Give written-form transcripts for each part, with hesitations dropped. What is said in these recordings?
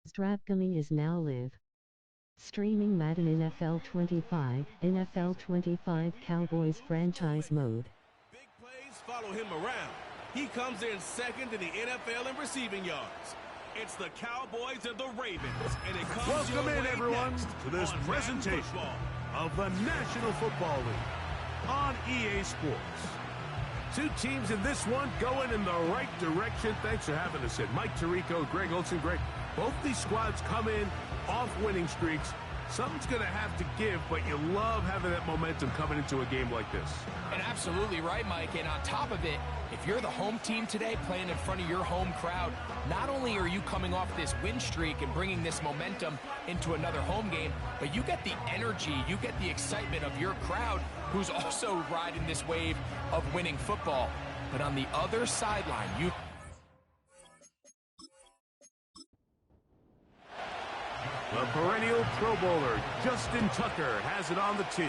Stratgamy is now live. Streaming Madden NFL 25, NFL 25 Cowboys franchise mode. Big plays follow him around. He comes in second in the NFL in receiving yards. It's the Cowboys and the Ravens, and it comes Welcome in, everyone, to this presentation of the National Football League on EA Sports. Two teams in this one going in the right direction. Thanks for having us in. Mike Tirico, Greg Olson. Greg, both these squads come in off winning streaks. Something's going to have to give, but you love having that momentum coming into a game like this. And absolutely right, Mike. And on top of it, if you're the home team today playing in front of your home crowd, not only are you coming off this win streak and bringing this momentum into another home game, but you get the energy, you get the excitement of your crowd who's also riding this wave of winning football. But on the other sideline, The perennial Pro Bowler, Justin Tucker, has it on the tee.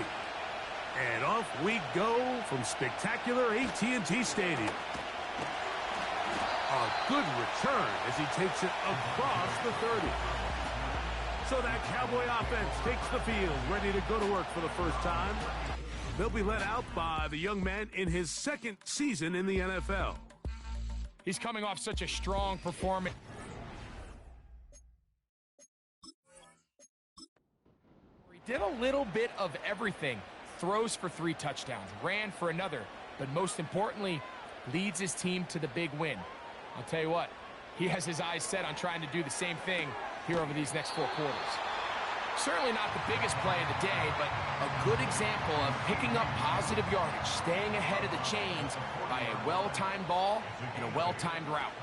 And off we go from spectacular AT&T Stadium. A good return as he takes it across the 30. So that Cowboy offense takes the field, ready to go to work for the first time. They'll be led out by the young man in his second season in the NFL. he's coming off such a strong performance. He did a little bit of everything. Throws for 3 touchdowns, ran for another, but most importantly, leads his team to the big win. I'll tell you what, he has his eyes set on trying to do the same thing here over these next 4 quarters. Certainly not the biggest play of the day, but a good example of picking up positive yardage, staying ahead of the chains by a well-timed ball and a well-timed route.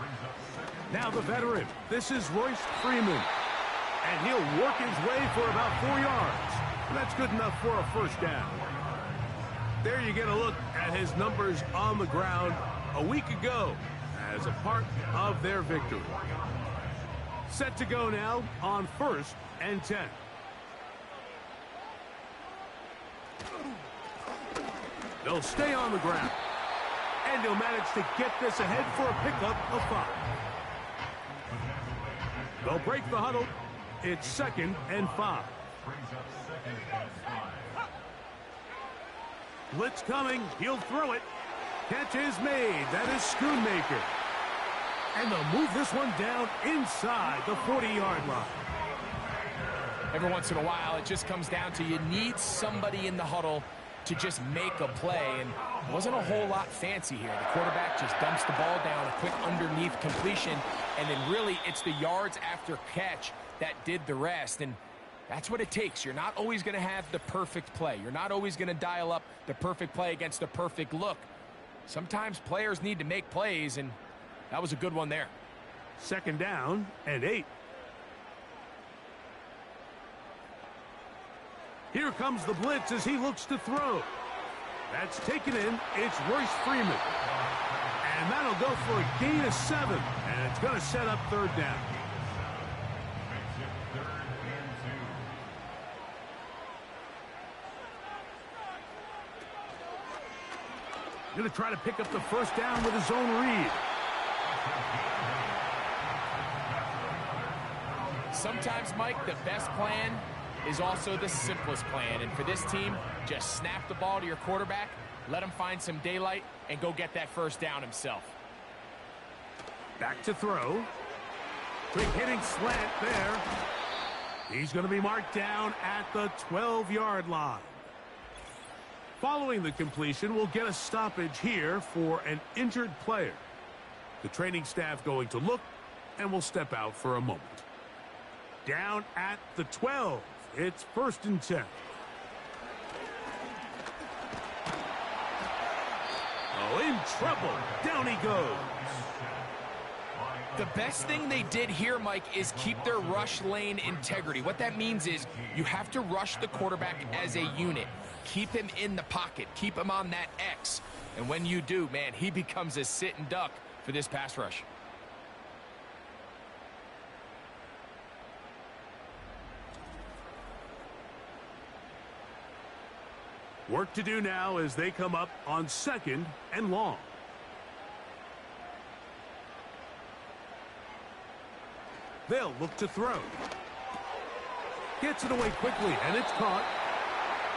Now the veteran, this is Royce Freeman, and he'll work his way for about 4 yards. And that's good enough for a first down. There you get a look at his numbers on the ground a week ago as a part of their victory. Set to go now on 1st and 10. They'll stay on the ground. And he'll manage to get this ahead for a pickup of 5. They'll break the huddle. It's 2nd and 5. Blitz coming. He'll throw it. Catch is made. That is Schoonmaker. And they'll move this one down inside the 40-yard line. Every once in a while, it just comes down to you need somebody in the huddle to just make a play, and it wasn't a whole lot fancy here. The quarterback just dumps the ball down, a quick underneath completion, and then really it's the yards after catch that did the rest, and that's what it takes. You're not always going to have the perfect play. You're not always going to dial up the perfect play against the perfect look. Sometimes players need to make plays, and that was a good one there. 2nd down and 8. Here comes the blitz as he looks to throw. That's taken in. It's Royce Freeman. And that'll go for a gain of 7. And it's going to set up 3rd down. Going to try to pick up the first down with his own read. Sometimes, Mike, the best plan is also the simplest plan. And for this team, just snap the ball to your quarterback, let him find some daylight, and go get that first down himself. Back to throw. Quick hitting slant there. He's going to be marked down at the 12-yard line. Following the completion, we'll get a stoppage here for an injured player. The training staff going to look, and will step out for a moment. Down at the 12. It's 1st and 10. Oh, in trouble. Down he goes. The best thing they did here, Mike, is keep their rush lane integrity. What that means is you have to rush the quarterback as a unit. Keep him in the pocket. Keep him on that X. And when you do, man, he becomes a sit and duck for this pass rush. Work to do now as they come up on 2nd and long. They'll look to throw. Gets it away quickly, and it's caught.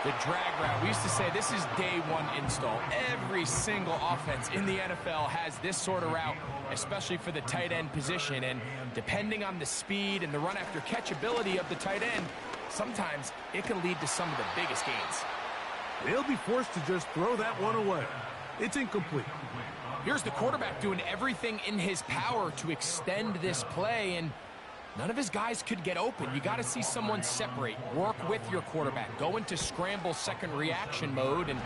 The drag route. We used to say this is day one install. Every single offense in the NFL has this sort of route, especially for the tight end position. And depending on the speed and the run after catch ability of the tight end, sometimes it can lead to some of the biggest gains. They'll be forced to just throw that one away. It's incomplete. Here's the quarterback doing everything in his power to extend this play, and none of his guys could get open. You got to see someone separate, work with your quarterback, go into scramble second reaction mode, and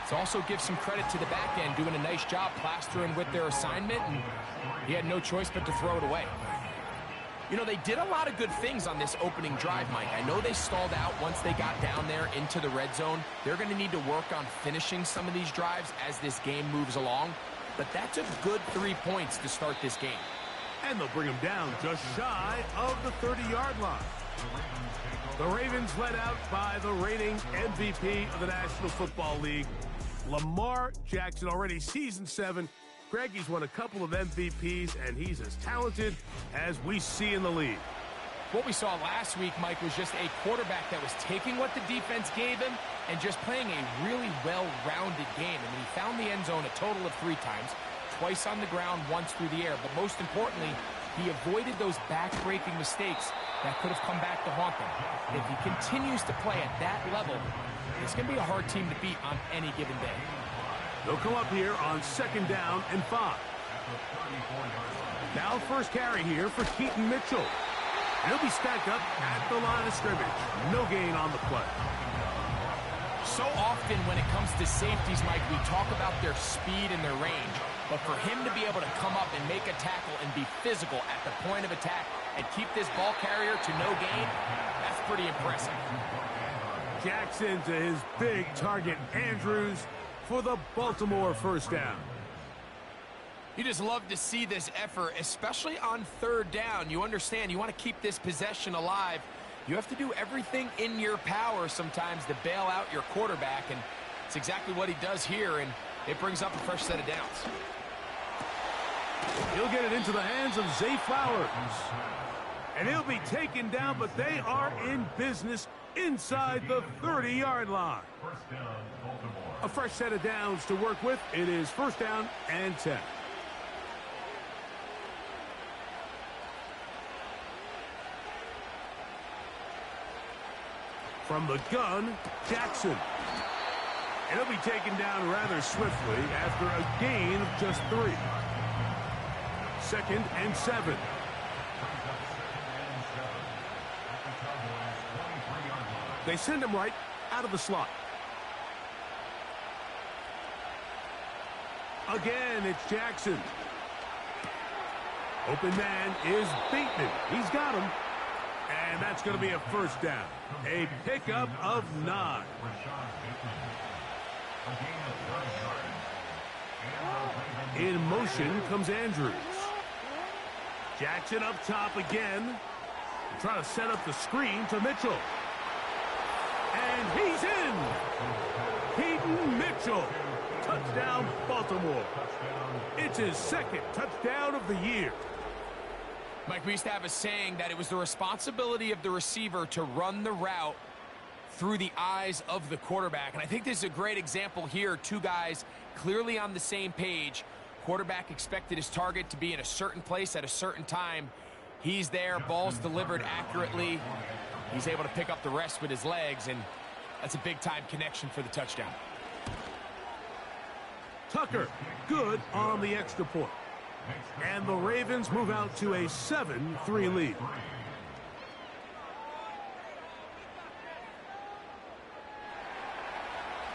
to also give some credit to the back end, doing a nice job plastering with their assignment, and he had no choice but to throw it away. You know, they did a lot of good things on this opening drive, Mike. I know they stalled out once they got down there into the red zone. They're going to need to work on finishing some of these drives as this game moves along, but that's a good 3 points to start this game. And they'll bring him down just shy of the 30-yard line. The Ravens led out by the reigning MVP of the National Football League, Lamar Jackson, already season 7. Greg, he's won a couple of MVPs, and he's as talented as we see in the league. What we saw last week, Mike, was just a quarterback that was taking what the defense gave him and just playing a really well-rounded game. I mean, he found the end zone a total of 3 times. Twice on the ground, once through the air. But most importantly, he avoided those back-breaking mistakes that could have come back to haunt them. If he continues to play at that level, it's going to be a hard team to beat on any given day. They'll come up here on 2nd down and 5. Now first carry here for Keaton Mitchell. He'll be stacked up at the line of scrimmage. No gain on the play. So often when it comes to safeties, Mike, we talk about their speed and their range. But for him to be able to come up and make a tackle and be physical at the point of attack and keep this ball carrier to no gain, that's pretty impressive. Jackson to his big target, Andrews, for the Baltimore first down. You just love to see this effort, especially on 3rd down. You understand, you want to keep this possession alive. You have to do everything in your power sometimes to bail out your quarterback, and it's exactly what he does here, and it brings up a fresh set of downs. He'll get it into the hands of Zay Flowers. And he'll be taken down, but they are in business inside the 30-yard line. A fresh set of downs to work with. It is 1st down and 10. From the gun, Jackson. And he'll be taken down rather swiftly after a gain of just 3. 2nd and 7. They send him right out of the slot. Again, it's Jackson. Open man is Bateman. He's got him. And that's going to be a 1st down. A pickup of 9. In motion comes Andrews. Jackson up top again. Trying to set up the screen to Mitchell. And he's in. Keaton Mitchell. Touchdown, Baltimore. It's his 2nd touchdown of the year. Mike, we used to have a saying that it was the responsibility of the receiver to run the route through the eyes of the quarterback. And I think this is a great example here. 2 guys clearly on the same page. Quarterback expected his target to be in a certain place at a certain time. He's there, ball's delivered accurately. He's able to pick up the rest with his legs, and that's a big-time connection for the touchdown. Tucker, good on the extra point. And the Ravens move out to a 7-3 lead.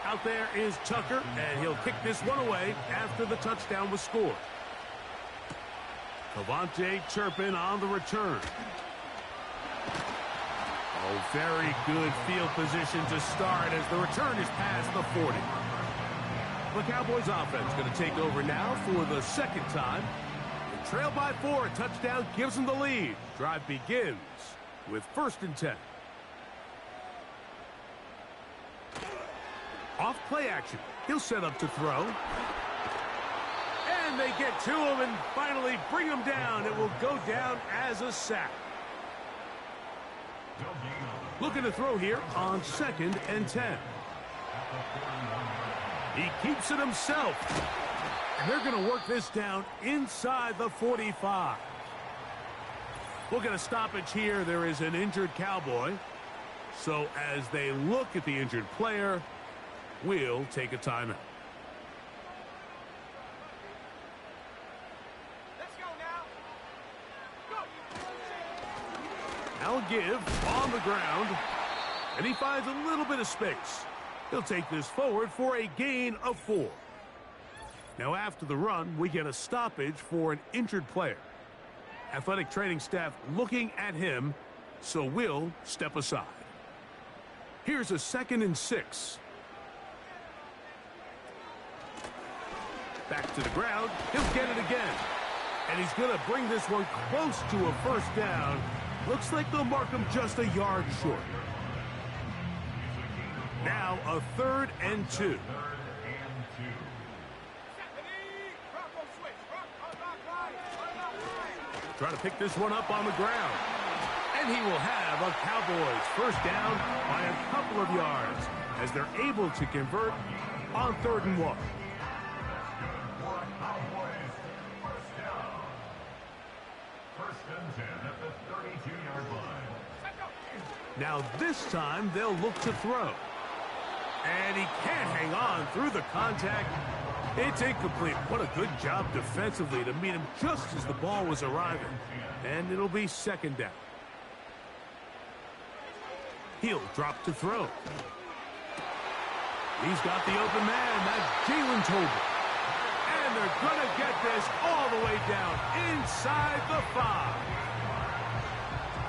Out there is Tucker, and he'll kick this one away after the touchdown was scored. Cavante Turpin on the return. Oh, very good field position to start as the return is past the 40. The Cowboys offense going to take over now for the 2nd time. They trail by 4. A touchdown gives them the lead. Drive begins with 1st and 10. Off play action. He'll set up to throw. And And they get to him and finally bring him down. It will go down as a sack. Looking to throw here on 2nd and 10. He keeps it himself. And they're going to work this down inside the 45. We'll get a stoppage here. There is an injured Cowboy. So as they look at the injured player, we'll take a timeout. Now give on the ground, and he finds a little bit of space. He'll take this forward for a gain of 4. Now after the run, we get a stoppage for an injured player. Athletic training staff looking at him, so we'll step aside. Here's a 2nd and 6. Back to the ground. He'll get it again. And he's going to bring this one close to a first down. Looks like they'll mark him just a yard short. Now a 3rd and 2. Trying to pick this one up on the ground. And he will have a Cowboys first down by a couple of yards as they're able to convert on 3rd and 1. Now this time they'll look to throw. And he can't hang on through the contact. It's incomplete. What a good job defensively to meet him just as the ball was arriving. And it'll be 2nd down. He'll drop to throw. He's got the open man. That's Jalen Tolbert. And they're going to get this all the way down inside the 5.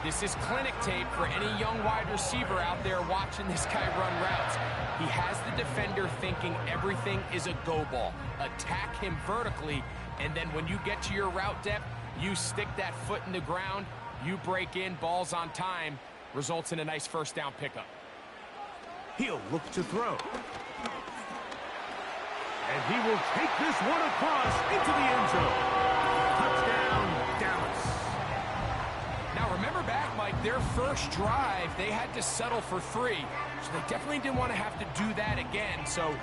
This is clinic tape for any young wide receiver out there watching this guy run routes. He has the defender thinking everything is a go ball. Attack him vertically, and then when you get to your route depth, you stick that foot in the ground, you break in, balls on time, results in a nice first down pickup. He'll look to throw. And he will take this one across into the end zone. Touchdown, Dallas. Now remember back, Mike, their first drive, they had to settle for 3. So they definitely didn't want to have to do that again. So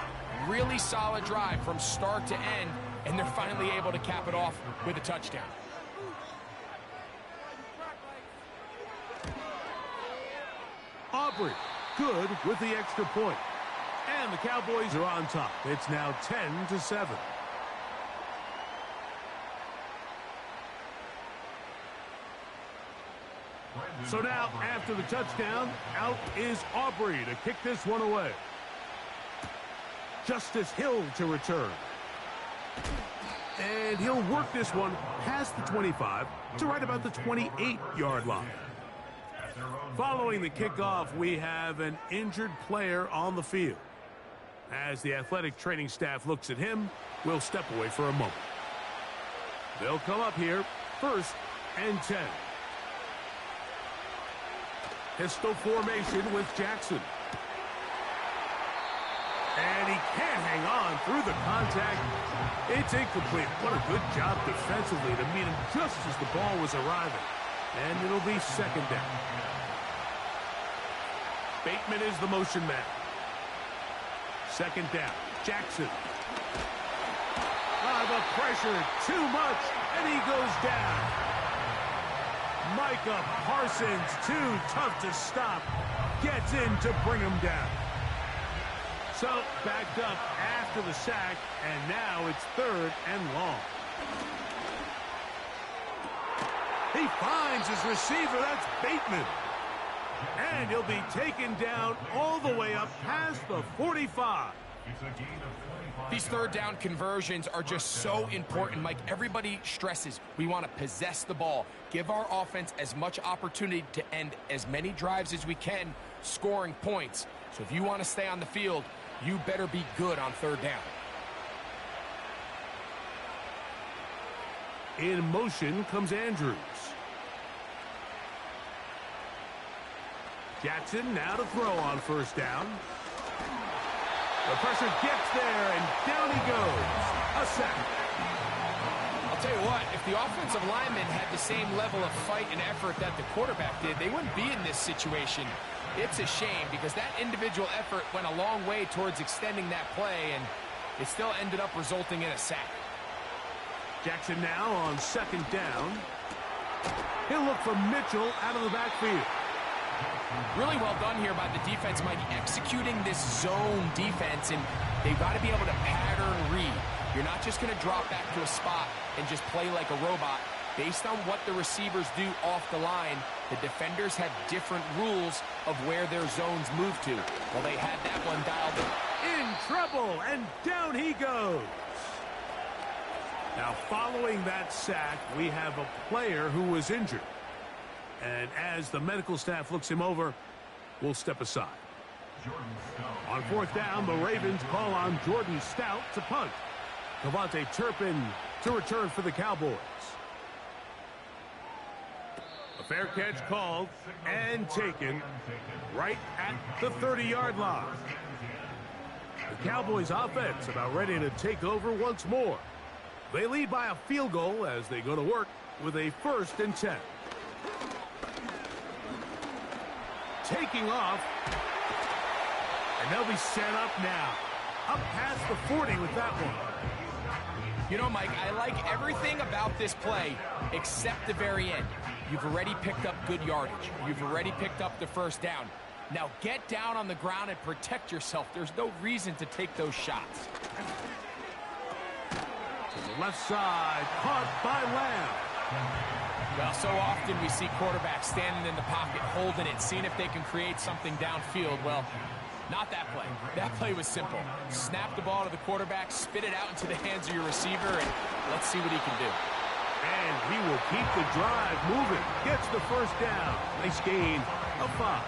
really solid drive from start to end, and they're finally able to cap it off with a touchdown. Aubrey, good with the extra point. And the Cowboys are on top. It's now 10-7. So now, after the touchdown, out is Aubrey to kick this one away. Justice Hill to return. And he'll work this one past the 25 to right about the 28-yard line. Following the kickoff, we have an injured player on the field. As the athletic training staff looks at him, we'll step away for a moment. They'll come up here, 1st and 10. Pistol formation with Jackson. And he can't hang on through the contact. It's incomplete. What a good job defensively to meet him just as the ball was arriving. And it'll be 2nd down. Bateman is the motion man. 2nd down. Jackson. The pressure, too much, and he goes down. Micah Parsons, too tough to stop, gets in to bring him down. So, backed up after the sack, and now it's 3rd and long. He finds his receiver, that's Bateman. And he'll be taken down all the way up past the 45. These 3rd down conversions are just so important, Mike. Everybody stresses we want to possess the ball, give our offense as much opportunity to end as many drives as we can, scoring points. So if you want to stay on the field, you better be good on 3rd down. In motion comes Andrews. Jackson now to throw on 1st down. The pressure gets there, and down he goes. A sack. I'll tell you what, if the offensive lineman had the same level of fight and effort that the quarterback did, they wouldn't be in this situation. It's a shame because that individual effort went a long way towards extending that play, and it still ended up resulting in a sack. Jackson now on second down. He'll look for Mitchell out of the backfield. Really well done here by the defense, Mike, executing this zone defense, and they've got to be able to pattern read. You're not just going to drop back to a spot and just play like a robot. Based on what the receivers do off the line, the defenders have different rules of where their zones move to. Well, they had that one dialed in. In trouble, and down he goes. Now, following that sack, we have a player who was injured. And as the medical staff looks him over, we'll step aside. On fourth down, the Ravens call on Jordan Stout to punt. Cavante Turpin to return for the Cowboys. A fair catch called and taken right at the 30-yard line. The Cowboys offense about ready to take over once more. They lead by a field goal as they go to work with a 1st and 10. Taking off, and they'll be set up now. Up past the 40 with that one. You know, Mike, I like everything about this play except the very end. You've already picked up good yardage. You've already picked up the 1st down. Now get down on the ground and protect yourself. There's no reason to take those shots. To the left side, caught by Lamb. Well, so often we see quarterbacks standing in the pocket, holding it, seeing if they can create something downfield. Well, not that play. That play was simple. Snap the ball to the quarterback, spit it out into the hands of your receiver, and let's see what he can do. And he will keep the drive moving. Gets the 1st down. Nice gain of 5.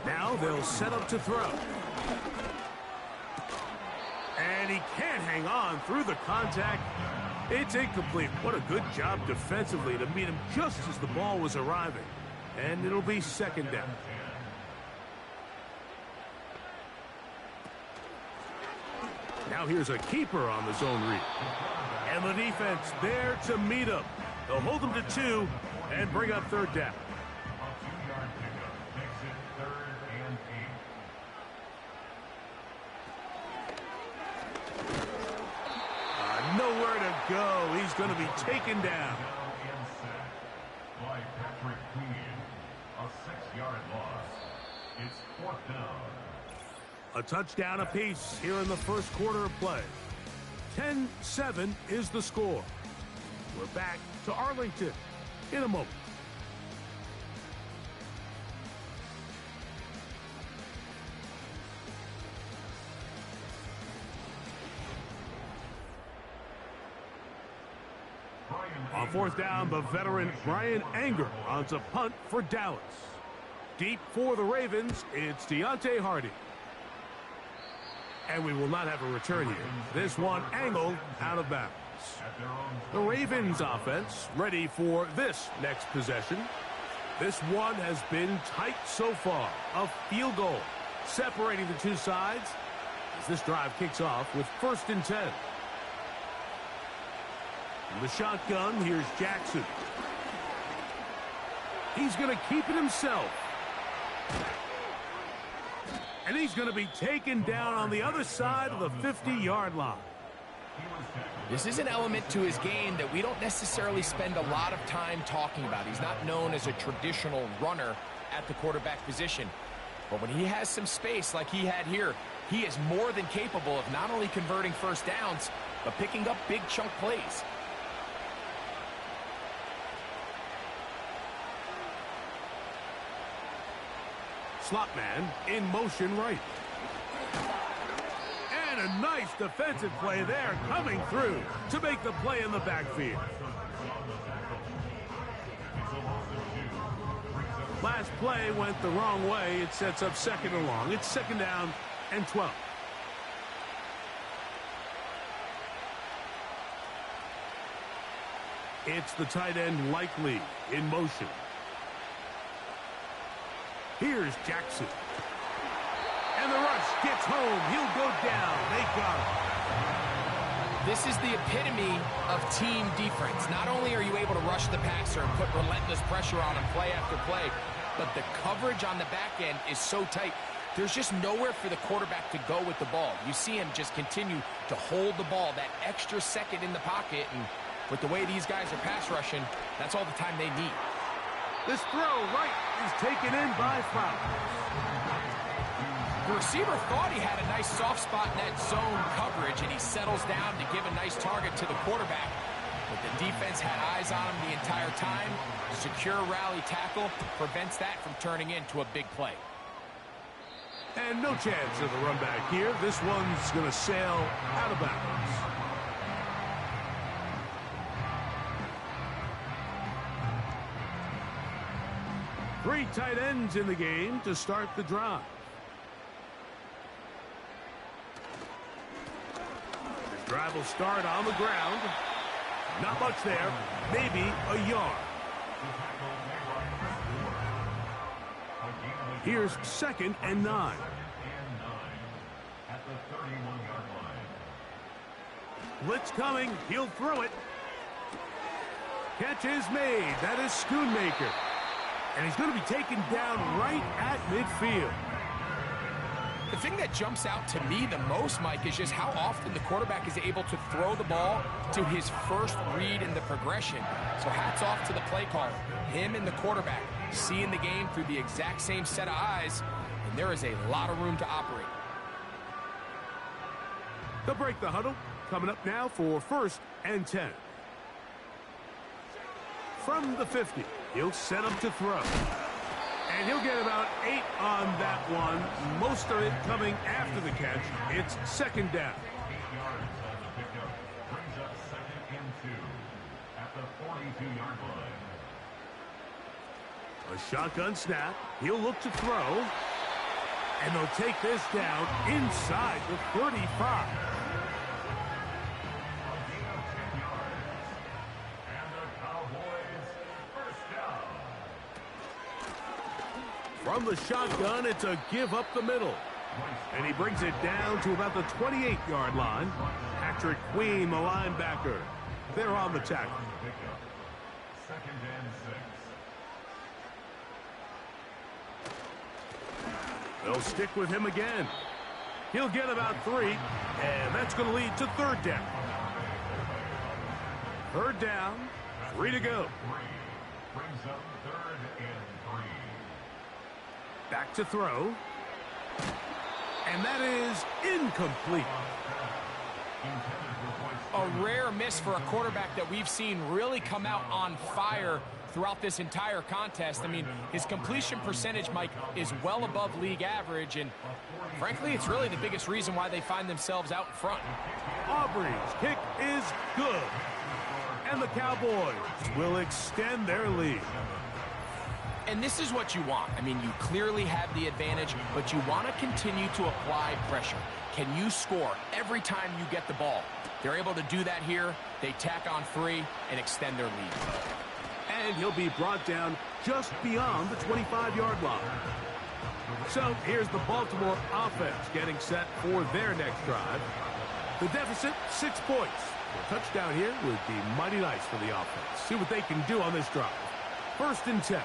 Now they'll set up to throw. And he can't hang on through the contact. It's incomplete. What a good job defensively to meet him just as the ball was arriving. And it'll be 2nd down. Now here's a keeper on the zone read. And the defense there to meet him. They'll hold him to 2 and bring up 3rd down. Nowhere to go. He's going to be taken down. By Patrick Queen, a 6-yard loss. It's 4th down. A touchdown apiece here in the 1st quarter of play. 10-7 is the score. We're back to Arlington in a moment. On 4th down, the veteran Brian Anger on to punt for Dallas. Deep for the Ravens, it's Deontay Hardy. And we will not have a return here. This one angled out of bounds. The Ravens offense ready for this next possession. This one has been tight so far. A field goal separating the two sides as this drive kicks off with 1st and 10. In the shotgun, here's Jackson. He's going to keep it himself. And he's going to be taken down on the other side of the 50-yard line. This is an element to his game that we don't necessarily spend a lot of time talking about. He's not known as a traditional runner at the quarterback position. But when he has some space like he had here, he is more than capable of not only converting 1st downs, but picking up big chunk plays. Slot man in motion right. And a nice defensive play there coming through to make the play in the backfield. Last play went the wrong way. It sets up 2nd and long. It's 2nd down and 12. It's the tight end Likely in motion. Here's Jackson. And the rush gets home. He'll go down. They got him. This is the epitome of team defense. Not only are you able to rush the passer and put relentless pressure on him play after play, but the coverage on the back end is so tight. There's just nowhere for the quarterback to go with the ball. You see him just continue to hold the ball that extra second in the pocket, and with the way these guys are pass rushing, that's all the time they need. This throw right is taken in by Flowers. The receiver thought he had a nice soft spot in that zone coverage, and he settles down to give a nice target to the quarterback. But the defense had eyes on him the entire time. The secure rally tackle prevents that from turning into a big play. And no chance of the run back here. This one's going to sail out of bounds. Three tight ends in the game to start the drive. This drive will start on the ground. Not much there. Maybe a yard. Here's 2nd and 9. At the 31-yard line. Blitz coming. He'll throw it. Catch is made. That is Schoonmaker. And he's going to be taken down right at midfield. The thing that jumps out to me the most, Mike, is just how often the quarterback is able to throw the ball to his first read in the progression. So hats off to the play caller. Him and the quarterback seeing the game through the exact same set of eyes, and there is a lot of room to operate. They'll break the huddle. Coming up now for 1st and 10. From the 50, he'll set him to throw. And he'll get about 8 on that one. Most of it coming after the catch. It's 2nd down. 8 yards on the pickup. Brings up 2nd and 2 at the 42-yard line. A shotgun snap. He'll look to throw. And they'll take this down inside the 35. From the shotgun, it's a give up the middle. And he brings it down to about the 28-yard line. Patrick Queen, the linebacker. They're on the tackle. 2nd and 6. They'll stick with him again. He'll get about 3, and that's going to lead to 3rd down. 3rd down, 3 to go. Brings up 3rd and 3. Back to throw. And that is incomplete. A rare miss for a quarterback that we've seen really come out on fire throughout this entire contest. I mean, his completion percentage, Mike, is well above league average, and frankly, it's really the biggest reason why they find themselves out in front. Aubrey's kick is good. And the Cowboys will extend their lead. And this is what you want. I mean, you clearly have the advantage, but you want to continue to apply pressure. Can you score every time you get the ball? They're able to do that here. They tack on 3 and extend their lead. And he'll be brought down just beyond the 25-yard line. So here's the Baltimore offense getting set for their next drive. The deficit, 6 points. A touchdown here would be mighty nice for the offense. See what they can do on this drive. 1st and 10.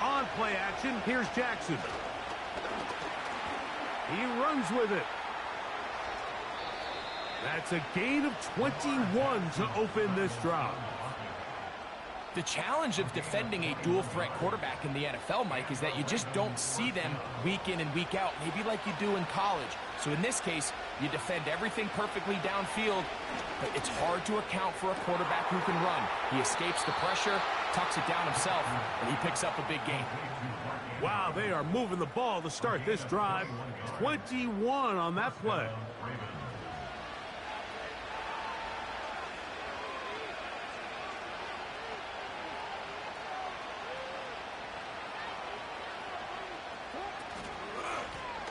On play action, here's Jackson. He runs with it. That's a gain of 21 to open this drive. The challenge of defending a dual-threat quarterback in the NFL, Mike, is that you just don't see them week in and week out, maybe like you do in college. So in this case, you defend everything perfectly downfield, but it's hard to account for a quarterback who can run. He escapes the pressure, tucks it down himself, and he picks up a big gain. Wow, they are moving the ball to start this drive. 21 on that play.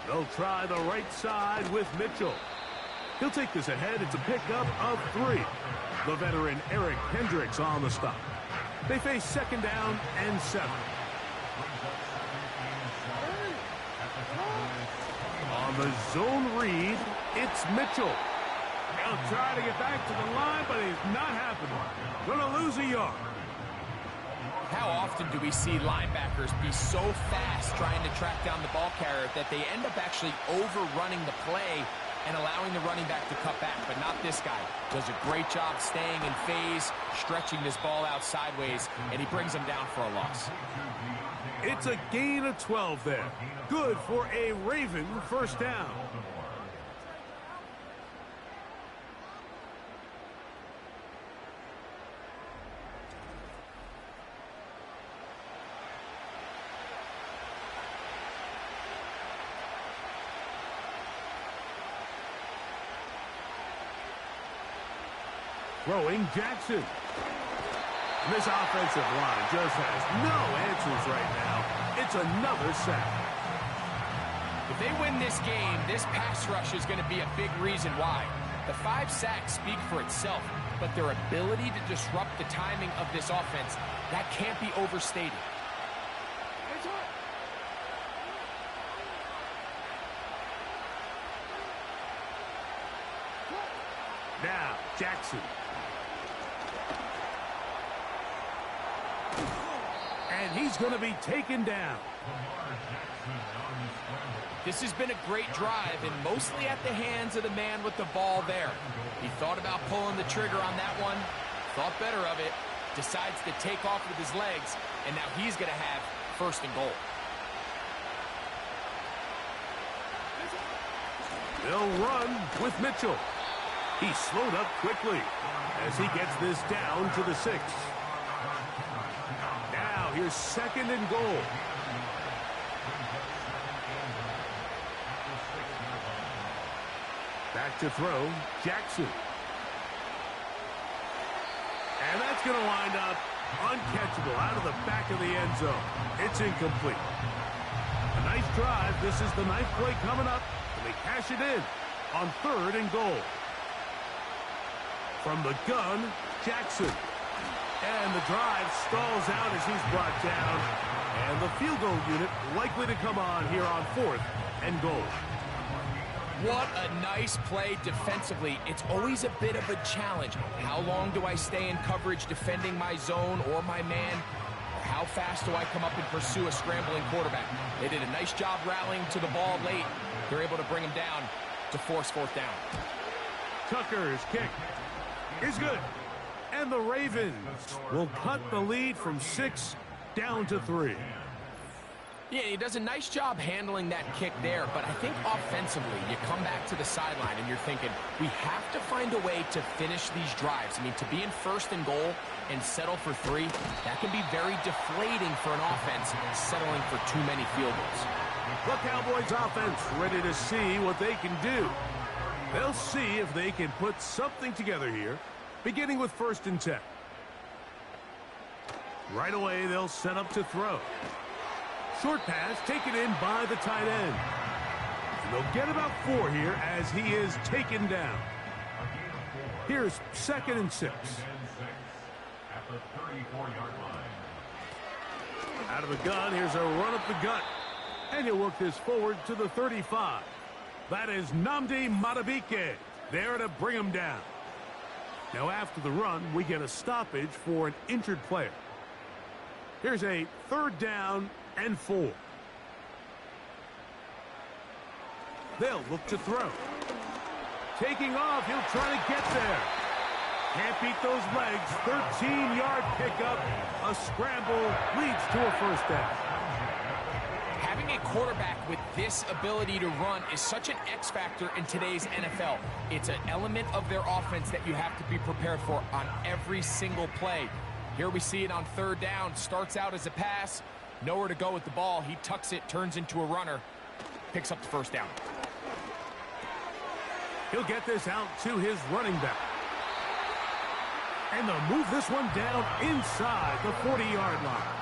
They'll try the right side with Mitchell. He'll take this ahead. It's a pickup of 3. The veteran Eric Hendricks on the stop. They face 2nd down and 7. On the zone read, it's Mitchell. He'll try to get back to the line, but he's not happening. Gonna lose a yard. How often do we see linebackers be so fast trying to track down the ball carrier that they end up actually overrunning the play and allowing the running back to cut back? But not this guy. Does a great job staying in phase, stretching this ball out sideways, and he brings him down for a loss. It's a gain of 12 there. Good for a Raven first down. Throwing Jackson. This offensive line just has no answers right now. It's another sack. If they win this game, this pass rush is going to be a big reason why. The 5 sacks speak for itself, but their ability to disrupt the timing of this offense, that can't be overstated. Now, Jackson. And he's going to be taken down. This has been a great drive, and mostly at the hands of the man with the ball there. He thought about pulling the trigger on that one, thought better of it, decides to take off with his legs, and now he's going to have first and goal. They'll run with Mitchell. He slowed up quickly as he gets this down to the 6. Now here's second and goal. Back to throw, Jackson. And that's going to wind up uncatchable out of the back of the end zone. It's incomplete. A nice drive. This is the 9th play coming up, and they cash it in on 3rd and goal. From the gun, Jackson. And the drive stalls out as he's brought down. And the field goal unit likely to come on here on 4th and goal. What a nice play defensively. It's always a bit of a challenge. How long do I stay in coverage defending my zone or my man? Or how fast do I come up and pursue a scrambling quarterback? They did a nice job rallying to the ball late. They're able to bring him down to force 4th down. Tucker's kick is good. And the Ravens will cut the lead from 6 down to 3. Yeah, he does a nice job handling that kick there, but I think offensively, you come back to the sideline and you're thinking, we have to find a way to finish these drives. I mean, to be in 1st and goal and settle for 3, that can be very deflating for an offense settling for too many field goals. The Cowboys offense ready to see what they can do. They'll see if they can put something together here, beginning with 1st and 10. Right away, they'll set up to throw. Short pass taken in by the tight end. And they'll get about 4 here as he is taken down. Here's 2nd and 6. At the 34-yard line. Out of the gun, here's a run up the gut. And he'll work this forward to the 35. That is Nnamdi Madubuike there to bring him down. Now after the run, we get a stoppage for an injured player. Here's a 3rd down and 4. They'll look to throw. Taking off, he'll try to get there. Can't beat those legs. 13-yard pickup. A scramble leads to a 1st down. Having a quarterback with this ability to run is such an X factor in today's NFL. It's an element of their offense that you have to be prepared for on every single play. Here we see it on 3rd down. Starts out as a pass. Nowhere to go with the ball. He tucks it, turns into a runner, picks up the 1st down. He'll get this out to his running back. And they'll move this one down inside the 40-yard line.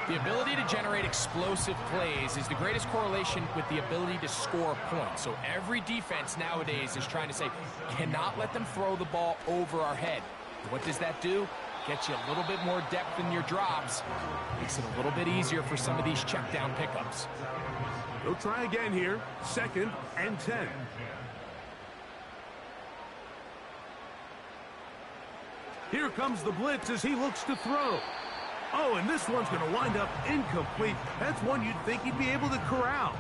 The ability to generate explosive plays is the greatest correlation with the ability to score points. So every defense nowadays is trying to say, cannot let them throw the ball over our head. What does that do? Gets you a little bit more depth in your drops. Makes it a little bit easier for some of these check down pickups. They'll try again here. 2nd and 10. Here comes the blitz as he looks to throw. Oh, and this one's going to wind up incomplete. That's one you'd think he'd be able to corral.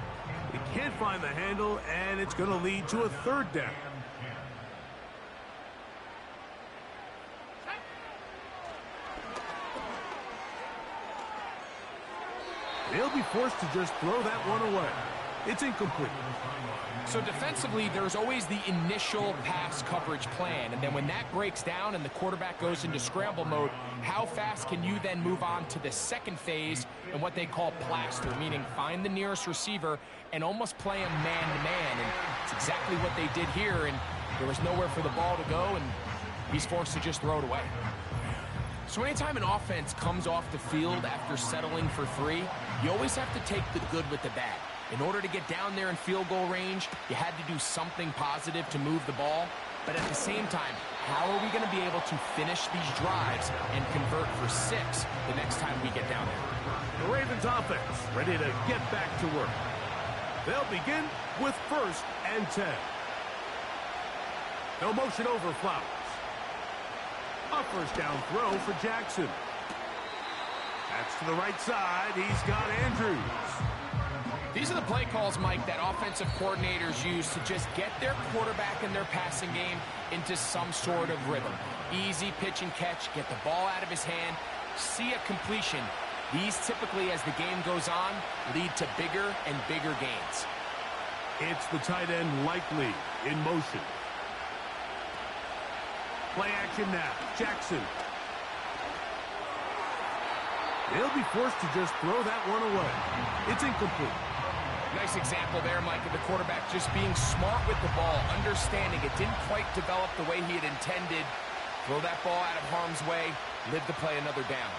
He can't find the handle, and it's going to lead to a 3rd down. They'll be forced to just throw that one away. It's incomplete. So defensively, there's always the initial pass coverage plan, and then when that breaks down and the quarterback goes into scramble mode, how fast can you then move on to the second phase and what they call plaster, meaning find the nearest receiver and almost play him man-to-man, and it's exactly what they did here, and there was nowhere for the ball to go, and he's forced to just throw it away. So anytime an offense comes off the field after settling for 3, you always have to take the good with the bad. In order to get down there in field goal range, you had to do something positive to move the ball. But at the same time, how are we going to be able to finish these drives and convert for 6 the next time we get down there? The Ravens offense ready to get back to work. They'll begin with 1st and 10. No motion over Flowers. A 1st down throw for Jackson. That's to the right side. He's got Andrews. These are the play calls, Mike, that offensive coordinators use to just get their quarterback and their passing game into some sort of rhythm. Easy pitch and catch, get the ball out of his hand, see a completion. These typically, as the game goes on, lead to bigger and bigger gains. It's the tight end Likely in motion. Play action now. Jackson. They'll be forced to just throw that one away. It's incomplete. Nice example there, Mike, of the quarterback just being smart with the ball, understanding it didn't quite develop the way he had intended. Throw that ball out of harm's way, live to play another down.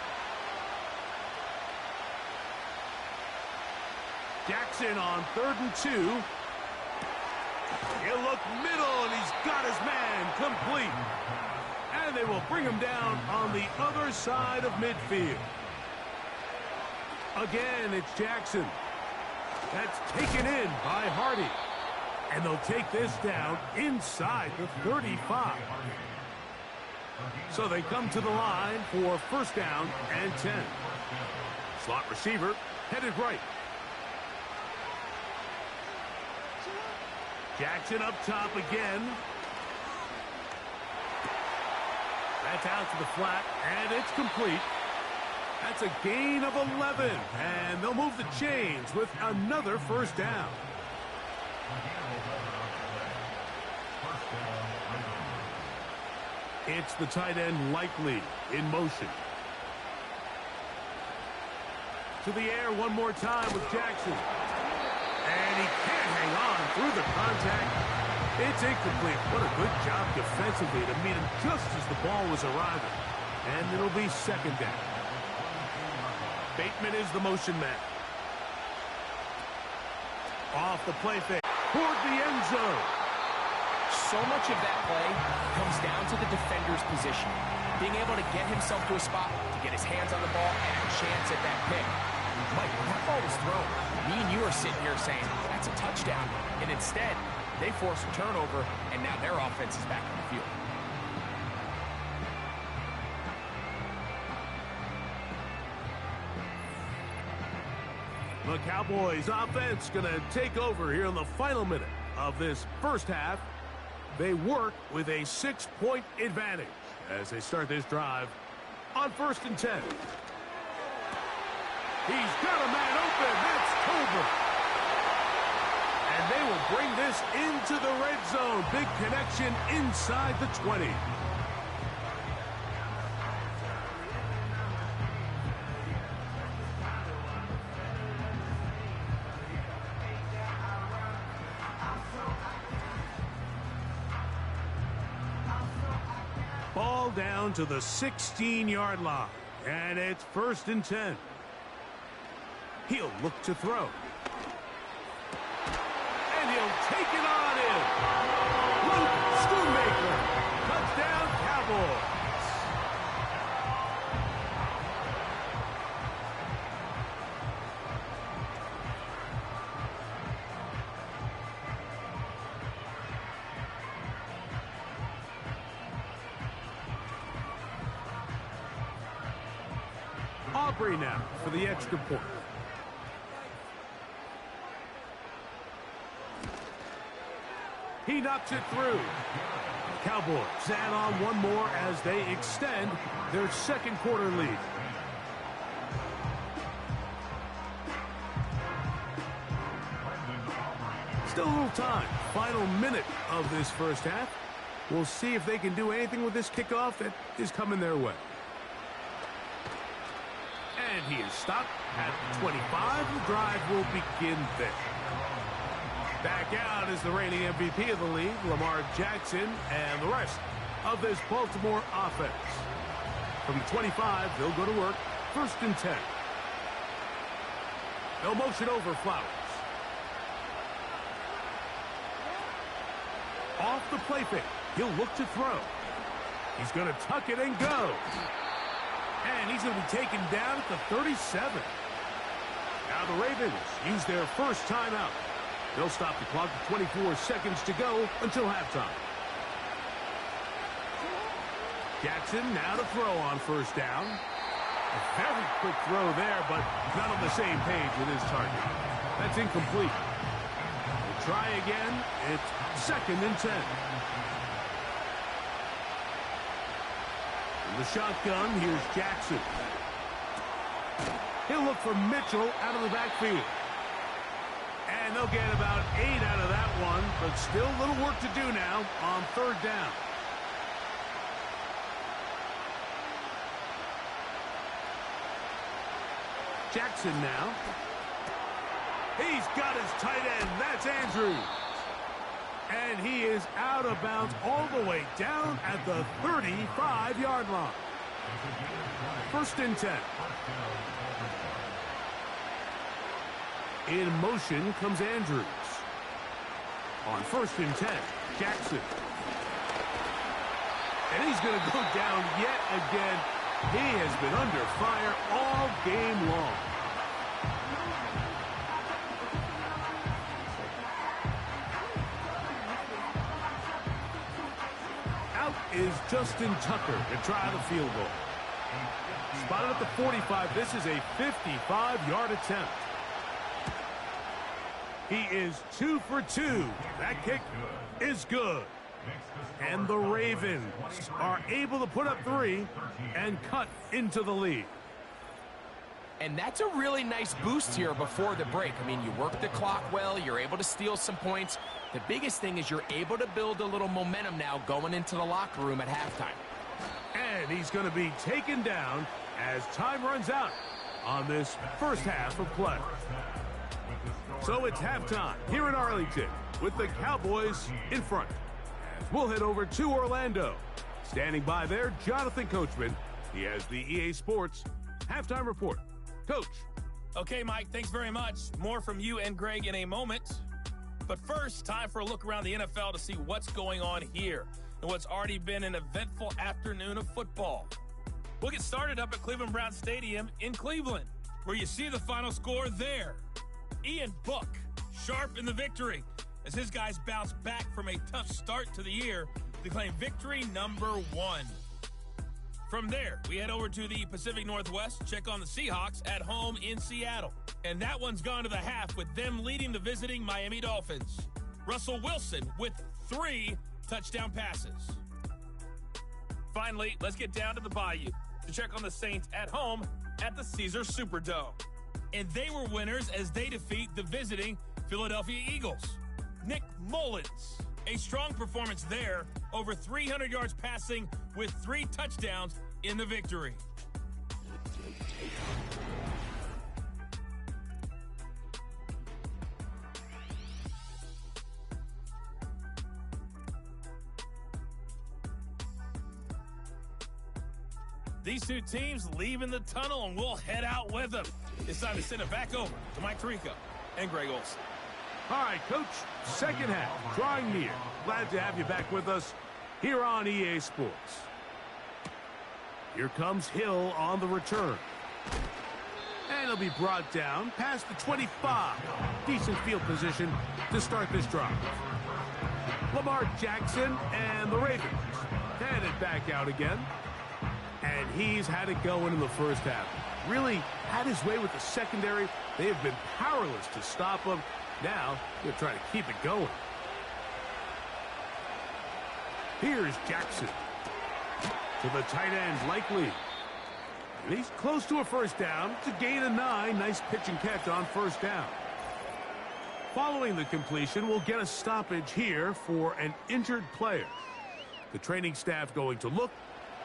Jackson on 3rd and 2. He'll look middle, and he's got his man complete. And they will bring him down on the other side of midfield. Again, it's Jackson. That's taken in by Hardy. And they'll take this down inside the 35. So they come to the line for 1st down and 10. Slot receiver headed right. Jackson up top again. That's out to the flat, and it's complete. That's a gain of 11, and they'll move the chains with another 1st down. It's the tight end Likely in motion. To the air one more time with Jackson. And he can't hang on through the contact. It's incomplete. What a good job defensively to meet him just as the ball was arriving. And it'll be 2nd down. Bateman is the motion man. Off the play fake. Toward the end zone. So much of that play comes down to the defender's position. Being able to get himself to a spot, to get his hands on the ball, and a chance at that pick. Mike, that ball was thrown. Me and you are sitting here saying, that's a touchdown. And instead, they force a turnover, and now their offense is back on the field. The Cowboys offense going to take over here in the final minute of this 1st half. They work with a 6-point advantage as they start this drive on 1st and 10. He's got a man open. That's Tolbert. And they will bring this into the red zone. Big connection inside the 20. Ball down to the 16-yard line. And it's 1st and 10. He'll look to throw. And he'll take it on in. Luke Schoonmaker. Touchdown, Cowboys. Slippery now for the extra point. He knocks it through. Cowboys add on one more as they extend their second quarter lead. Still a little time. Final minute of this first half. We'll see if they can do anything with this kickoff that is coming their way. And he is stopped at 25. The drive will begin there. Back out is the reigning MVP of the league, Lamar Jackson, and the rest of this Baltimore offense. From the 25, they'll go to work. 1st and 10. They'll motion over Flowers. Off the play fake. He'll look to throw. He's going to tuck it and go. And he's going to be taken down at the 37. Now the Ravens use their first timeout. They'll stop the clock with 24 seconds to go until halftime. Jackson now to throw on 1st down. A very quick throw there, but not on the same page with his target. That's incomplete. We'll try again. It's 2nd and 10. In the shotgun, here's Jackson. He'll look for Mitchell out of the backfield. And they'll get about 8 out of that one, but still a little work to do now on 3rd down. Jackson now. He's got his tight end. That's Andrews. And he is out of bounds all the way down at the 35-yard line. 1st and 10. In motion comes Andrews. On 1st and 10, Jackson. And he's going to go down yet again. He has been under fire all game long. Out is Justin Tucker to try the field goal. Spotted at the 45. This is a 55-yard attempt. He is 2 for 2. That kick is good. And the Ravens are able to put up 3 and cut into the lead. And that's a really nice boost here before the break. I mean, you work the clock well. You're able to steal some points. The biggest thing is you're able to build a little momentum now going into the locker room at halftime. And he's going to be taken down as time runs out on this first half of play. So it's halftime here in Arlington with the Cowboys in front. As we'll head over to Orlando. Standing by there, Jonathan Coachman. He has the EA Sports halftime report. Coach. Okay, Mike, thanks very much. More from you and Greg in a moment. But first, time for a look around the NFL to see what's going on here and what's already been an eventful afternoon of football. We'll get started up at Cleveland Browns Stadium in Cleveland, where you see the final score there. Ian Book, sharp in the victory, as his guys bounce back from a tough start to the year to claim victory number 1. From there, we head over to the Pacific Northwest, check on the Seahawks at home in Seattle. And that one's gone to the half with them leading the visiting Miami Dolphins. Russell Wilson with 3 touchdown passes. Finally, let's get down to the Bayou to check on the Saints at home at the Caesars Superdome. And they were winners as they defeat the visiting Philadelphia Eagles. Nick Mullins, a strong performance there, over 300 yards passing with 3 touchdowns in the victory. These two teams leaving the tunnel, and we'll head out with them. It's time to send it back over to Mike Tirico and Greg Olsen. All right, Coach, second half, drawing near. Glad to have you back with us here on EA Sports. Here comes Hill on the return. And he'll be brought down past the 25. Decent field position to start this drive. Lamar Jackson and the Ravens headed back out again. And he's had it going in the first half. really had his way with the secondary. They have been powerless to stop him. Now they're trying to keep it going. Here's Jackson. To the tight end, Likely. And he's close to a first down. It's a gain of 9. Nice pitch and catch on first down. Following the completion, we'll get a stoppage here for an injured player. The training staff going to look,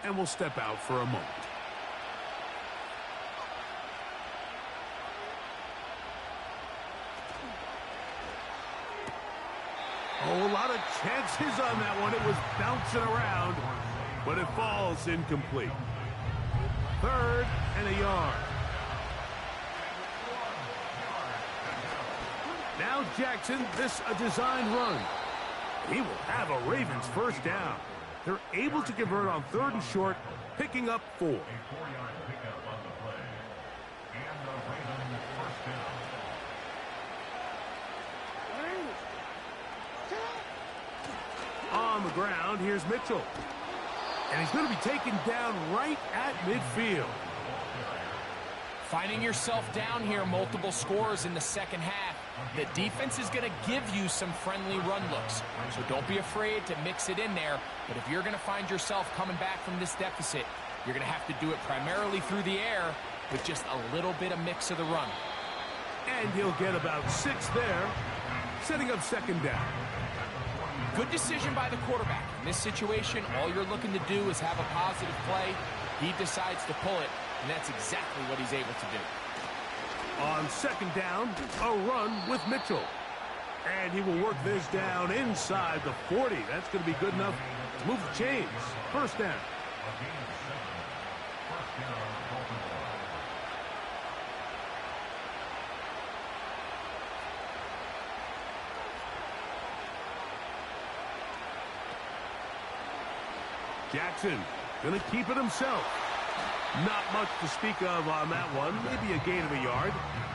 and will step out for a moment. Oh, a lot of chances on that one. It was bouncing around, but it falls incomplete. 3rd and a yard. Now Jackson, this a design run. He will have a Ravens first down. They're able to convert on 3rd and short, picking up 4. A 4-yard pickup on the play. And the Ravens first down. On the ground, here's Mitchell. And he's going to be taken down right at midfield. Finding yourself down here, multiple scores in the second half. The defense is going to give you some friendly run looks. So don't be afraid to mix it in there. But if you're going to find yourself coming back from this deficit, you're going to have to do it primarily through the air with just a little bit of mix of the run. And he'll get about 6 there, setting up second down. Good decision by the quarterback. In this situation, all you're looking to do is have a positive play. He decides to pull it, and that's exactly what he's able to do. On second down, a run with Mitchell. And he will work this down inside the 40. That's going to be good enough to move the chains. First down. Jackson going to keep it himself. Not much to speak of on that one. Maybe a gain of a yard.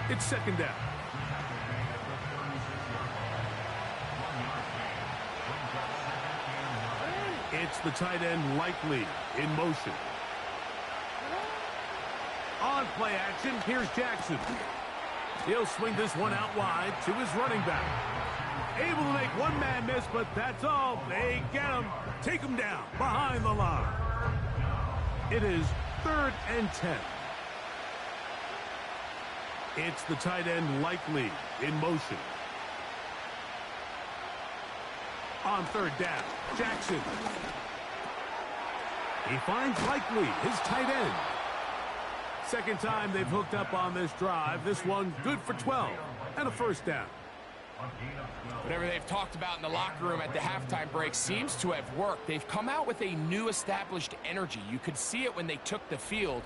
It's second down. It's the tight end Likely in motion. On play action, here's Jackson. He'll swing this one out wide to his running back. Able to make one man miss, but that's all. They get him. Take him down behind the line. It is 3rd and 10. It's the tight end Likely in motion. On 3rd down, Jackson. He finds Likely, his tight end. Second time they've hooked up on this drive. This one good for 12 and a first down. Whatever they've talked about in the locker room at the halftime break seems to have worked. They've come out with a new established energy. You could see it when they took the field.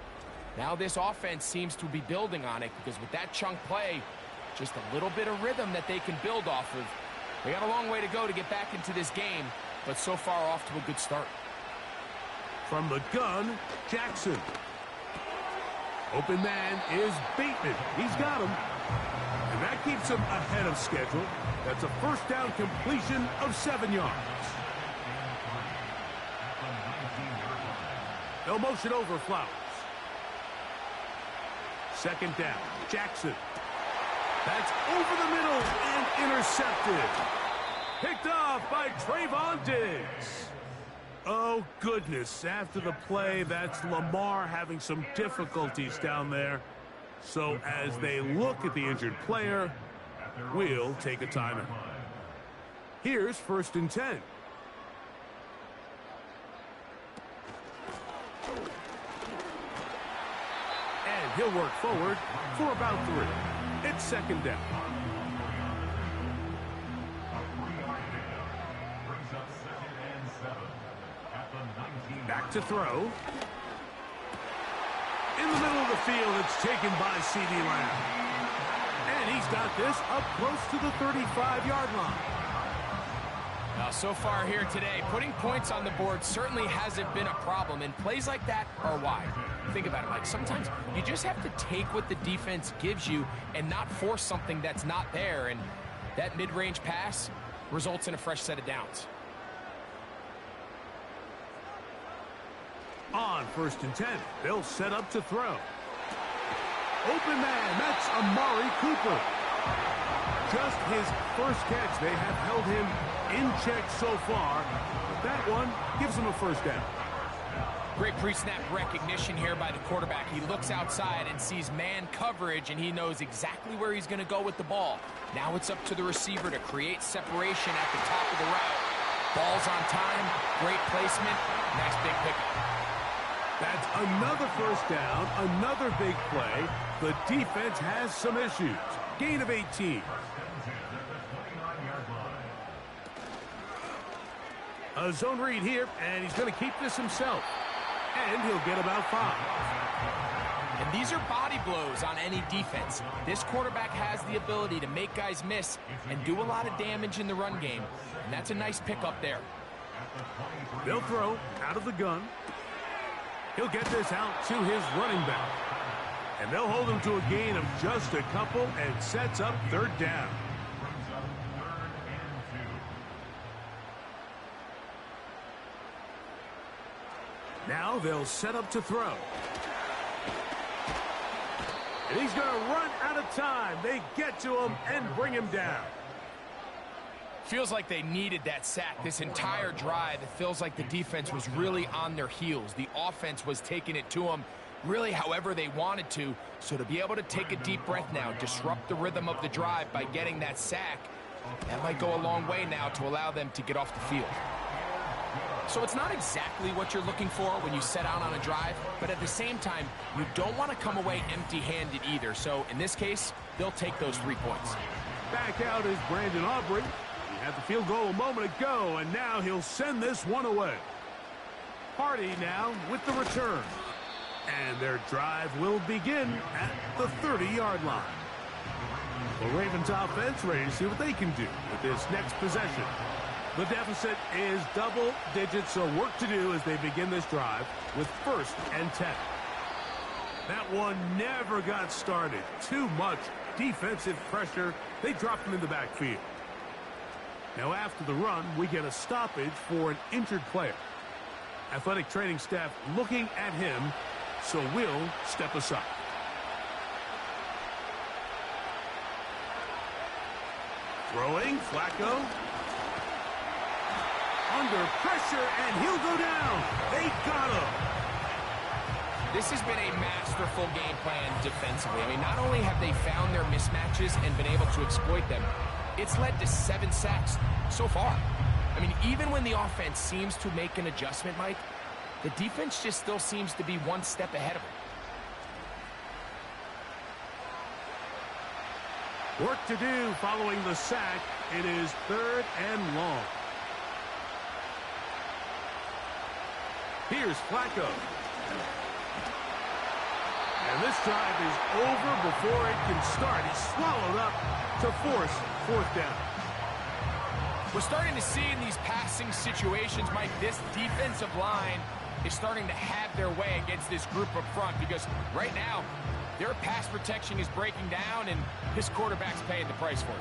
Now this offense seems to be building on it because with that chunk play, just a little bit of rhythm that they can build off of. They got a long way to go to get back into this game, but so far off to a good start. From the gun, Jackson. Open man is Bateman. He's got him. And that keeps him ahead of schedule. That's a first down completion of 7 yards. They'll motion over Flowers. Second down, Jackson. That's over the middle and intercepted. Picked off by Trayvon Diggs. Oh, goodness. After the play, that's Lamar having some difficulties down there. So as they look at the injured player, we'll take a timeout. Here's 1st and 10. And he'll work forward for about 3. It's second down. Back to throw. In the middle of the field, it's taken by C.D. Lamb. And he's got this up close to the 35-yard line. Now, so far here today, putting points on the board certainly hasn't been a problem, and plays like that are why. Think about it, Mike. Sometimes you just have to take what the defense gives you and not force something that's not there, and that mid-range pass results in a fresh set of downs. On 1st and 10, they'll set up to throw. Open man, that's Amari Cooper. Just his first catch. They have held him in check so far, but that one gives him a first down. Great pre-snap recognition here by the quarterback. He looks outside and sees man coverage, and he knows exactly where he's going to go with the ball. Now it's up to the receiver to create separation at the top of the route. Ball's on time, great placement, nice big pickup. That's another first down, another big play. The defense has some issues. Gain of 18. A zone read here, and he's going to keep this himself. And he'll get about 5. And these are body blows on any defense. This quarterback has the ability to make guys miss and do a lot of damage in the run game. And that's a nice pickup there. They'll throw out of the gun. He'll get this out to his running back. And they'll hold him to a gain of just a couple and sets up third down. Now they'll set up to throw. And he's going to run out of time. They get to him and bring him down. Feels like they needed that sack this entire drive. It feels like the defense was really on their heels. The offense was taking it to them really however they wanted to. So to be able to take a deep breath now, disrupt the rhythm of the drive by getting that sack, that might go a long way now to allow them to get off the field. So it's not exactly what you're looking for when you set out on a drive, but at the same time, you don't want to come away empty-handed either. So in this case, they'll take those 3 points. Back out is Brandon Aubrey. He had the field goal a moment ago, and now he'll send this one away. Hardy now with the return. And their drive will begin at the 30-yard line. The Ravens offense ready to see what they can do with this next possession. The deficit is double digits, so work to do as they begin this drive with 1st and 10. That one never got started. Too much defensive pressure. They dropped him in the backfield. Now after the run, we get a stoppage for an injured player. Athletic training staff looking at him, so we'll step aside. Throwing, Flacco. Under pressure, and he'll go down. They got him. This has been a masterful game plan defensively. I mean, not only have they found their mismatches and been able to exploit them, it's led to 7 sacks so far. I mean, even when the offense seems to make an adjustment, Mike, the defense just still seems to be one step ahead of them. Work to do following the sack. It is 3rd and long. Here's Flacco. And this drive is over before it can start. He's swallowed up to force 4th down. We're starting to see in these passing situations, Mike, this defensive line is starting to have their way against this group up front because right now, their pass protection is breaking down and his quarterback's paying the price for it.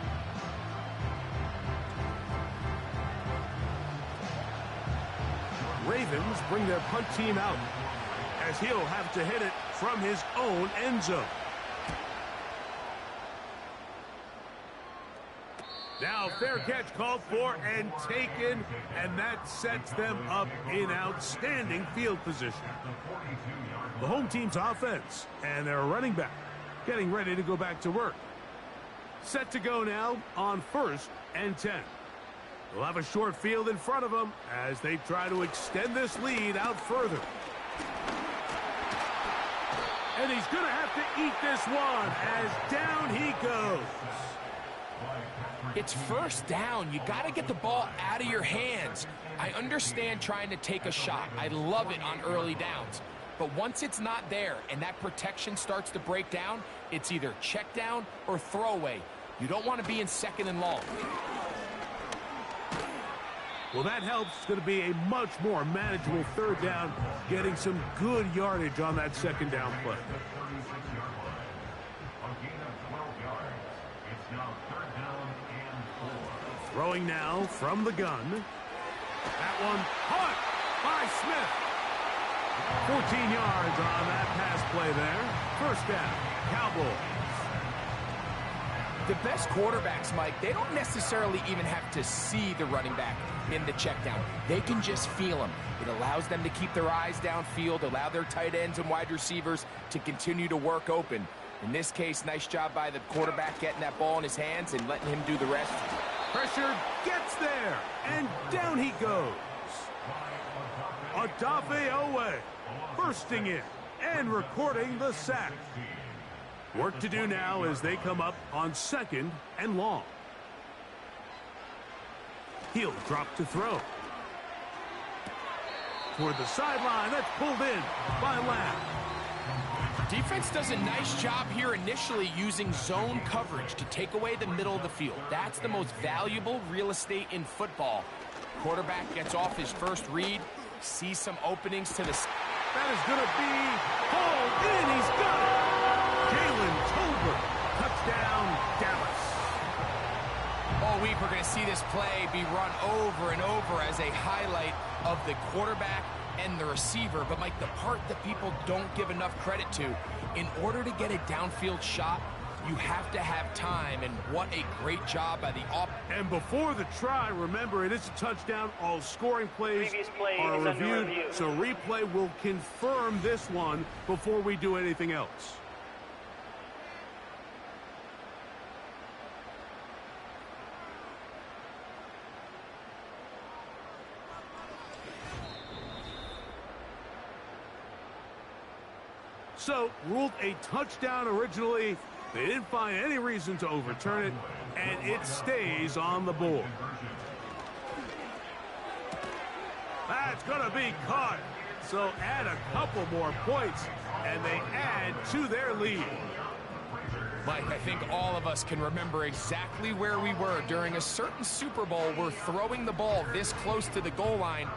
Ravens bring their punt team out as he'll have to hit it from his own end zone. Now fair catch called for and taken, and that sets them up in outstanding field position. The home team's offense and their running back getting ready to go back to work. Set to go now on 1st and 10. They'll have a short field in front of them as they try to extend this lead out further. And he's going to have to eat this one as down he goes. It's 1st down. You got to get the ball out of your hands. I understand trying to take a shot. I love it on early downs. But once it's not there and that protection starts to break down, it's either check down or throwaway. You don't want to be in 2nd and long. Well, that helps. It's going to be a much more manageable 3rd down, getting some good yardage on that 2nd down play. Throwing now from the gun. That one caught by Smith. 14 yards on that pass play there. First down, Cowboys. The best quarterbacks, Mike, they don't necessarily even have to see the running back in the check down. They can just feel him. It allows them to keep their eyes downfield, allow their tight ends and wide receivers to continue to work open. In this case, nice job by the quarterback getting that ball in his hands and letting him do the rest. Pressure gets there, and down he goes. Odafe Owe bursting in and recording the sack. Work to do now as they come up on 2nd and long. He'll drop to throw. Toward the sideline, that's pulled in by Lamb. Defense does a nice job here initially using zone coverage to take away the middle of the field. That's the most valuable real estate in football. Quarterback gets off his first read, sees some openings to the... That is going to be hauled in. He's got it. Jalen Tolbert, touchdown, Dallas. All week we're going to see this play be run over and over as a highlight of the quarterback and the receiver. But, Mike, the part that people don't give enough credit to, in order to get a downfield shot, you have to have time, and what a great job by the And before the try, remember, it is a touchdown. All scoring plays are reviewed, so replay will confirm this one before we do anything else. So, ruled a touchdown originally. They didn't find any reason to overturn it, and it stays on the board. That's going to be caught. So add a couple more points, and they add to their lead. Mike, I think all of us can remember exactly where we were during a certain Super Bowl where throwing the ball this close to the goal line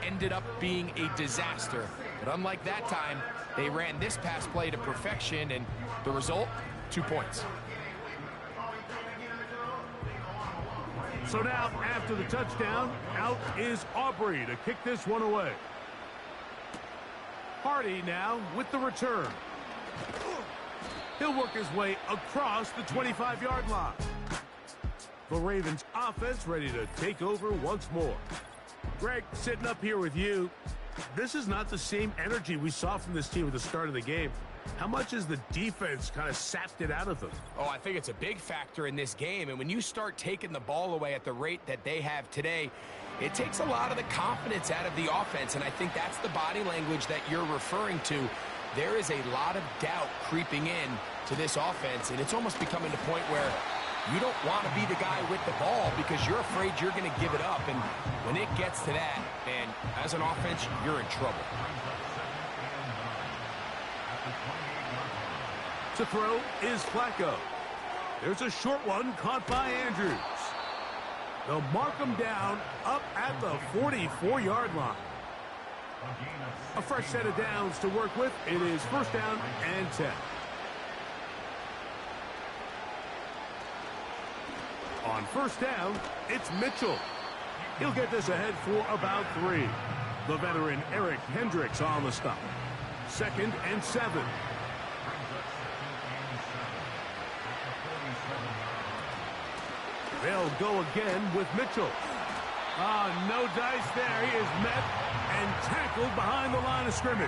ended up being a disaster. But unlike that time, they ran this pass play to perfection, and the result, 2 points. So now, after the touchdown, out is Aubrey to kick this one away. Hardy now with the return. He'll work his way across the 25-yard line. The Ravens offense ready to take over once more. Greg, sitting up here with you, this is not the same energy we saw from this team at the start of the game. How much has the defense kind of sapped it out of them? Oh, I think it's a big factor in this game. And when you start taking the ball away at the rate that they have today, it takes a lot of the confidence out of the offense. And I think that's the body language that you're referring to. There is a lot of doubt creeping in to this offense. And it's almost becoming to the point where you don't want to be the guy with the ball because you're afraid you're going to give it up. And when it gets to that, man, as an offense, you're in trouble. To throw is Flacco. There's a short one caught by Andrews. They'll mark him down up at the 44-yard line. A fresh set of downs to work with. It is first down and 10. On first down, it's Mitchell. He'll get this ahead for about 3. The veteran Eric Hendricks on the stop. 2nd and 7. They'll go again with Mitchell. No dice there. He is met and tackled behind the line of scrimmage.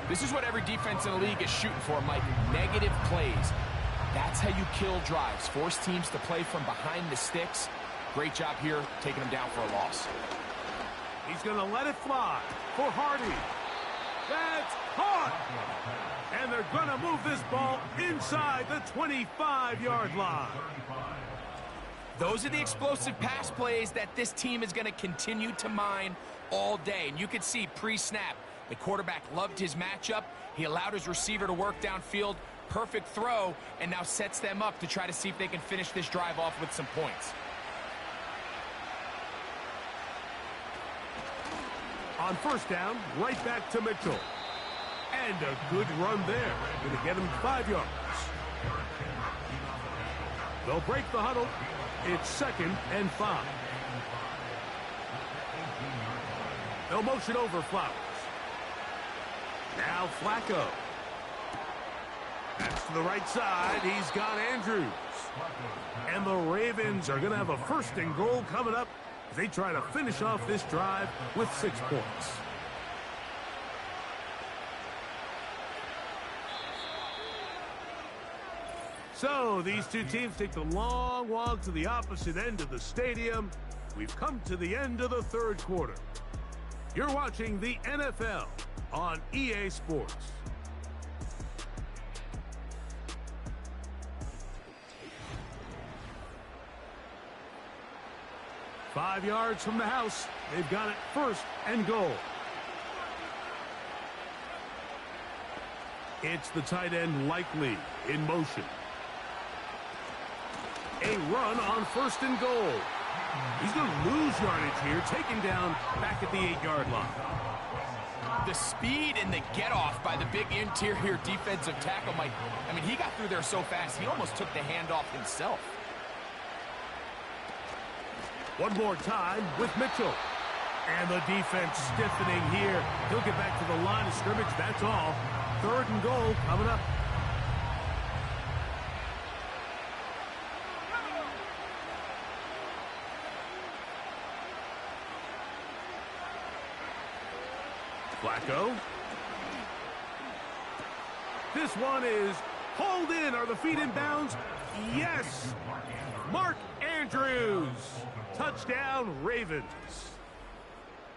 This is what every defense in the league is shooting for, Mike. Negative plays. That's how you kill drives. Force teams to play from behind the sticks. Great job here, taking them down for a loss. He's going to let it fly for Hardy. That's caught. And they're going to move this ball inside the 25-yard line. Those are the explosive pass plays that this team is going to continue to mine all day. And you can see pre-snap, the quarterback loved his matchup. He allowed his receiver to work downfield. Perfect throw, and now sets them up to try to see if they can finish this drive off with some points. On first down, right back to Mitchell. And a good run there. Going to get him 5 yards. They'll break the huddle. It's 2nd and 5. They'll motion over Flowers. Now Flacco. That's to the right side. He's got Andrews. And the Ravens are going to have a 1st and goal coming up as they try to finish off this drive with 6 points. So these two teams take the long walk to the opposite end of the stadium. We've come to the end of the 3rd quarter. You're watching the NFL on EA Sports. Five yards from the house. They've got it 1st and goal. It's the tight end Likely in motion. A run on 1st and goal. He's going to lose yardage here, taken down back at the 8-yard line. The speed and the get-off by the big interior defensive tackle, Mike. I mean, he got through there so fast, he almost took the handoff himself. One more time with Mitchell. And the defense stiffening here. He'll get back to the line of scrimmage. That's all. 3rd and goal coming up. Flacco. This one is hauled in. Are the feet in bounds? Yes. Mark Andrews. Touchdown, Ravens.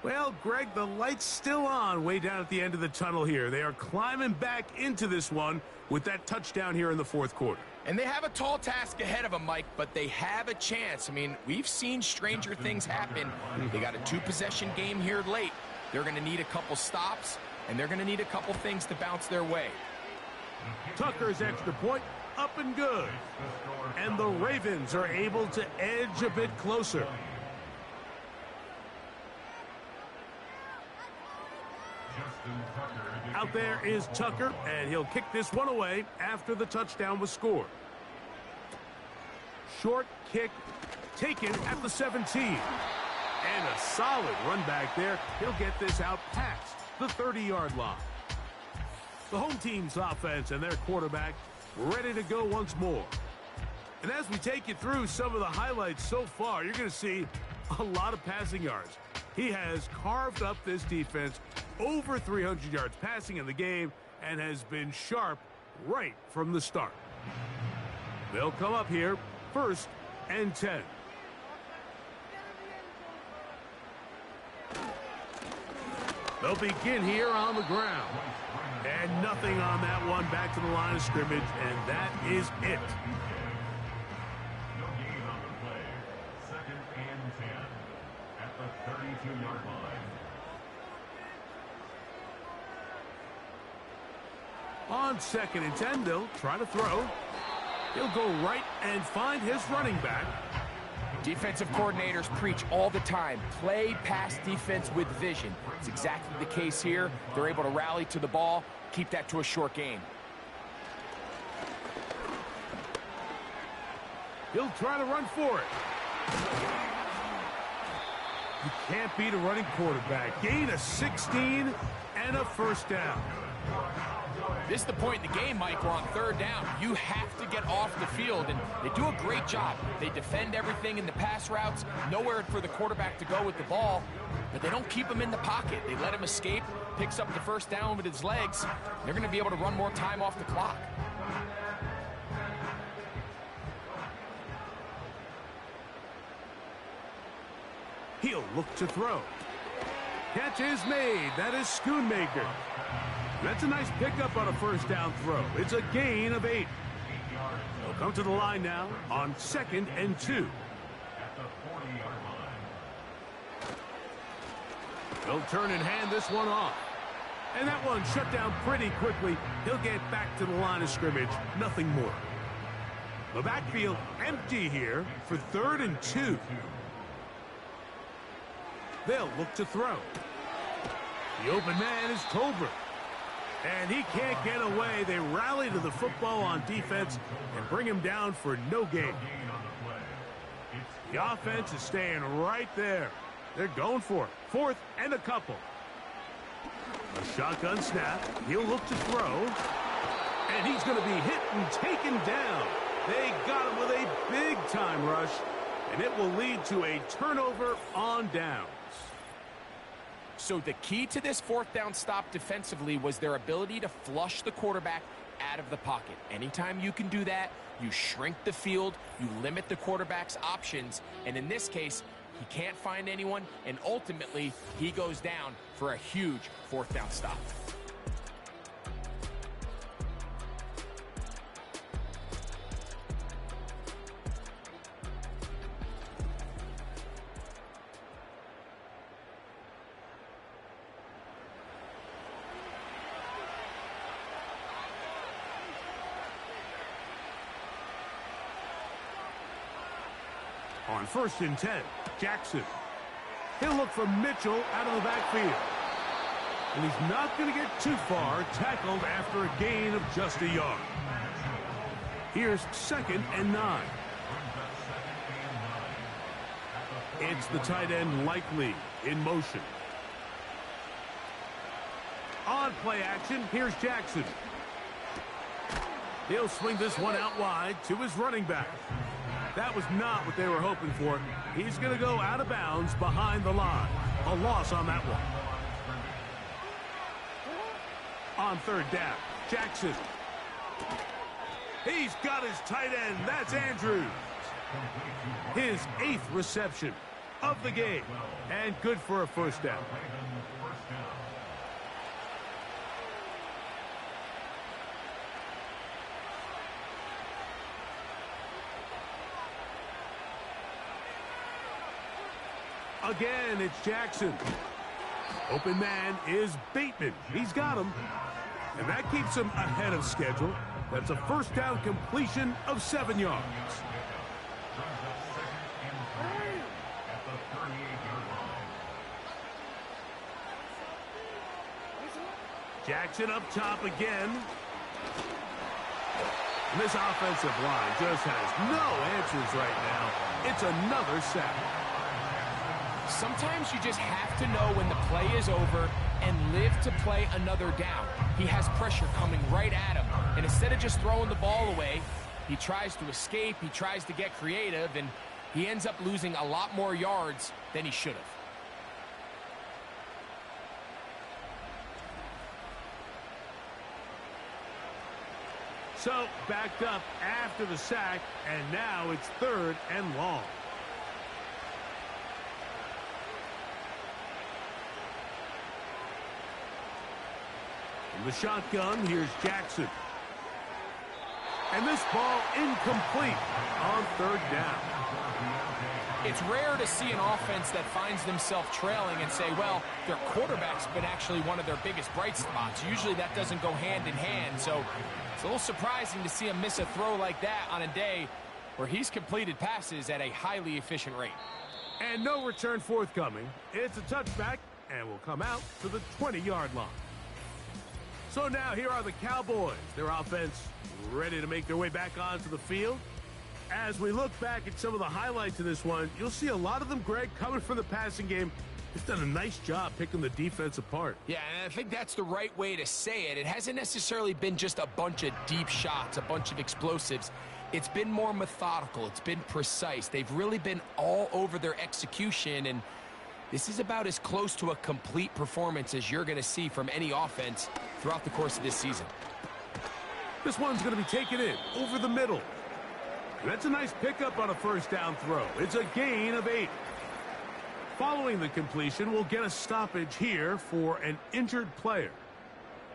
Well, Greg, the light's still on way down at the end of the tunnel here. They are climbing back into this one with that touchdown here in the 4th quarter. And they have a tall task ahead of them, Mike, but they have a chance. I mean, we've seen stranger things happen. They got a 2-possession game here late. They're going to need a couple stops, and they're going to need a couple things to bounce their way. Tucker's extra point, up and good. And the Ravens are able to edge a bit closer. Out there is Tucker, and he'll kick this one away after the touchdown was scored. Short kick taken at the 17. And a solid run back there. He'll get this out past the 30-yard line. The home team's offense and their quarterback ready to go once more. And as we take you through some of the highlights so far, you're going to see a lot of passing yards. He has carved up this defense, over 300 yards passing in the game, and has been sharp right from the start. They'll come up here 1st and 10. They'll begin here on the ground. And nothing on that one, back to the line of scrimmage, and that is it. No gain on the play. 2nd and 10 at the 32-yard line. On 2nd and 10, they'll try to throw. He'll go right and find his running back. Defensive coordinators preach all the time, play pass defense with vision. It's exactly the case here. They're able to rally to the ball, keep that to a short game. He'll try to run for it. You can't beat a running quarterback. Gain of 16 and a 1st down. This is the point in the game, Mike, we're on 3rd down. You have to get off the field, and they do a great job. They defend everything in the pass routes, nowhere for the quarterback to go with the ball, but they don't keep him in the pocket. They let him escape, picks up the 1st down with his legs. They're going to be able to run more time off the clock. He'll look to throw. Catch is made. That is Schoonmaker. That's a nice pickup on a 1st down throw. It's a gain of 8. They'll come to the line now on 2nd and 2. At the 40-yard line. They'll turn and hand this one off. And that one shut down pretty quickly. He'll get back to the line of scrimmage. Nothing more. The backfield empty here for 3rd and 2. They'll look to throw. The open man is Tolbert. And he can't get away. They rally to the football on defense and bring him down for no gain. The offense is staying right there. They're going for it. 4th and a couple. A shotgun snap. He'll look to throw. And he's going to be hit and taken down. They got him with a big-time rush. And it will lead to a turnover on downs. So the key to this fourth down stop defensively was their ability to flush the quarterback out of the pocket. Anytime you can do that, you shrink the field, you limit the quarterback's options, and in this case, he can't find anyone, and ultimately, he goes down for a huge fourth down stop. On 1st and 10, Jackson. He'll look for Mitchell out of the backfield. And he's not going to get too far, tackled after a gain of just a yard. Here's 2nd and 9. It's the tight end Likely in motion. On play action, here's Jackson. He'll swing this one out wide to his running back. That was not what they were hoping for. He's going to go out of bounds behind the line. A loss on that one. On 3rd down, Jackson. He's got his tight end. That's Andrews. His 8th reception of the game. And good for a 1st down. Again, it's Jackson. Open man is Bateman. He's got him. And that keeps him ahead of schedule. That's a 1st down completion of 7 yards. Jackson up top again. And this offensive line just has no answers right now. It's another sack. Sometimes you just have to know when the play is over and live to play another down. He has pressure coming right at him, and instead of just throwing the ball away, he tries to escape, he tries to get creative, and he ends up losing a lot more yards than he should have. So, backed up after the sack, and now it's 3rd and long. From the shotgun, here's Jackson. And this ball incomplete on 3rd down. It's rare to see an offense that finds themselves trailing and say, well, their quarterback's been actually one of their biggest bright spots. Usually that doesn't go hand in hand, so it's a little surprising to see him miss a throw like that on a day where he's completed passes at a highly efficient rate. And no return forthcoming. It's a touchback and will come out to the 20-yard line. So now here are the Cowboys. Their offense ready to make their way back onto the field. As we look back at some of the highlights of this one, you'll see a lot of them, Greg, coming from the passing game. They've done a nice job picking the defense apart. Yeah, and I think that's the right way to say it. It hasn't necessarily been just a bunch of deep shots, a bunch of explosives. It's been more methodical. It's been precise. They've really been all over their execution, and this is about as close to a complete performance as you're going to see from any offense throughout the course of this season. This one's going to be taken in over the middle. That's a nice pickup on a 1st down throw. It's a gain of 8. Following the completion, we'll get a stoppage here for an injured player.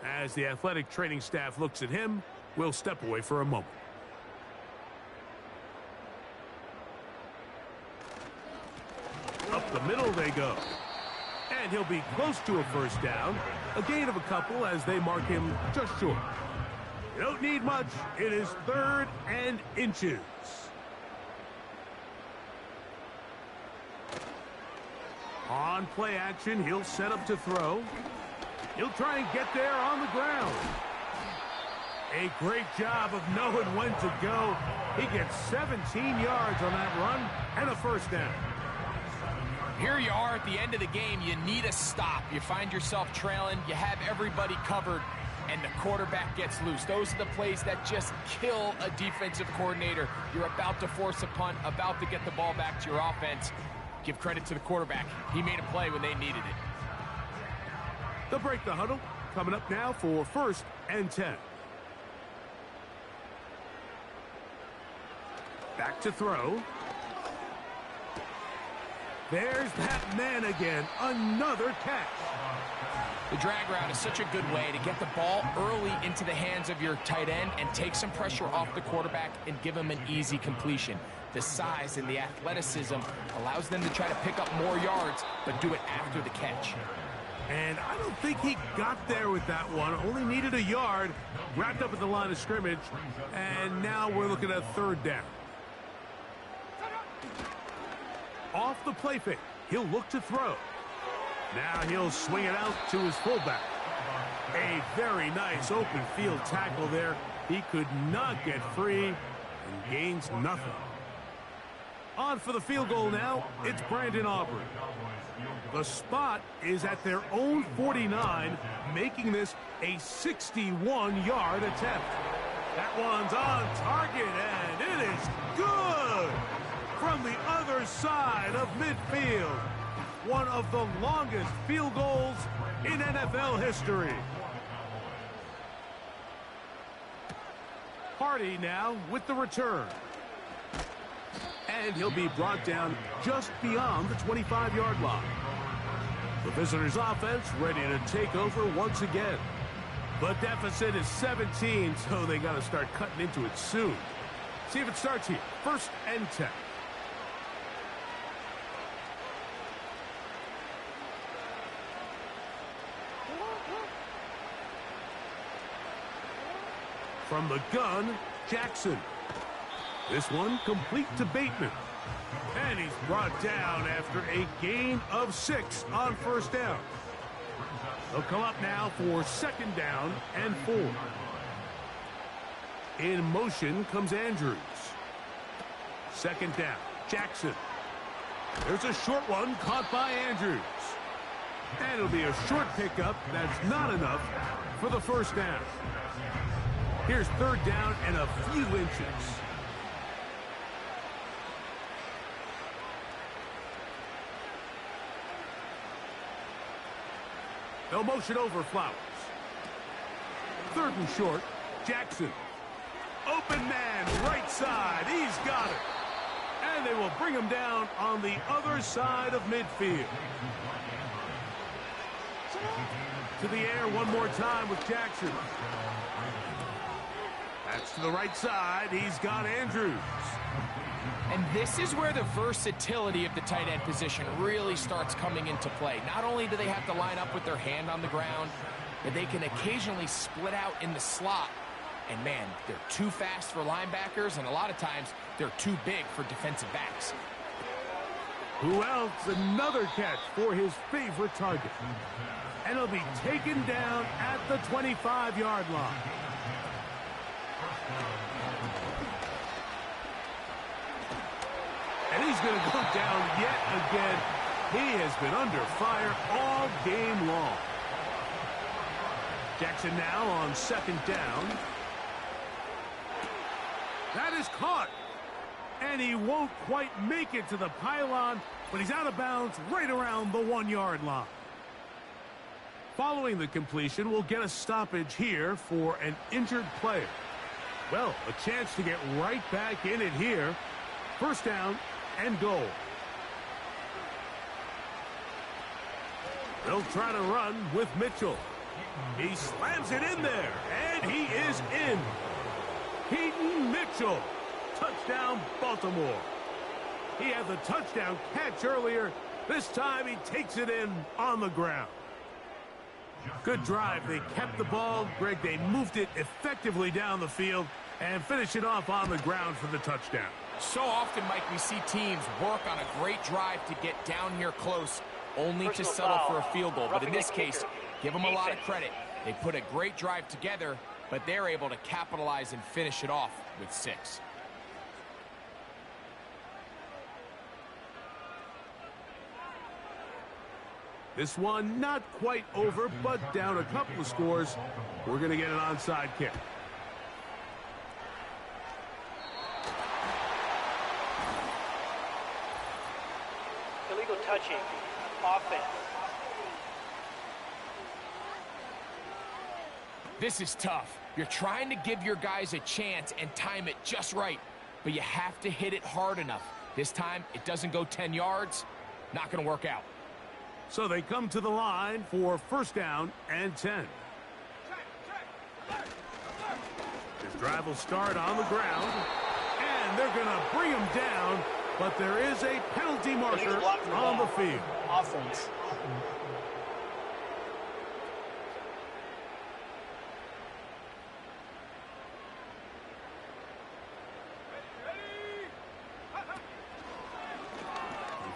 As the athletic training staff looks at him, we'll step away for a moment. Up the middle they go. And he'll be close to a 1st down. A gain of a couple as they mark him just short. You don't need much. It is 3rd and inches. On play action, he'll set up to throw. He'll try and get there on the ground. A great job of knowing when to go. He gets 17 yards on that run and a 1st down. Here you are at the end of the game. You need a stop. You find yourself trailing. You have everybody covered, and the quarterback gets loose. Those are the plays that just kill a defensive coordinator. You're about to force a punt, about to get the ball back to your offense. Give credit to the quarterback. He made a play when they needed it. They'll break the huddle. Coming up now for 1st and 10. Back to throw. There's that man again. Another catch. The drag route is such a good way to get the ball early into the hands of your tight end and take some pressure off the quarterback and give him an easy completion. The size and the athleticism allows them to try to pick up more yards, but do it after the catch. And I don't think he got there with that one. Only needed a yard. Wrapped up at the line of scrimmage. And now we're looking at 3rd down. Off the play fake. He'll look to throw. Now he'll swing it out to his fullback. A very nice open field tackle there. He could not get free and gains nothing. On for the field goal now. It's Brandon Aubrey. The spot is at their own 49, making this a 61-yard attempt. That one's on target, and it is good from the other side of midfield. One of the longest field goals in NFL history. Hardy now with the return. And he'll be brought down just beyond the 25-yard line. The visitors' offense ready to take over once again. The deficit is 17, so they got to start cutting into it soon. See if it starts here. 1st and 10. From the gun, Jackson. This one complete to Bateman. And he's brought down after a gain of 6 on 1st down. They'll come up now for 2nd down and 4. In motion comes Andrews. 2nd down, Jackson. There's a short one caught by Andrews. And it'll be a short pickup. That's not enough for the 1st down. Here's 3rd down and a few inches. They'll motion over Flowers. 3rd and short, Jackson. Open man, right side. He's got it. And they will bring him down on the other side of midfield. To the air one more time with Jackson. That's to the right side. He's got Andrews. And this is where the versatility of the tight end position really starts coming into play. Not only do they have to line up with their hand on the ground, but they can occasionally split out in the slot. And man, they're too fast for linebackers, and a lot of times they're too big for defensive backs. Who else? Another catch for his favorite target. And he'll be taken down at the 25-yard line. And he's going to go down yet again. He has been under fire all game long. Jackson now on 2nd down. That is caught. And he won't quite make it to the pylon, but he's out of bounds right around the 1-yard line. Following the completion, we'll get a stoppage here for an injured player. Well, a chance to get right back in it here. 1st down and goal. They'll try to run with Mitchell. He slams it in there, and he is in. Keaton Mitchell. Touchdown, Baltimore. He had the touchdown catch earlier. This time he takes it in on the ground. Good drive. They kept the ball. Greg, they moved it effectively down the field and finish it off on the ground for the touchdown. So often, Mike, we see teams work on a great drive to get down here close, only to settle for a field goal. But in this case, give them a lot of credit. They put a great drive together, but they're able to capitalize and finish it off with 6. This one not quite over, but down a couple of scores. We're going to get an onside kick. Illegal touching. Offense. This is tough. You're trying to give your guys a chance and time it just right, but you have to hit it hard enough. This time, it doesn't go 10 yards. Not going to work out. So they come to the line for first down and 10. This drive will start on the ground, and they're going to bring him down, but there is a penalty marker on the field. Offense.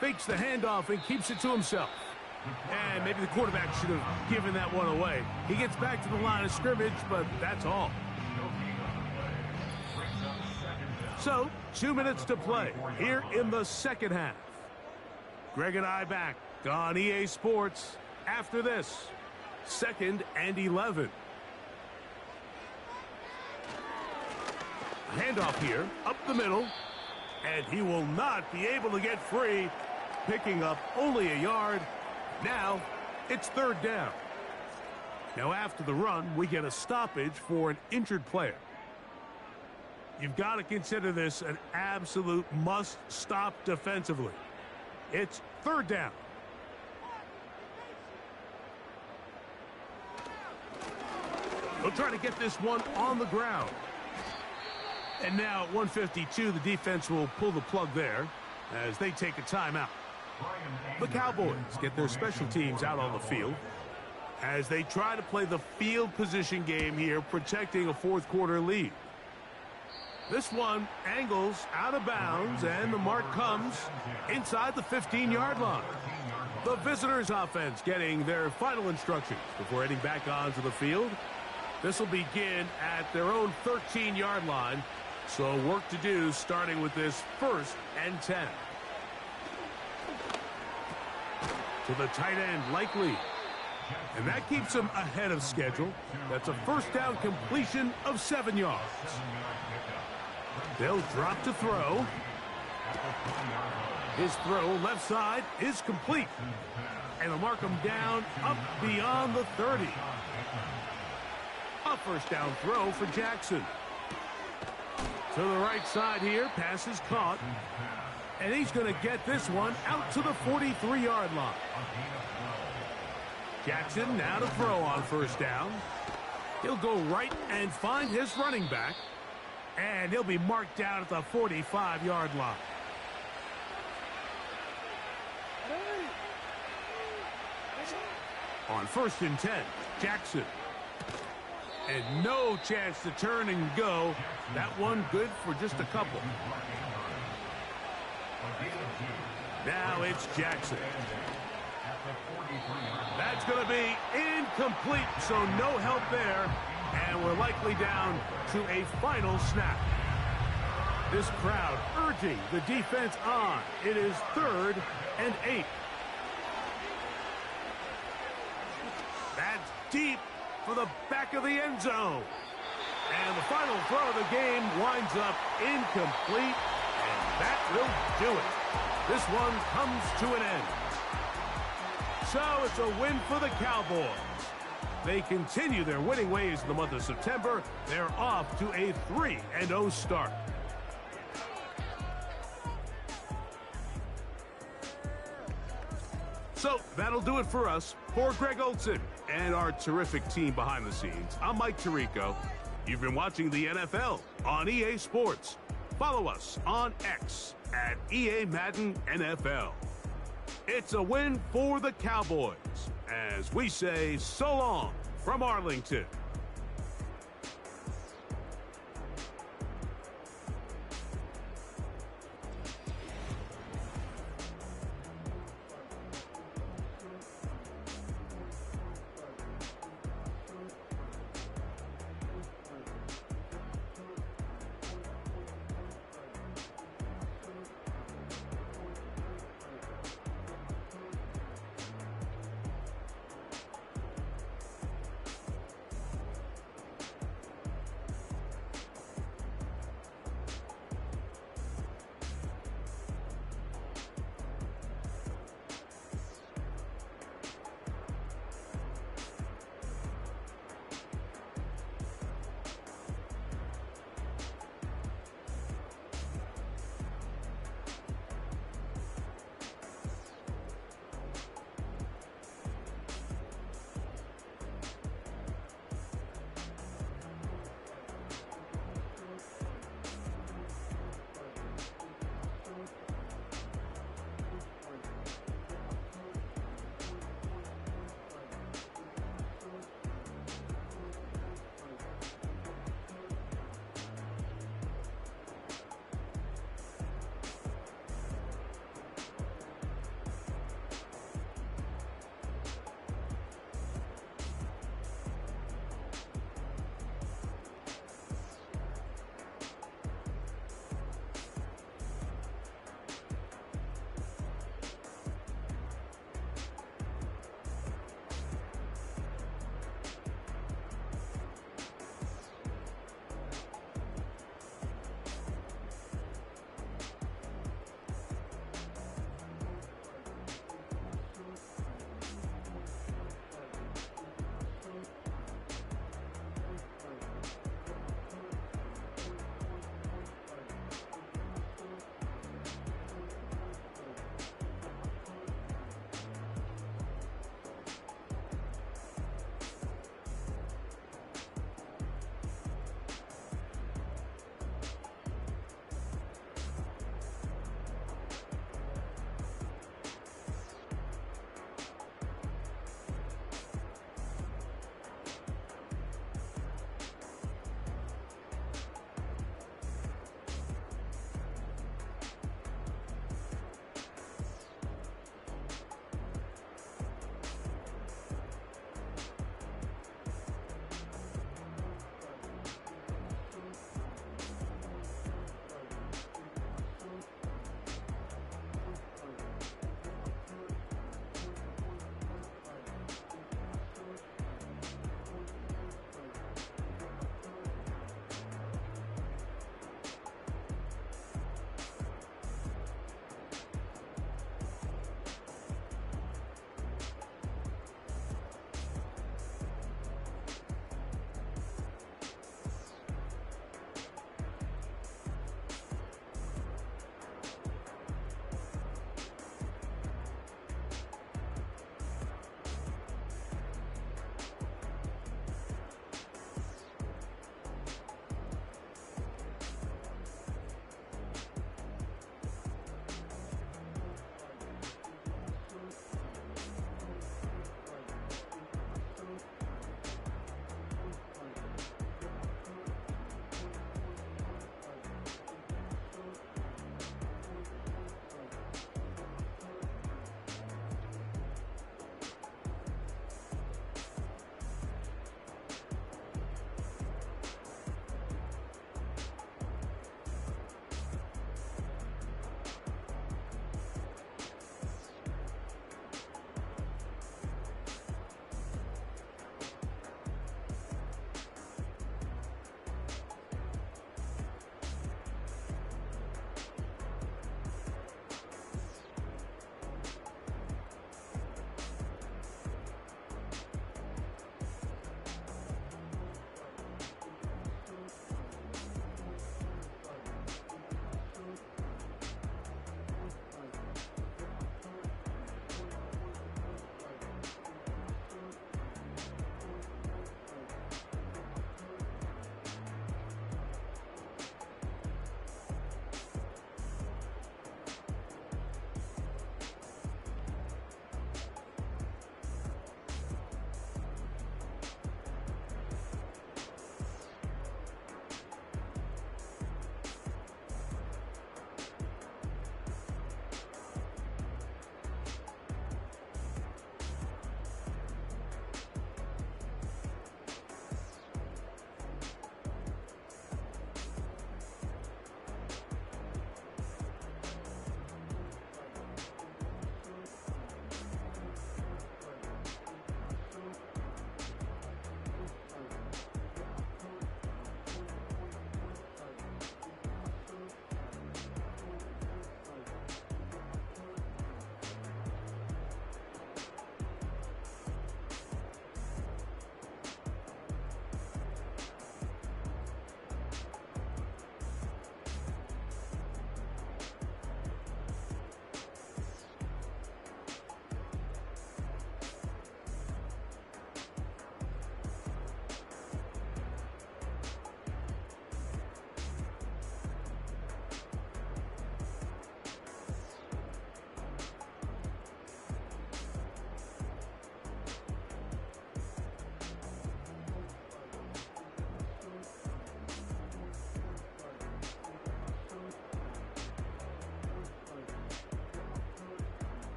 Fakes the handoff and keeps it to himself. And maybe the quarterback should have given that one away. He gets back to the line of scrimmage, but that's all. So, 2 minutes to play here in the second half. Greg and I back on EA Sports after this. 2nd and 11. A handoff here, up the middle. And he will not be able to get free, picking up only a yard. Now, it's 3rd down. Now, after the run, we get a stoppage for an injured player. You've got to consider this an absolute must-stop defensively. It's 3rd down. They'll try to get this one on the ground. And now at 1:52, the defense will pull the plug there as they take a timeout. The Cowboys get their special teams out on the field as they try to play the field position game here, protecting a 4th quarter lead. This one angles out of bounds, and the mark comes inside the 15-yard line. The visitors' offense getting their final instructions before heading back onto the field. This will begin at their own 13-yard line. So work to do starting with this 1st and 10. To the tight end, Likely. And that keeps him ahead of schedule. That's a 1st down completion of 7 yards. They'll drop to throw. His throw left side is complete. And they'll mark him down up beyond the 30. A 1st down throw for Jackson. To the right side here, pass is caught. And he's going to get this one out to the 43-yard line. Jackson now to throw on 1st down. He'll go right and find his running back. And he'll be marked down at the 45-yard line. On 1st and 10, Jackson. And no chance to turn and go. That one good for just a couple. Now it's Jackson. That's going to be incomplete, so no help there. And we're likely down to a final snap. This crowd urging the defense on. It is 3rd and 8. That's deep for the back of the end zone. And the final throw of the game winds up incomplete. And that will do it. This one comes to an end. So it's a win for the Cowboys. They continue their winning ways in the month of September. They're off to a 3-0 start. So that'll do it for us. For Greg Olson and our terrific team behind the scenes, I'm Mike Tirico. You've been watching the NFL on EA Sports. Follow us on X at EA Madden NFL. It's a win for the Cowboys as we say so long from Arlington.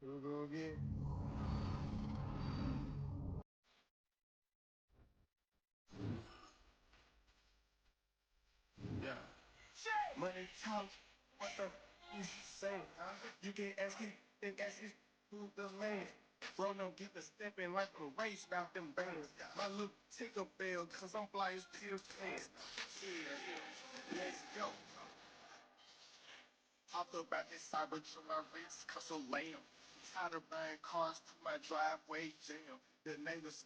Yeah. Money talks. What the you saying? You can ask me, then ask me who's the man. Bro, don't get the stepping like a race about them bands. My little ticker bell, cause I'm flying still playing. Yeah, let's go. Talk about this cyber to my wrist, cause I'm lame. Tired of buying cars to my driveway jam. The neighbors.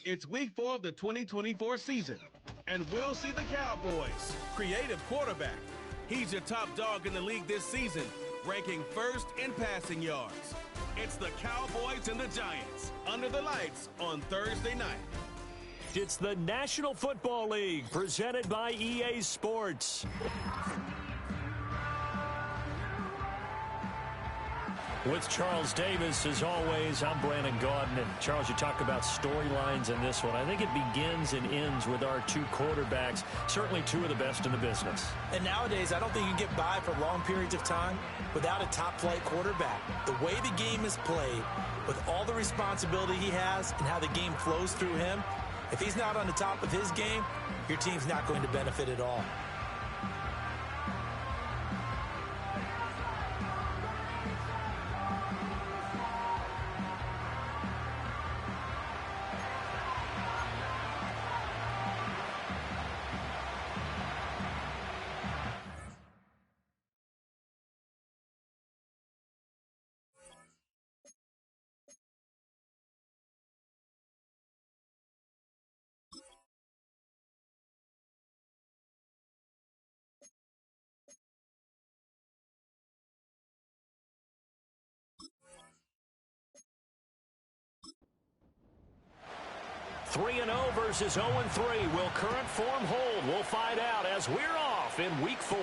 It's week 4 of the 2024 season, and we'll see the Cowboys. Creative quarterback. He's your top dog in the league this season, ranking first in passing yards. It's the Cowboys and the Giants under the lights on Thursday night. It's the National Football League presented by EA Sports. With Charles Davis, as always, I'm Brandon Gaudin. And Charles, you talk about storylines in this one. I think it begins and ends with our two quarterbacks, certainly two of the best in the business. And nowadays, I don't think you can get by for long periods of time without a top-flight quarterback. The way the game is played, with all the responsibility he has and how the game flows through him, if he's not on the top of his game, your team's not going to benefit at all. Three 3-0 versus 0-3. Will current form hold? We'll find out as we're off in week 4.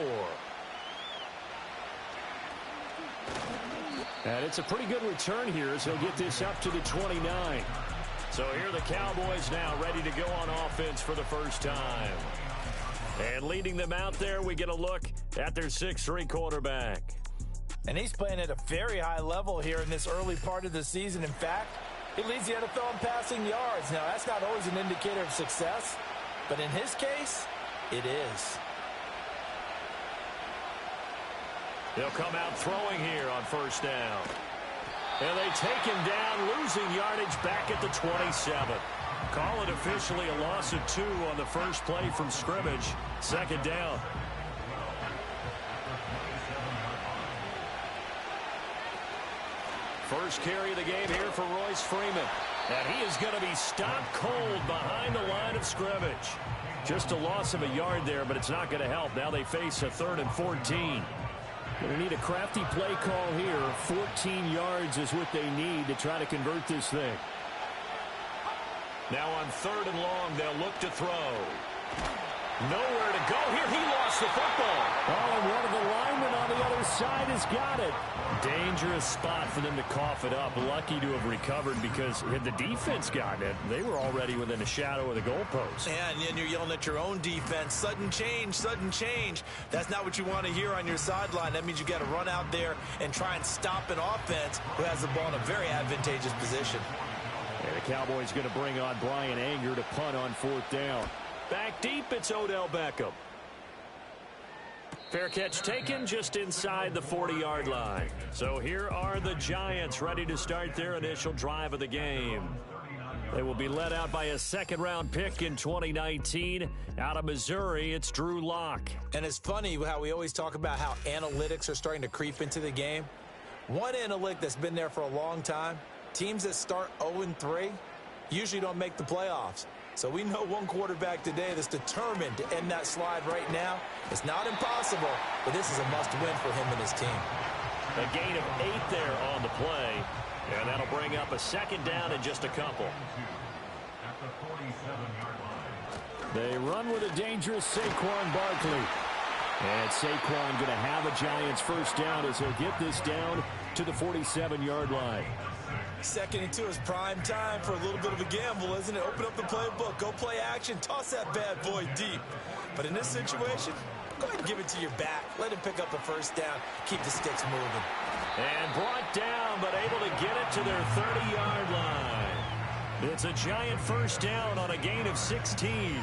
And it's a pretty good return here as he'll get this up to the 29. So here are the Cowboys now ready to go on offense for the first time. And leading them out there, we get a look at their 6'3 quarterback. And he's playing at a very high level here in this early part of the season. In fact, he leads the NFL in passing yards. Now, that's not always an indicator of success, but in his case, it is. They'll come out throwing here on first down. And they take him down, losing yardage back at the 27. Call it officially a loss of 2 on the first play from scrimmage. Second down. First carry of the game here for Royce Freeman. And he is going to be stopped cold behind the line of scrimmage. Just a loss of a yard there, but it's not going to help. Now they face a 3rd and 14. Going to need a crafty play call here. 14 yards is what they need to try to convert this thing. Now on 3rd and long, they'll look to throw. Nowhere to go here. He lost the football. Oh, and one of the linemen on the other side has got it. Dangerous spot for them to cough it up. Lucky to have recovered because had the defense gotten it, they were already within a shadow of the goalpost. Yeah, and then you're yelling at your own defense. Sudden change, sudden change. That's not what you want to hear on your sideline. That means you got to run out there and try and stop an offense who has the ball in a very advantageous position. And the Cowboys going to bring on Brian Anger to punt on 4th down. Back deep, it's Odell Beckham. Fair catch taken just inside the 40-yard line. So here are the Giants ready to start their initial drive of the game. They will be led out by a 2nd-round pick in 2019. Out of Missouri, it's Drew Lock. And it's funny how we always talk about how analytics are starting to creep into the game. One analytic that's been there for a long time, teams that start 0-3 usually don't make the playoffs. So we know one quarterback today that's determined to end that slide right now. It's not impossible, but this is a must-win for him and his team. A gain of 8 there on the play, and that'll bring up a second down in just a couple. At the 47-yard line. They run with a dangerous Saquon Barkley. And Saquon going to have a Giants first down as he'll get this down to the 47-yard line. 2nd and 2 is prime time for a little bit of a gamble, isn't it? Open up the playbook, go play action, toss that bad boy deep. But in this situation, go ahead and give it to your back. Let him pick up a first down. Keep the sticks moving. And brought down, but able to get it to their 30-yard line. It's a Giant first down on a gain of 16.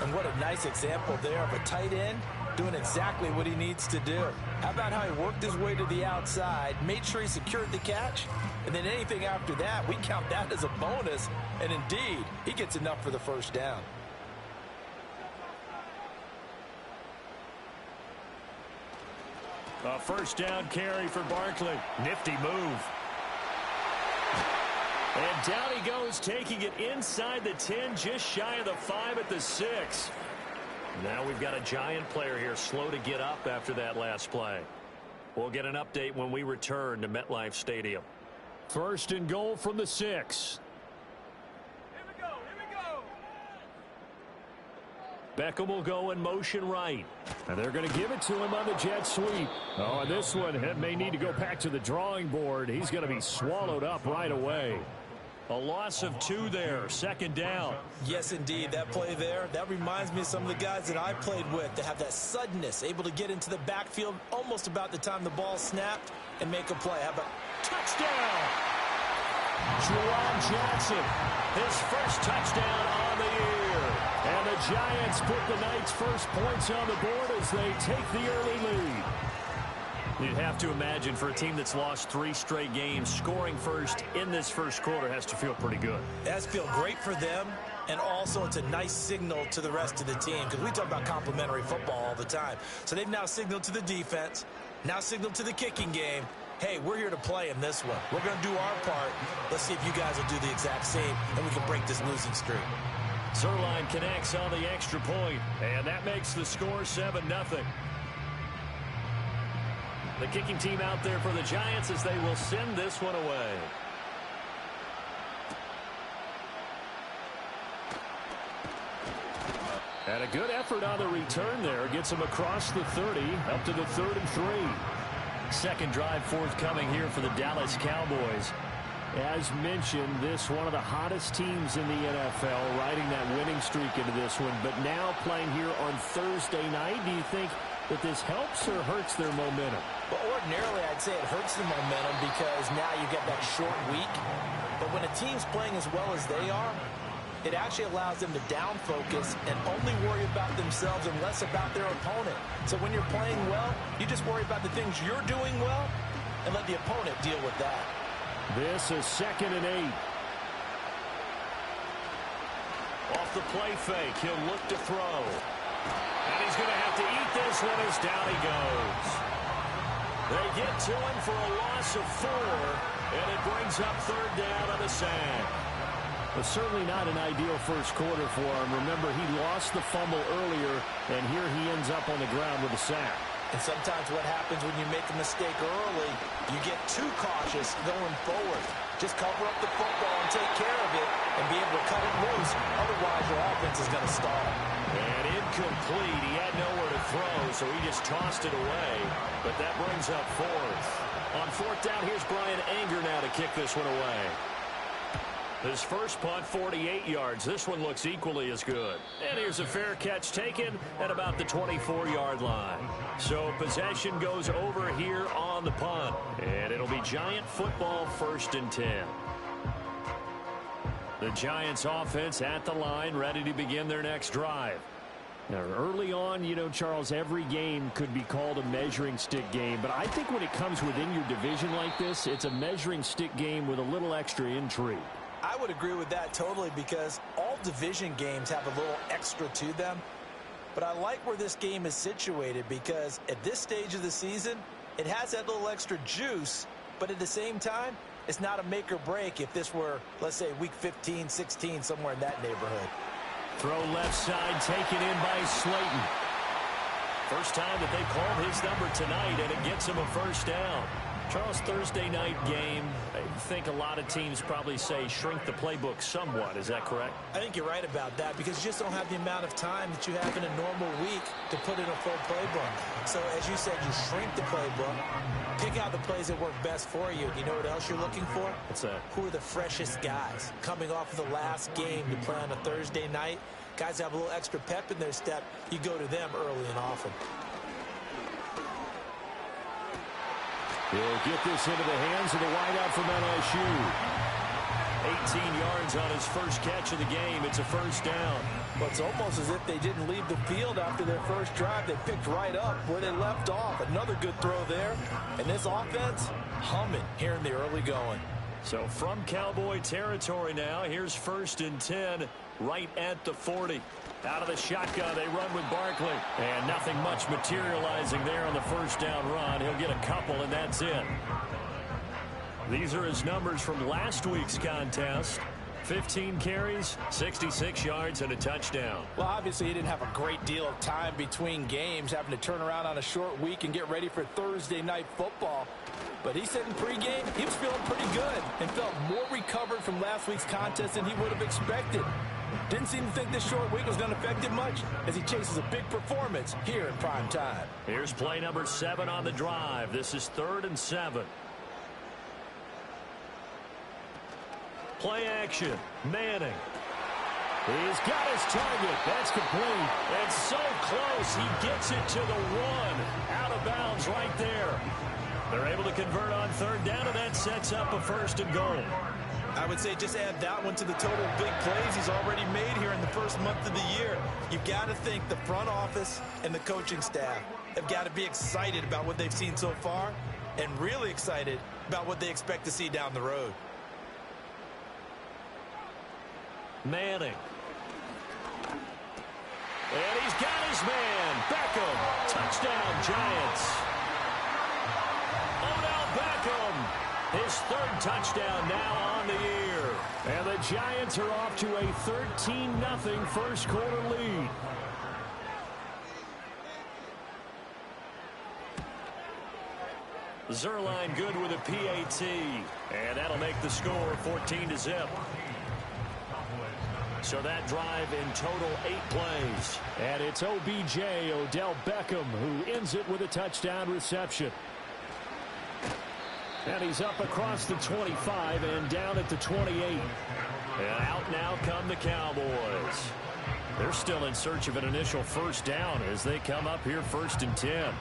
And what a nice example there of a tight end doing exactly what he needs to do. How about how he worked his way to the outside, made sure he secured the catch, and then anything after that, we count that as a bonus. And indeed, he gets enough for the first down. A first down carry for Barkley. Nifty move. And down he goes, taking it inside the 10, just shy of the 5 at the 6. Now we've got a Giant player here slow to get up after that last play. We'll get an update when we return to MetLife Stadium. First and goal from the 6. Here we go. Beckham will go in motion right. And they're going to give it to him on the jet sweep. Oh, and this one may need to go back to the drawing board. He's going to be swallowed up right away. A loss of 2 there, second down. Yes, indeed. That play there, that reminds me of some of the guys that I played with that have that suddenness, able to get into the backfield almost about the time the ball snapped and make a play. How about touchdown? Juwan Johnson, his first touchdown on the year. And the Giants put the Knights' first points on the board as they take the early lead. You'd have to imagine for a team that's lost 3 straight games, scoring first in this first quarter has to feel pretty good. It has to feel great for them, and also it's a nice signal to the rest of the team because we talk about complementary football all the time. So they've now signaled to the defense, now signaled to the kicking game, hey, we're here to play in this one. We're going to do our part. Let's see if you guys will do the exact same, and we can break this losing streak. Zerline connects on the extra point, and that makes the score 7-0. The kicking team out there for the Giants as they will send this one away. And a good effort on the return there. Gets him across the 30, up to the 3rd and 3. Second drive forthcoming here for the Dallas Cowboys. As mentioned, this one of the hottest teams in the NFL, riding that winning streak into this one. But now playing here on Thursday night, do you think that this helps or hurts their momentum? Well, ordinarily, I'd say it hurts the momentum because now you get that short week. But when a team's playing as well as they are, it actually allows them to down focus and only worry about themselves and less about their opponent. So when you're playing well, you just worry about the things you're doing well and let the opponent deal with that. This is 2nd and 8. Off the play fake, he'll look to throw. And he's going to have to eat this one as down he goes. They get to him for a loss of 4, and it brings up 3rd down on the sack. But certainly not an ideal first quarter for him. Remember, he lost the fumble earlier, and here he ends up on the ground with a sack. And sometimes what happens when you make a mistake early, you get too cautious going forward. Just cover up the football and take care of it and be able to cut it loose. Otherwise, your offense is going to stall. And incomplete. He had nowhere to throw, so he just tossed it away. But that brings up 4th. On 4th down, here's Brian Anger now to kick this one away. His first punt, 48 yards. This one looks equally as good. And here's a fair catch taken at about the 24-yard line. So possession goes over here on the punt. And it'll be Giant football, 1st and 10. The Giants offense at the line, ready to begin their next drive. Now, early on, you know, Charles, every game could be called a measuring stick game. But I think when it comes within your division like this, it's a measuring stick game with a little extra intrigue. I would agree with that totally because all division games have a little extra to them. But I like where this game is situated because at this stage of the season, it has that little extra juice. But at the same time, it's not a make or break if this were, let's say, week 15, 16, somewhere in that neighborhood. Throw left side, taken in by Slayton. First time that they've called his number tonight, and it gets him a first down. Charles, Thursday night game, I think a lot of teams probably say shrink the playbook somewhat. Is that correct? I think you're right about that because you just don't have the amount of time that you have in a normal week to put in a full playbook. So, as you said, you shrink the playbook, pick out the plays that work best for you. You know what else you're looking for? What's that? Who are the freshest guys coming off of the last game to play on a Thursday night? Guys have a little extra pep in their step. You go to them early and often. He'll get this into the hands of the wideout from LSU. 18 yards on his first catch of the game. It's a first down. Well, it's almost as if they didn't leave the field after their first drive. They picked right up where they left off. Another good throw there. And this offense, humming here in the early going. So from Cowboy territory now, here's 1st and 10 right at the 40. Out of the shotgun, they run with Barkley. And nothing much materializing there on the first down run. He'll get a couple, and that's it. These are his numbers from last week's contest. 15 carries, 66 yards, and a touchdown. Well, obviously, he didn't have a great deal of time between games, having to turn around on a short week and get ready for Thursday night football. But he said in pregame he was feeling pretty good and felt more recovered from last week's contest than he would have expected. Didn't seem to think this short week was going to affect him much as he chases a big performance here in prime time. Here's play number 7 on the drive. This is 3rd and 7. Play action. Manning. He's got his target. That's complete. And so close. He gets it to the 1. Out of bounds right there. They're able to convert on 3rd down, and that sets up a 1st and goal. I would say just add that one to the total of big plays he's already made here in the first month of the year. You've got to think the front office and the coaching staff have got to be excited about what they've seen so far and really excited about what they expect to see down the road. Manning. And he's got his man. Beckham. Touchdown, Giants. Odell Beckham. His 3rd touchdown now on the year. And the Giants are off to a 13-0 first quarter lead. Zerline good with a PAT. And that'll make the score 14-0. So that drive in total 8 plays. And it's OBJ, Odell Beckham, who ends it with a touchdown reception. And he's up across the 25 and down at the 28. And out now come the Cowboys. They're still in search of an initial first down as they come up here 1st and 10.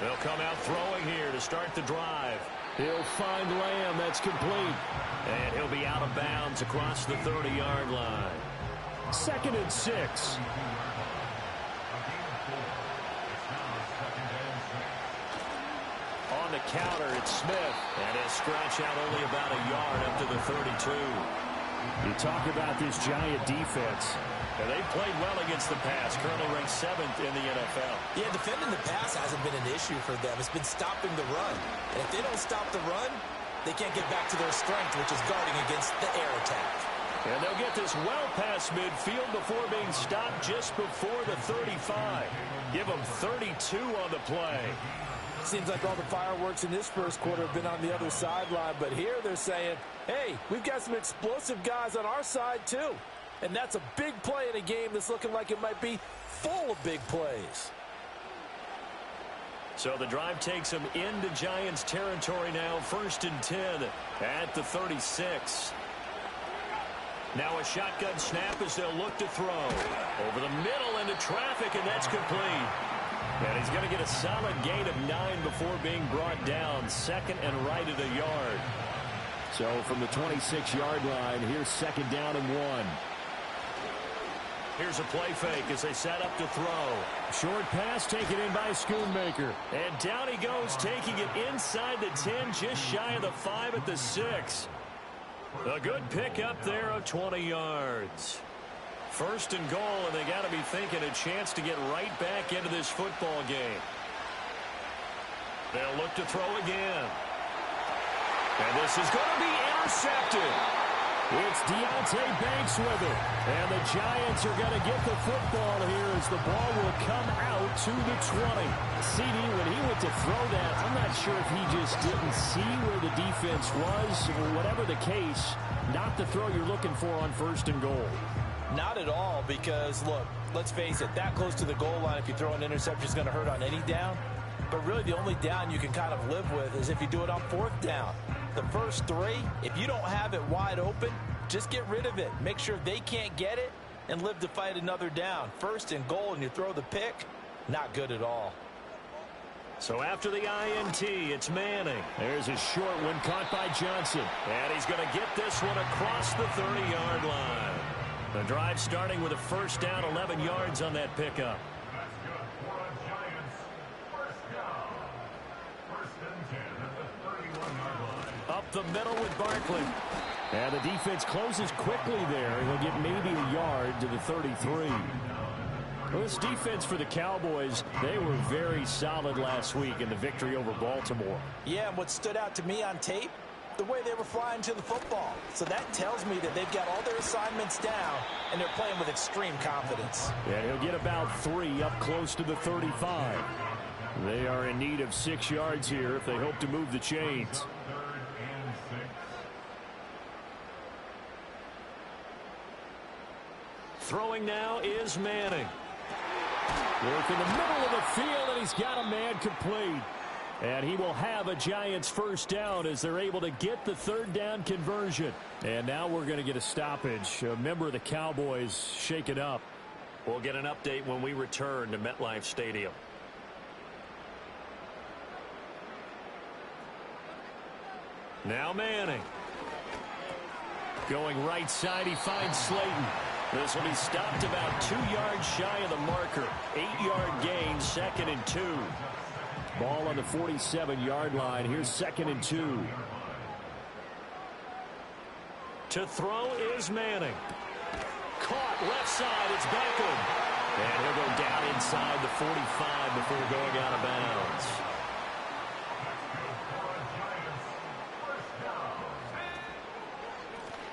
They'll come out throwing here to start the drive. He'll find Lamb. That's complete. And he'll be out of bounds across the 30-yard line. 2nd and 6. On the counter, it's Smith. And he'll scratch out only about a yard up to the 32. You talk about this Giant defense. And they've played well against the pass, currently ranked 7th in the NFL. Yeah, defending the pass hasn't been an issue for them. It's been stopping the run. And if they don't stop the run, they can't get back to their strength, which is guarding against the air attack. And they'll get this well past midfield before being stopped just before the 35. Give them 32 on the play. Seems like all the fireworks in this first quarter have been on the other sideline, but here they're saying, hey, we've got some explosive guys on our side too. And that's a big play in a game that's looking like it might be full of big plays. So the drive takes them into Giants territory now, 1st and 10 at the 36. Now a shotgun snap as they'll look to throw. Over the middle into traffic, and that's complete. And he's going to get a solid gain of 9 before being brought down. 2nd and right at a yard. So from the 26-yard line, here's 2nd down and 1. Here's a play fake as they set up to throw. Short pass taken in by Schoonmaker. And down he goes, taking it inside the 10, just shy of the 5 at the 6. A good pick up there of 20 yards. 1st and goal, and they got to be thinking a chance to get right back into this football game. They'll look to throw again. And this is going to be intercepted. It's Deontay Banks with it. And the Giants are going to get the football here as the ball will come out to the 20. CD, when he went to throw that, I'm not sure if he just didn't see where the defense was. Whatever the case, not the throw you're looking for on 1st and goal. Not at all, because, look, let's face it, that close to the goal line, if you throw an interception, is going to hurt on any down. But really the only down you can kind of live with is if you do it on 4th down. The first 3, if you don't have it wide open, just get rid of it. Make sure they can't get it and live to fight another down. 1st and goal and you throw the pick, not good at all. So after the INT, it's Manning. There's a short one caught by Johnson. And he's going to get this one across the 30-yard line. The drive starting with a 1st down, 11 yards on that pickup. That's good for the Giants. 1st down. 1st and 10 at the 31-yard line. Up the middle with Barkley. And the defense closes quickly there. He'll get maybe a yard to the 33. Well, this defense for the Cowboys, they were very solid last week in the victory over Baltimore. Yeah, and what stood out to me on tape, the way they were flying to the football. So that tells me that they've got all their assignments down, and they're playing with extreme confidence. And he'll get about 3 up close to the 35. They are in need of 6 yards here if they hope to move the chains. Throwing now is Manning. Work in the middle of the field, and he's got a man complete. And he will have a Giants 1st down as they're able to get the 3rd down conversion. And now we're going to get a stoppage. A member of the Cowboys shaken up. We'll get an update when we return to MetLife Stadium. Now Manning. Going right side, he finds Slayton. This will be stopped about 2 yards shy of the marker. 8-yard gain, 2nd and 2. Ball on the 47-yard line. Here's 2nd and 2. To throw is Manning. Caught left side. It's Beckham. And he'll go down inside the 45 before going out of bounds.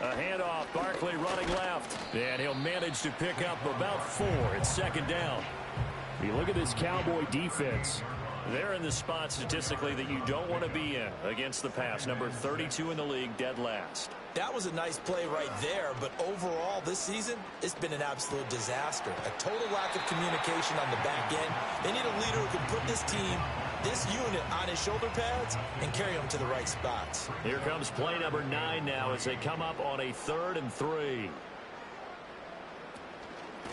A handoff, Barkley running left. And he'll manage to pick up about 4. It's 2nd down. If you look at this Cowboy defense, they're in the spot statistically that you don't want to be in against the pass. Number 32 in the league, dead last. That was a nice play right there, but overall this season, it's been an absolute disaster. A total lack of communication on the back end. They need a leader who can put this team, this unit, on his shoulder pads and carry them to the right spots. Here comes play number 9 now as they come up on a 3rd and 3.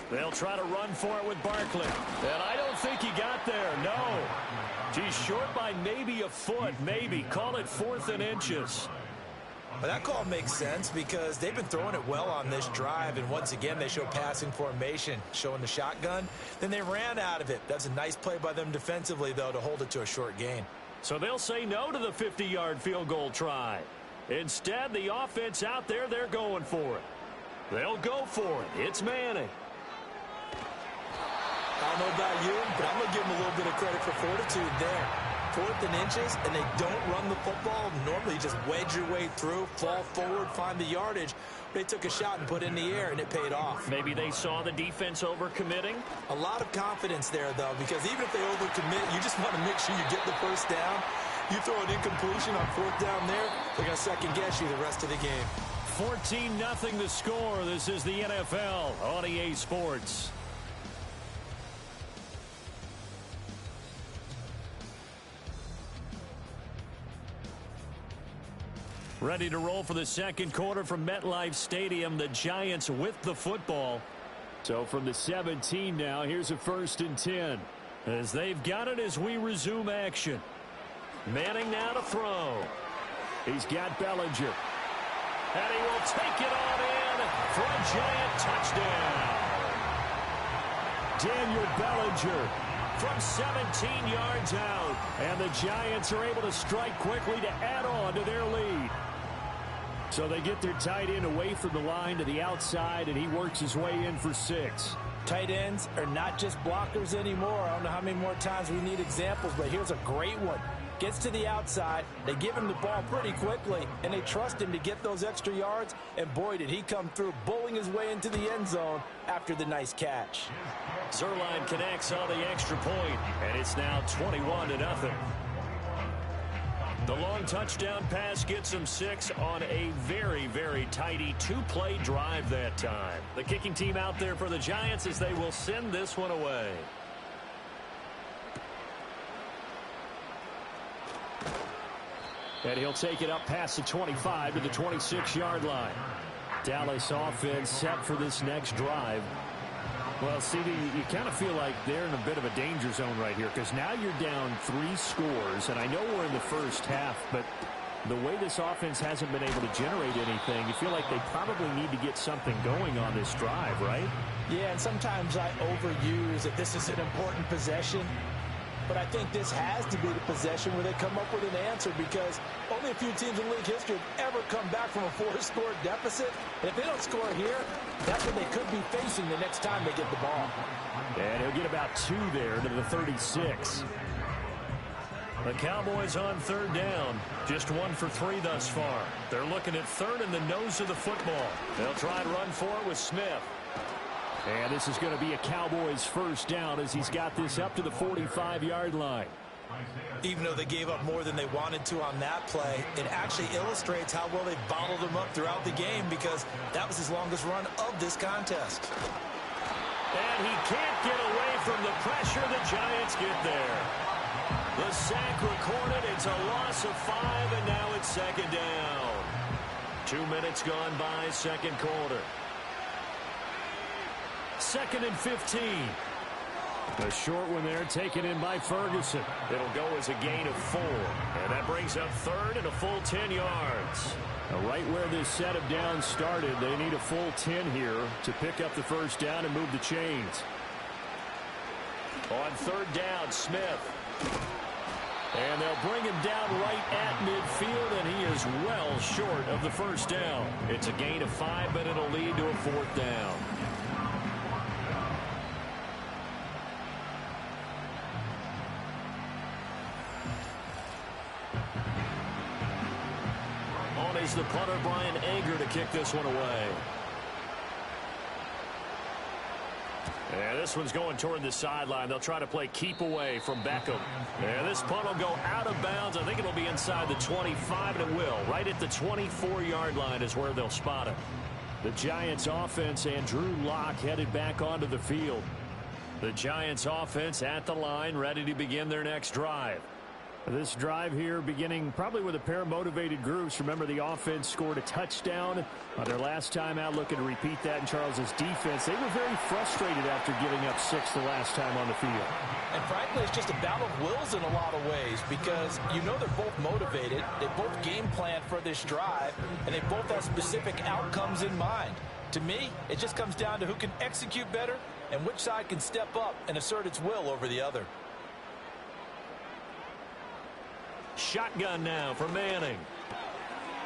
They'll try to run for it with Barkley. And I don't think he got there, no. He's short by maybe a foot, maybe. Call it 4th and inches. Well, that call makes sense because they've been throwing it well on this drive, and once again they show passing formation, showing the shotgun. Then they ran out of it. That's a nice play by them defensively, though, to hold it to a short gain. So they'll say no to the 50-yard field goal try. Instead, the offense out there, they're going for it. They'll go for it. It's Manning. I don't know about you, but I'm going to give them a little bit of credit for fortitude there. 4th and inches, and they don't run the football. Normally, you just wedge your way through, fall forward, find the yardage. They took a shot and put it in the air, and it paid off. Maybe they saw the defense overcommitting? A lot of confidence there, though, because even if they overcommit, you just want to make sure you get the 1st down. You throw an incompletion on 4th down there, they're going to second-guess you the rest of the game. 14-0 the score. This is the NFL on EA Sports. Ready to roll for the 2nd quarter from MetLife Stadium. The Giants with the football. So from the 17 now, here's a 1st and 10. As they've got it as we resume action. Manning now to throw. He's got Bellinger. And he will take it on in for a Giant touchdown. Daniel Bellinger from 17 yards out. And the Giants are able to strike quickly to add on to their lead. So they get their tight end away from the line to the outside, and he works his way in for 6. Tight ends are not just blockers anymore. I don't know how many more times we need examples, but here's a great one. Gets to the outside. They give him the ball pretty quickly, and they trust him to get those extra yards. And boy, did he come through, bowling his way into the end zone after the nice catch. Zuerlein connects on the extra point, and it's now 21-0. The long touchdown pass gets them 6 on a very, very tidy 2-play drive that time. The kicking team out there for the Giants as they will send this one away. And he'll take it up past the 25 to the 26-yard line. Dallas offense set for this next drive. Well, CD, you kind of feel like they're in a bit of a danger zone right here because now you're down 3 scores, and I know we're in the first half, but the way this offense hasn't been able to generate anything, you feel like they probably need to get something going on this drive, right? Yeah, and sometimes I overuse that this is an important possession. But I think this has to be the possession where they come up with an answer because only a few teams in league history have ever come back from a 4-score deficit. And if they don't score here, that's what they could be facing the next time they get the ball. And he'll get about 2 there to the 36. The Cowboys on 3rd down. Just 1 for 3 thus far. They're looking at 3rd in the nose of the football. They'll try and run for it with Smith. And this is going to be a Cowboys first down as he's got this up to the 45-yard line. Even though they gave up more than they wanted to on that play, it actually illustrates how well they bottled them up throughout the game because that was his longest run of this contest. And he can't get away from the pressure. The Giants get there. The sack recorded. It's a loss of 5, and now it's 2nd down. 2 minutes gone by, 2nd quarter. 2nd and 15. A short one there taken in by Ferguson. It'll go as a gain of 4. And that brings up 3rd and a full 10 yards. Now right where this set of downs started, they need a full 10 here to pick up the first down and move the chains. On 3rd down, Smith. And they'll bring him down right at midfield, and he is well short of the first down. It's a gain of 5, but it'll lead to a 4th down. Is the punter Brian Anger to kick this one away. And this one's going toward the sideline. They'll try to play keep away from Beckham. And this punt will go out of bounds. I think it'll be inside the 25, and it will. Right at the 24-yard line is where they'll spot it. The Giants offense and Drew Lock headed back onto the field. The Giants offense at the line, ready to begin their next drive. This drive here beginning probably with a pair of motivated groups. Remember, the offense scored a touchdown on their last time out, looking to repeat that in Charles's defense. They were very frustrated after giving up 6 the last time on the field. And frankly, it's just a battle of wills in a lot of ways because you know they're both motivated. They both game plan for this drive, and they both have specific outcomes in mind. To me, it just comes down to who can execute better and which side can step up and assert its will over the other. Shotgun now for Manning.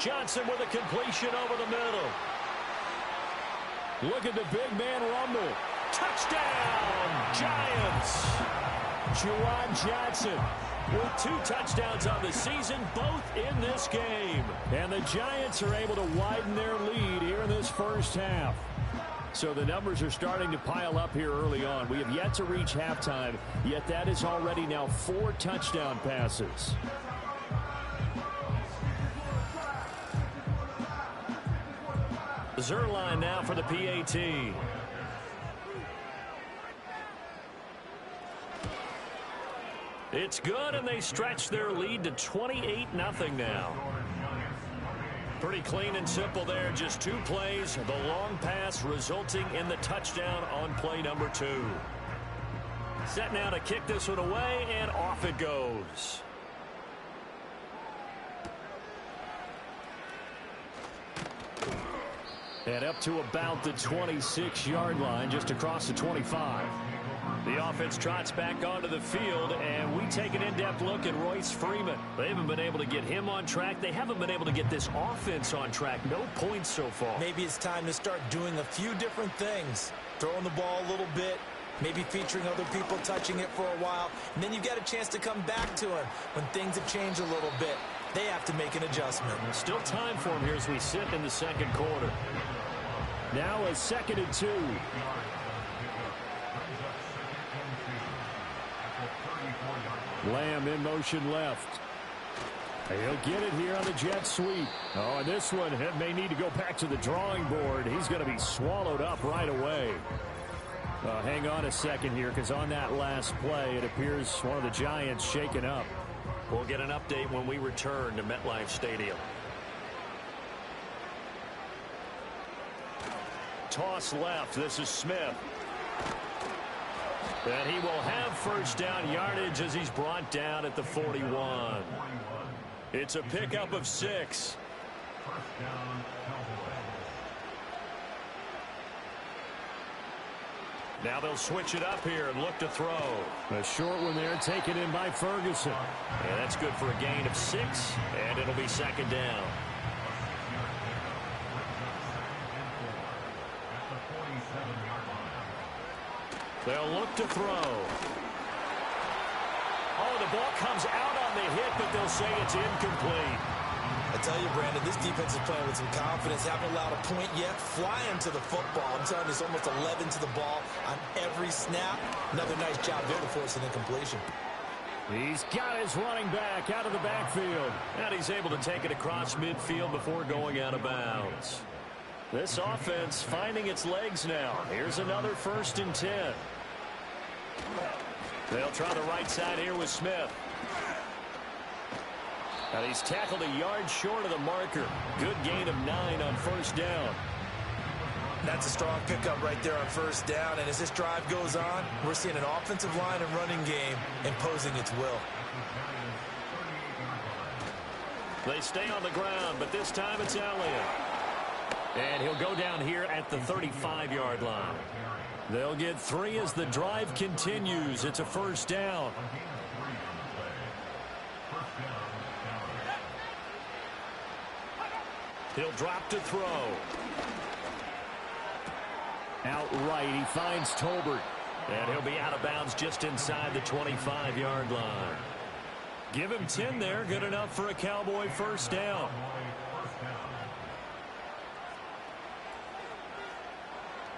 Johnson with a completion over the middle. Look at the big man rumble. Touchdown, Giants. Juwan Johnson with 2 touchdowns on the season, both in this game. And the Giants are able to widen their lead here in this first half. So the numbers are starting to pile up here early on. We have yet to reach halftime, yet that is already now 4 touchdown passes. Zuerlein now for the PAT. It's good, and they stretch their lead to 28-0 now. Pretty clean and simple there. Just 2 plays. The long pass resulting in the touchdown on play number 2. Set now to kick this one away, and off it goes. And up to about the 26-yard line, just across the 25. The offense trots back onto the field, and we take an in-depth look at Royce Freeman. They haven't been able to get him on track. They haven't been able to get this offense on track. No points so far. Maybe it's time to start doing a few different things. Throwing the ball a little bit, maybe featuring other people touching it for a while, and then you've got a chance to come back to him when things have changed a little bit. They have to make an adjustment. Still time for him here as we sit in the second quarter. Now a 2nd and 2. Lamb in motion left. He'll get it here on the jet sweep. Oh, and this one may need to go back to the drawing board. He's going to be swallowed up right away. Hang on a second here, because on that last play, it appears one of the Giants shaken up. We'll get an update when we return to MetLife Stadium. Toss left. This is Smith. And he will have first down yardage as he's brought down at the 41. It's a pickup of 6. Now they'll switch it up here and look to throw. A short one there taken in by Ferguson. And that's good for a gain of 6, and it'll be 2nd down. They'll look to throw. Oh, the ball comes out on the hit, but they'll say it's incomplete. I tell you, Brandon, this defense is playing with some confidence. Haven't allowed a point yet. Flying to the football. I'm telling you, it's almost 11 to the ball on every snap. Another nice job there to force an incompletion. He's got his running back out of the backfield. And he's able to take it across midfield before going out of bounds. This offense finding its legs now. Here's another 1st and 10. They'll try the right side here with Smith. And he's tackled a yard short of the marker. Good gain of 9 on 1st down. That's a strong pickup right there on 1st down. And as this drive goes on, we're seeing an offensive line and running game imposing its will. They stay on the ground, but this time it's Elliott. And he'll go down here at the 35-yard line. They'll get 3 as the drive continues. It's a 1st down. He'll drop to throw. Outright, he finds Tolbert. And he'll be out of bounds just inside the 25-yard line. Give him 10 there. Good enough for a Cowboy 1st down.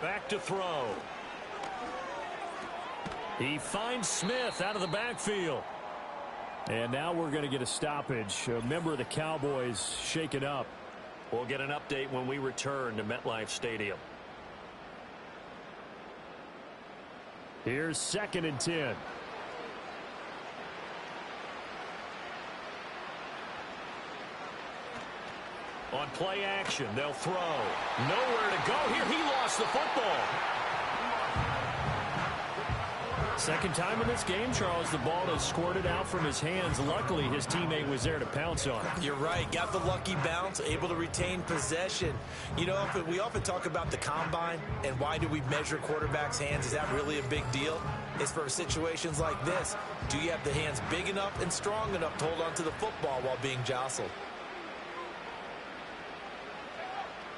Back to throw. He finds Smith out of the backfield. And now we're going to get a stoppage. A member of the Cowboys shaken up. We'll get an update when we return to MetLife Stadium. Here's 2nd and 10. On play action, they'll throw. Nowhere to go here. He lost the football. Second time in this game, Charles, the ball has squirted out from his hands. Luckily, his teammate was there to pounce on it. You're right. Got the lucky bounce, able to retain possession. You know, we often talk about the combine and why do we measure quarterbacks' hands. Is that really a big deal? It's for situations like this. Do you have the hands big enough and strong enough to hold on to the football while being jostled?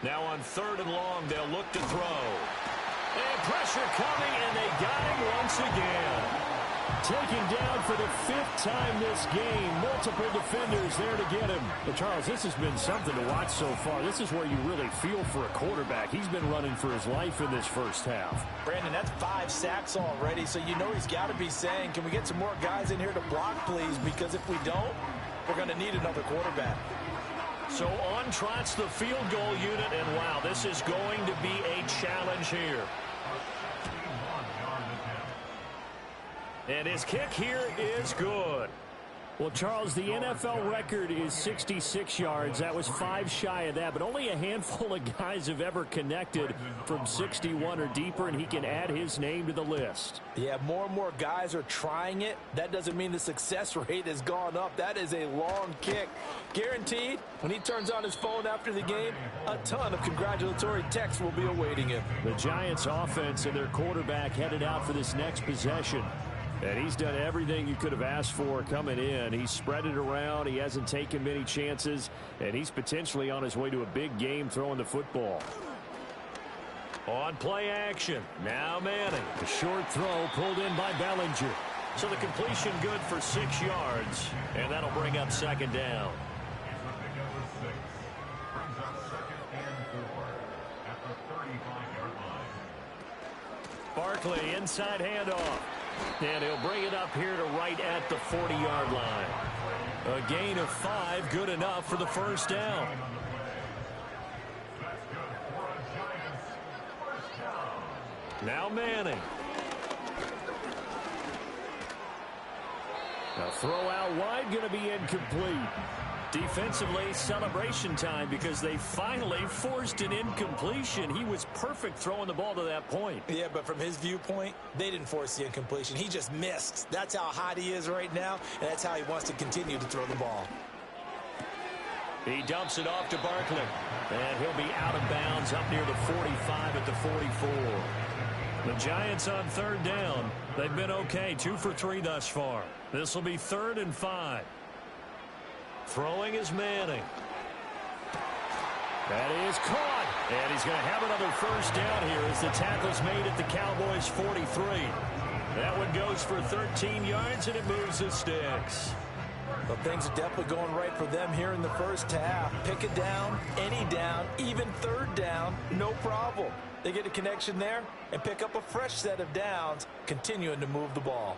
Now on 3rd and long, they'll look to throw. And pressure coming, and they got him once again. Taken down for the 5th time this game. Multiple defenders there to get him. But Charles, this has been something to watch so far. This is where you really feel for a quarterback. He's been running for his life in this first half. Brandon, that's 5 sacks already, so you know he's got to be saying, can we get some more guys in here to block, please? Because if we don't, we're going to need another quarterback. So on trots the field goal unit, and wow, this is going to be a challenge here. And his kick here is good. Well, Charles, the NFL record is 66 yards. That was 5 shy of that, but only a handful of guys have ever connected from 61 or deeper, and he can add his name to the list. Yeah, more and more guys are trying it. That doesn't mean the success rate has gone up. That is a long kick. Guaranteed, when he turns on his phone after the game, a ton of congratulatory texts will be awaiting him. The Giants' offense and their quarterback headed out for this next possession. And he's done everything you could have asked for coming in. He's spread it around. He hasn't taken many chances. And he's potentially on his way to a big game throwing the football. On play action, now Manning. A short throw pulled in by Bellinger. So the completion good for 6 yards, and that'll bring up second down. He's going to pick up the 6. Brings up 2nd and 4 at the 35-yard line. Barkley, inside handoff. And he'll bring it up here to right at the 40-yard line. A gain of 5, good enough for the first down. That's good for a Giants first down. Now Manning. A throw out wide, going to be incomplete. Defensively, celebration time because they finally forced an incompletion. He was perfect throwing the ball to that point. Yeah, but from his viewpoint, they didn't force the incompletion. He just missed. That's how hot he is right now, and that's how he wants to continue to throw the ball. He dumps it off to Barkley, and he'll be out of bounds up near the 45 at the 44. The Giants on third down. They've been okay, 2 for 3 thus far. This will be 3rd and 5. Throwing is Manning. That is caught. And he's going to have another first down here as the tackle's made at the Cowboys' 43. That one goes for 13 yards, and it moves the sticks. Well, things are definitely going right for them here in the first half. Pick it down, any down, even third down, no problem. They get a connection there and pick up a fresh set of downs, continuing to move the ball.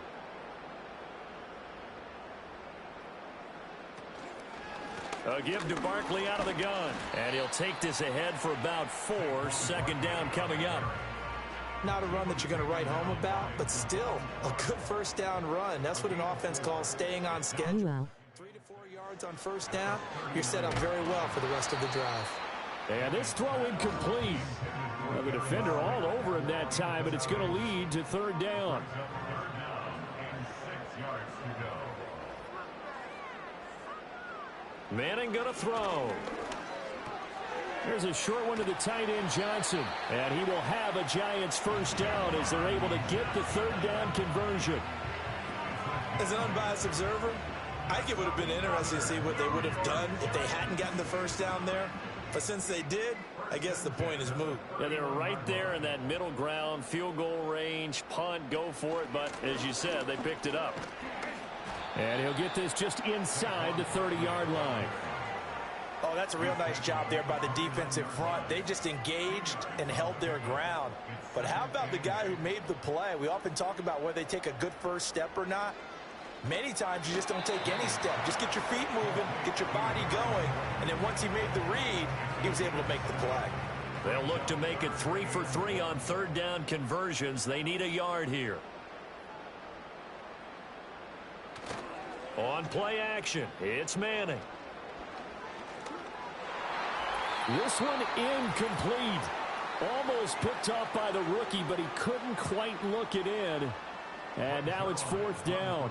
A give to Barkley out of the gun. And he'll take this ahead for about 4. 2nd down coming up. Not a run that you're going to write home about, but still a good first down run. That's what an offense calls staying on schedule. 3 to 4 yards on first down, you're set up very well for the rest of the drive. And this throw incomplete. Well, the defender all over him that time, but it's going to lead to 3rd down. Manning going to throw. There's a short one to the tight end, Johnson. And he will have a Giants first down as they're able to get the 3rd down conversion. As an unbiased observer, I think it would have been interesting to see what they would have done if they hadn't gotten the first down there. But since they did, I guess the point is moot. Yeah, they were right there in that middle ground, field goal range, punt, go for it. But as you said, they picked it up. And he'll get this just inside the 30-yard line. Oh, that's a real nice job there by the defensive front. They just engaged and held their ground. But how about the guy who made the play? We often talk about whether they take a good first step or not. Many times you just don't take any step. Just get your feet moving, get your body going, and then once he made the read, he was able to make the play. They'll look to make it 3 for 3 on 3rd down conversions. They need a yard here. On play action, it's Manning. This one incomplete. Almost picked off by the rookie, but he couldn't quite look it in. And now it's 4th down.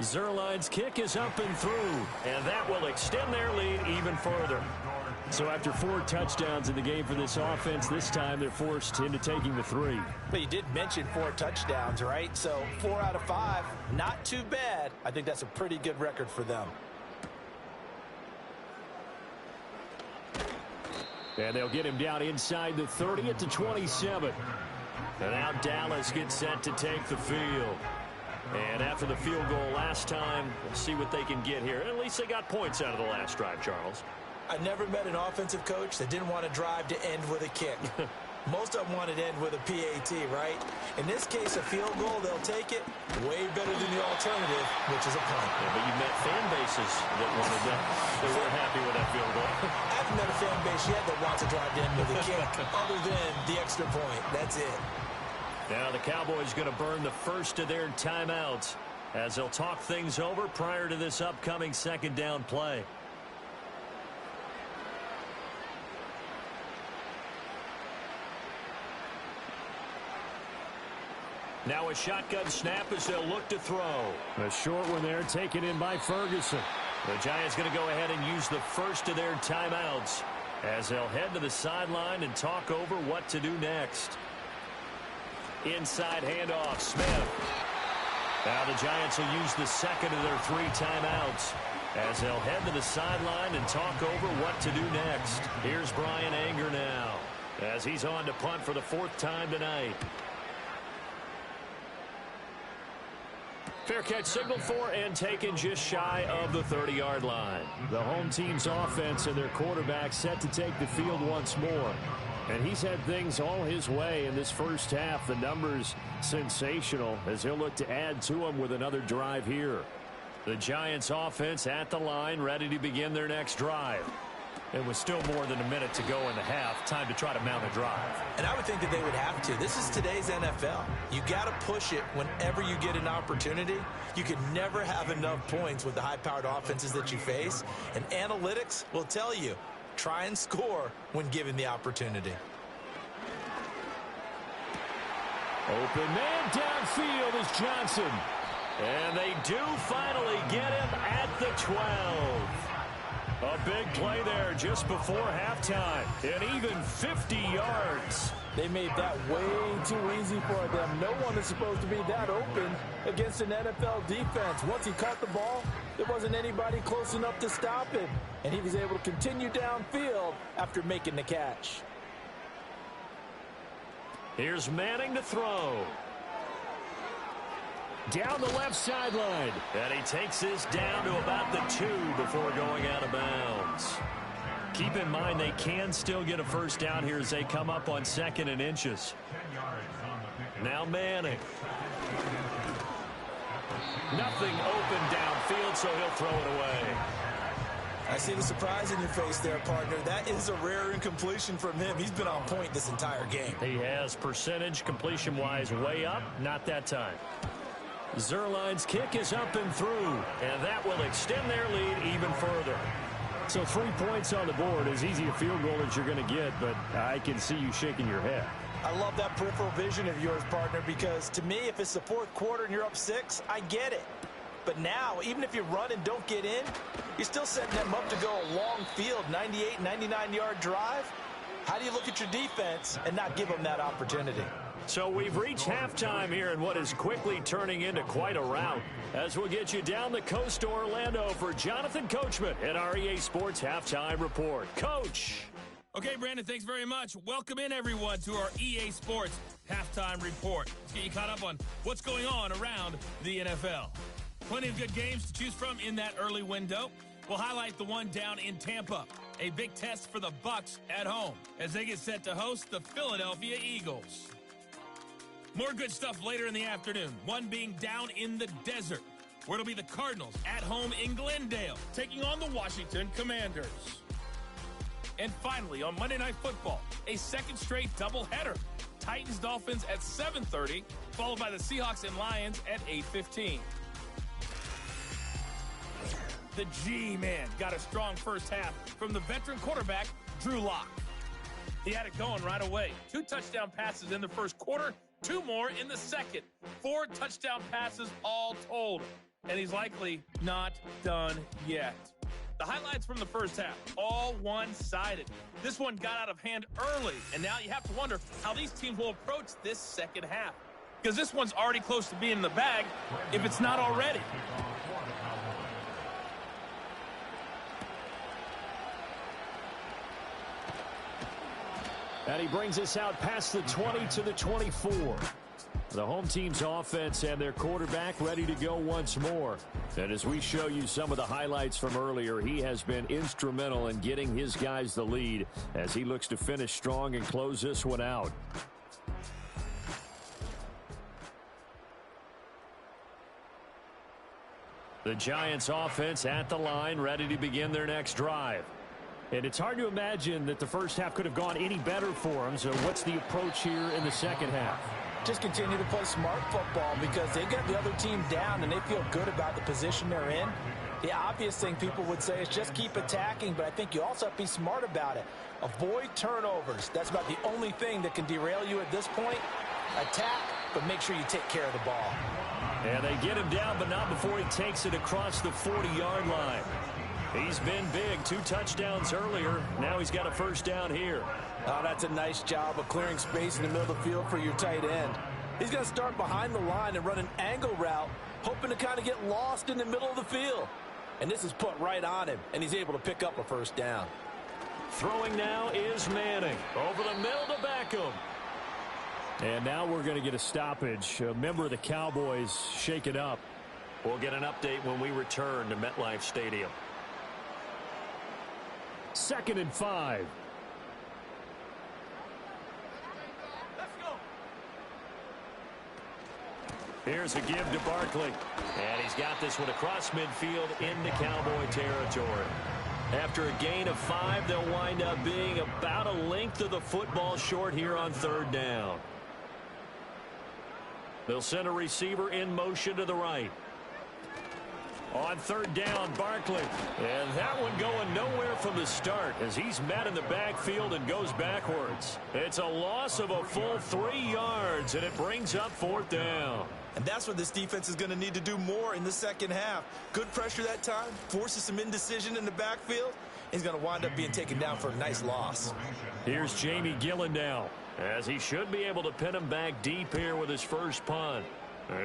Zerline's kick is up and through, and that will extend their lead even further. So after 4 touchdowns in the game for this offense, this time they're forced into taking the 3. But you did mention 4 touchdowns, right? So 4 out of 5, not too bad. I think that's a pretty good record for them. And they'll get him down inside the 30 at the 27. And now Dallas gets set to take the field. And after the field goal last time, we'll see what they can get here. At least they got points out of the last drive, Charles. I never met an offensive coach that didn't want to drive to end with a kick. Most of them wanted to end with a PAT, right? In this case, a field goal, they'll take it. Way better than the alternative, which is a punt. Yeah, but you met fan bases that wanted that. They weren't happy with that field goal. I haven't met a fan base yet that wants to drive to end with a kick, other than the extra point. That's it. Now the Cowboys going to burn the first of their timeouts as they'll talk things over prior to this upcoming 2nd down play. Now a shotgun snap as they'll look to throw. A short one there taken in by Ferguson. The Giants going to go ahead and use the first of their timeouts as they'll head to the sideline and talk over what to do next. Inside handoff, Smith. Now the Giants will use the second of their 3 timeouts. as they'll head to the sideline and talk over what to do next. Here's Brian Anger now as he's on to punt for the 4th time tonight. Fair catch signaled for and taken just shy of the 30-yard line. The home team's offense and their quarterback set to take the field once more. And he's had things all his way in this first half. The numbers sensational as he'll look to add to them with another drive here. The Giants offense at the line, ready to begin their next drive. It was still more than a minute to go in the half. Time to try to mount a drive. And I would think that they would have to. This is today's NFL. You got to push it whenever you get an opportunity. You can never have enough points with the high-powered offenses that you face. And analytics will tell you, try and score when given the opportunity. Open man downfield is Johnson. And they do finally get him at the 12. A big play there just before halftime. And even 50 yards. They made that way too easy for them. No one is supposed to be that open against an NFL defense. Once he caught the ball, there wasn't anybody close enough to stop him. And he was able to continue downfield after making the catch. Here's Manning to throw. Down the left sideline. And he takes this down to about the 2 before going out of bounds. Keep in mind they can still get a first down here as they come up on 2nd and inches. Now Manning. Nothing open downfield, so he'll throw it away. I see the surprise in your face there, partner. That is a rare incompletion from him. He's been on point this entire game. He has percentage completion-wise way up. Not that time. Zerline's kick is up and through, and that will extend their lead even further. So 3 points on the board, as easy a field goal as you're going to get, but I can see you shaking your head. I love that peripheral vision of yours, partner, because to me, if it's the 4th quarter and you're up 6, I get it. But now, even if you run and don't get in, you're still setting them up to go a long field, 98, 99-yard drive. How do you look at your defense and not give them that opportunity? So we've reached halftime here in what is quickly turning into quite a rout. As we'll get you down the coast to Orlando for Jonathan Coachman at our EA Sports Halftime Report. Coach. Okay, Brandon, thanks very much. Welcome in, everyone, to our EA Sports Halftime Report. Let's get you caught up on what's going on around the NFL. Plenty of good games to choose from in that early window. We'll highlight the one down in Tampa. A big test for the Bucs at home as they get set to host the Philadelphia Eagles. More good stuff later in the afternoon, one being down in the desert, where it'll be the Cardinals at home in Glendale, taking on the Washington Commanders. And finally, on Monday Night Football, a second straight doubleheader. Titans-Dolphins at 7:30, followed by the Seahawks and Lions at 8:15. The G-Man got a strong first half from the veteran quarterback, Drew Lock. He had it going right away. 2 touchdown passes in the first quarter, 2 more in the second. 4 touchdown passes all told. And he's likely not done yet. The highlights from the first half, all one-sided. This one got out of hand early, and now you have to wonder how these teams will approach this second half. Because this one's already close to being in the bag, if it's not already. And he brings us out past the 20 to the 24. The home team's offense and their quarterback ready to go once more. And as we show you some of the highlights from earlier, he has been instrumental in getting his guys the lead as he looks to finish strong and close this one out. The Giants offense at the line, ready to begin their next drive. And it's hard to imagine that the first half could have gone any better for them. So what's the approach here in the second half? Just continue to play smart football because they got the other team down and they feel good about the position they're in. The obvious thing people would say is just keep attacking, but I think you also have to be smart about it. Avoid turnovers. That's about the only thing that can derail you at this point. Attack, but make sure you take care of the ball. And they get him down, but not before he takes it across the 40-yard line. He's been big, 2 touchdowns earlier. Now he's got a first down here. Oh, that's a nice job of clearing space in the middle of the field for your tight end. He's going to start behind the line and run an angle route, hoping to kind of get lost in the middle of the field. And this is put right on him, and he's able to pick up a first down. Throwing now is Manning. Over the middle to Beckham. And now we're going to get a stoppage. A member of the Cowboys shaken up. We'll get an update when we return to MetLife Stadium. 2nd and 5. Here's a give to Barkley. And he's got this one across midfield into Cowboy territory. After a gain of 5, they'll wind up being about a length of the football short here on 3rd down. They'll send a receiver in motion to the right. On 3rd down, Barkley. And that one going nowhere from the start as he's met in the backfield and goes backwards. It's a loss of a full 3 yards, and it brings up 4th down. And that's what this defense is going to need to do more in the second half. Good pressure that time, forces some indecision in the backfield. He's going to wind up being taken down for a nice loss. Here's Jamie Gillen now, as he should be able to pin him back deep here with his first punt.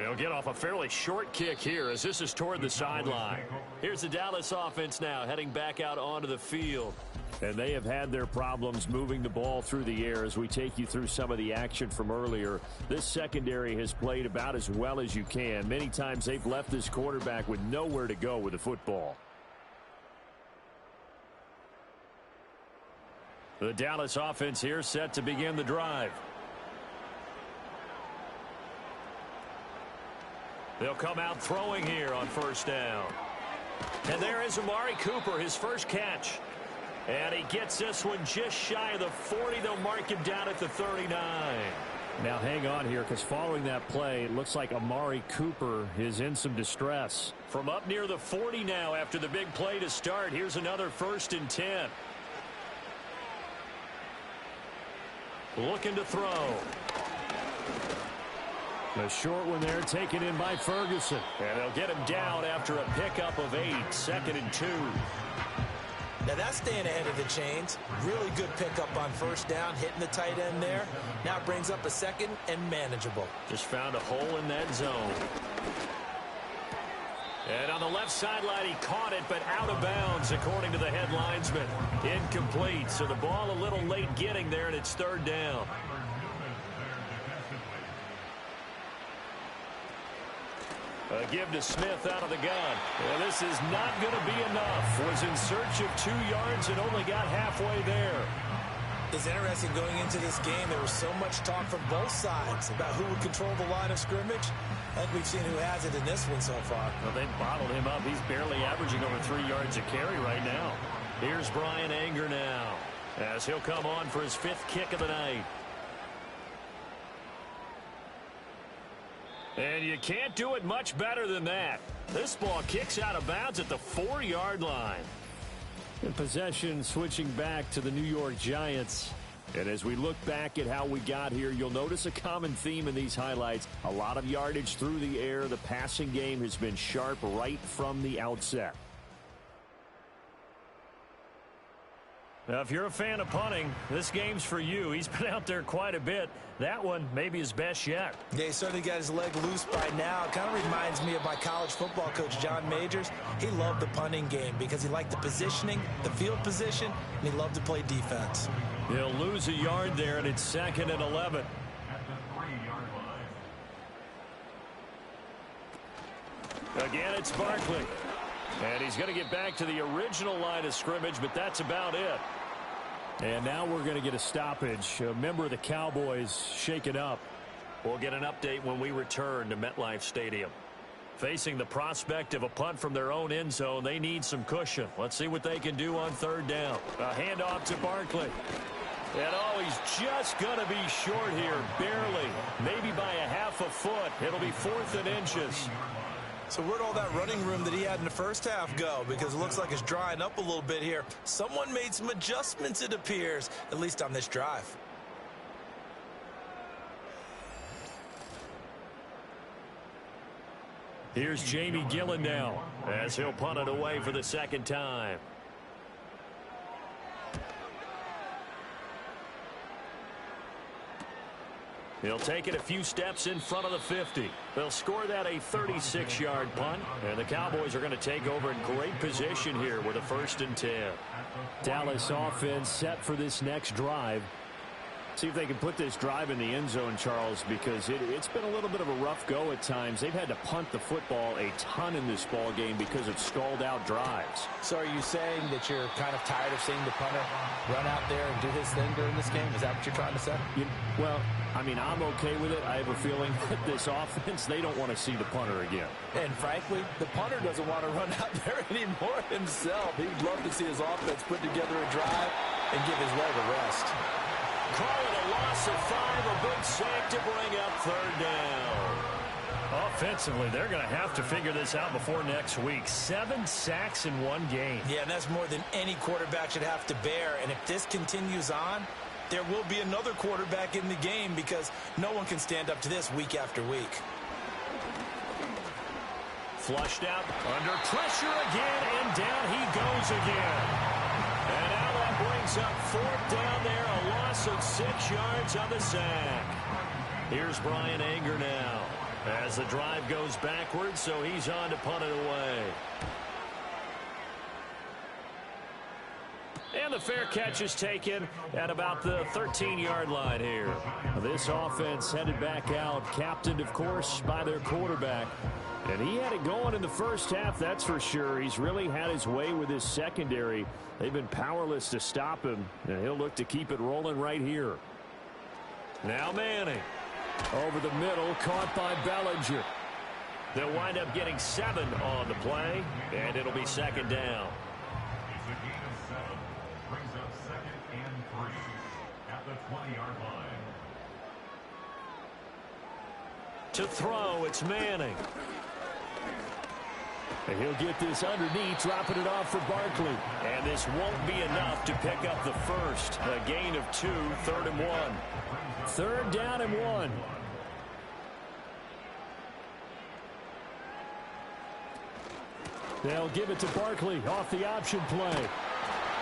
He'll get off a fairly short kick here as this is toward the sideline. Here's the Dallas offense now heading back out onto the field. And they have had their problems moving the ball through the air as we take you through some of the action from earlier. This secondary has played about as well as you can. Many times they've left this quarterback with nowhere to go with the football. The Dallas offense here set to begin the drive. They'll come out throwing here on 1st down. And there is Amari Cooper, his first catch. And he gets this one just shy of the 40. They'll mark him down at the 39. Now hang on here, because following that play, it looks like Amari Cooper is in some distress. From up near the 40 now after the big play to start. Here's another 1st and 10. Looking to throw. The short one there taken in by Ferguson. And they'll get him down after a pickup of 8. 2nd and 2. Now that's staying ahead of the chains. Really good pickup on 1st down, hitting the tight end there. Now it brings up a 2nd and manageable. Just found a hole in that zone. And on the left sideline, he caught it, but out of bounds, according to the head linesman. Incomplete, so the ball a little late getting there, and it's 3rd down. A give to Smith out of the gun. Well, this is not going to be enough. Was in search of 2 yards and only got halfway there. It's interesting going into this game. There was so much talk from both sides about who would control the line of scrimmage. I think we've seen who has it in this one so far. Well, they bottled him up. He's barely averaging over 3 yards a carry right now. Here's Brian Anger now, as he'll come on for his 5th kick of the night. And you can't do it much better than that. This ball kicks out of bounds at the 4-yard line. And possession switching back to the New York Giants. And as we look back at how we got here, you'll notice a common theme in these highlights. A lot of yardage through the air. The passing game has been sharp right from the outset. Now, if you're a fan of punting, this game's for you. He's been out there quite a bit. That one maybe his best yet. Yeah, he certainly got his leg loose by now. It kind of reminds me of my college football coach, John Majors. He loved the punting game because he liked the positioning, the field position, and he loved to play defense. He'll lose a yard there, and it's 2nd and 11. Again, it's Barkley. And he's going to get back to the original line of scrimmage, but that's about it. And now we're going to get a stoppage. A member of the Cowboys shaken up. We'll get an update when we return to MetLife Stadium. Facing the prospect of a punt from their own end zone, they need some cushion. Let's see what they can do on 3rd down. A handoff to Barkley. And oh, he's just going to be short here, barely. Maybe by a half a foot. It'll be 4th and inches. So where'd all that running room that he had in the first half go? Because it looks like it's drying up a little bit here. Someone made some adjustments, it appears, at least on this drive. Here's Jamie Gillen now, as he'll punt it away for the 2nd time. He'll take it a few steps in front of the 50. They'll score that a 36-yard punt, and the Cowboys are going to take over in great position here with a 1st and 10. Dallas offense set for this next drive. See if they can put this drive in the end zone, Charles, because it's been a little bit of a rough go at times. They've had to punt the football a ton in this ball game because of stalled-out drives. So are you saying that you're kind of tired of seeing the punter run out there and do his thing during this game? Is that what you're trying to say? Well, I mean, I'm okay with it. I have a feeling that this offense, they don't want to see the punter again. And frankly, the punter doesn't want to run out there anymore himself. He'd love to see his offense put together a drive and give his leg a rest. Call it a loss of 5, a big sack to bring up 3rd down. Offensively, they're going to have to figure this out before next week. 7 sacks in one game. Yeah, and that's more than any quarterback should have to bear. And if this continues on, there will be another quarterback in the game because no one can stand up to this week after week. Flushed out, under pressure again, and down he goes again. And now that brings up 4th down there, a loss of 6 yards on the sack. Here's Brian Anger now as the drive goes backwards, so he's on to punt it away. And the fair catch is taken at about the 13-yard line here. This offense headed back out, captained, of course, by their quarterback. And he had it going in the first half, that's for sure. He's really had his way with his secondary. They've been powerless to stop him, and he'll look to keep it rolling right here. Now Manning. Over the middle, caught by Bellinger. They'll wind up getting 7 on the play, and it'll be 2nd down. It's a gain of 7. Brings up 2nd and 3 at the 20-yard line. To throw, it's Manning. And he'll get this underneath, dropping it off for Barkley. And this won't be enough to pick up the first. A gain of 2, 3rd and 1. 3rd down and 1. They'll give it to Barkley off the option play.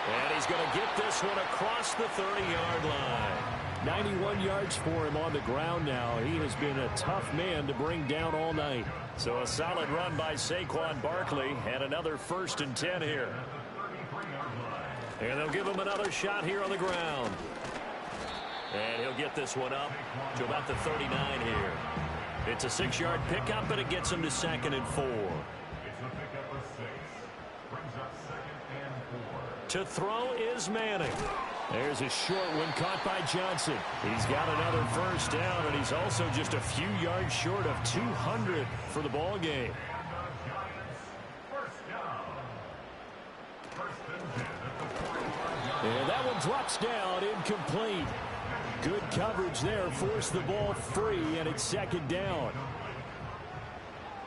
And he's going to get this one across the 30-yard line. 91 yards for him on the ground now. He has been a tough man to bring down all night. So a solid run by Saquon Barkley and another 1st and 10 here. And they'll give him another shot here on the ground. And he'll get this one up to about the 39 here. It's a 6-yard pickup, but it gets him to 2nd and 4. It's a pickup of 6. Brings up 2nd and 4. To throw is Manning. There's a short one caught by Johnson. He's got another 1st down, and he's also just a few yards short of 200 for the ball game. And that one drops down, incomplete. Good coverage there, forced the ball free, and it's 2nd down.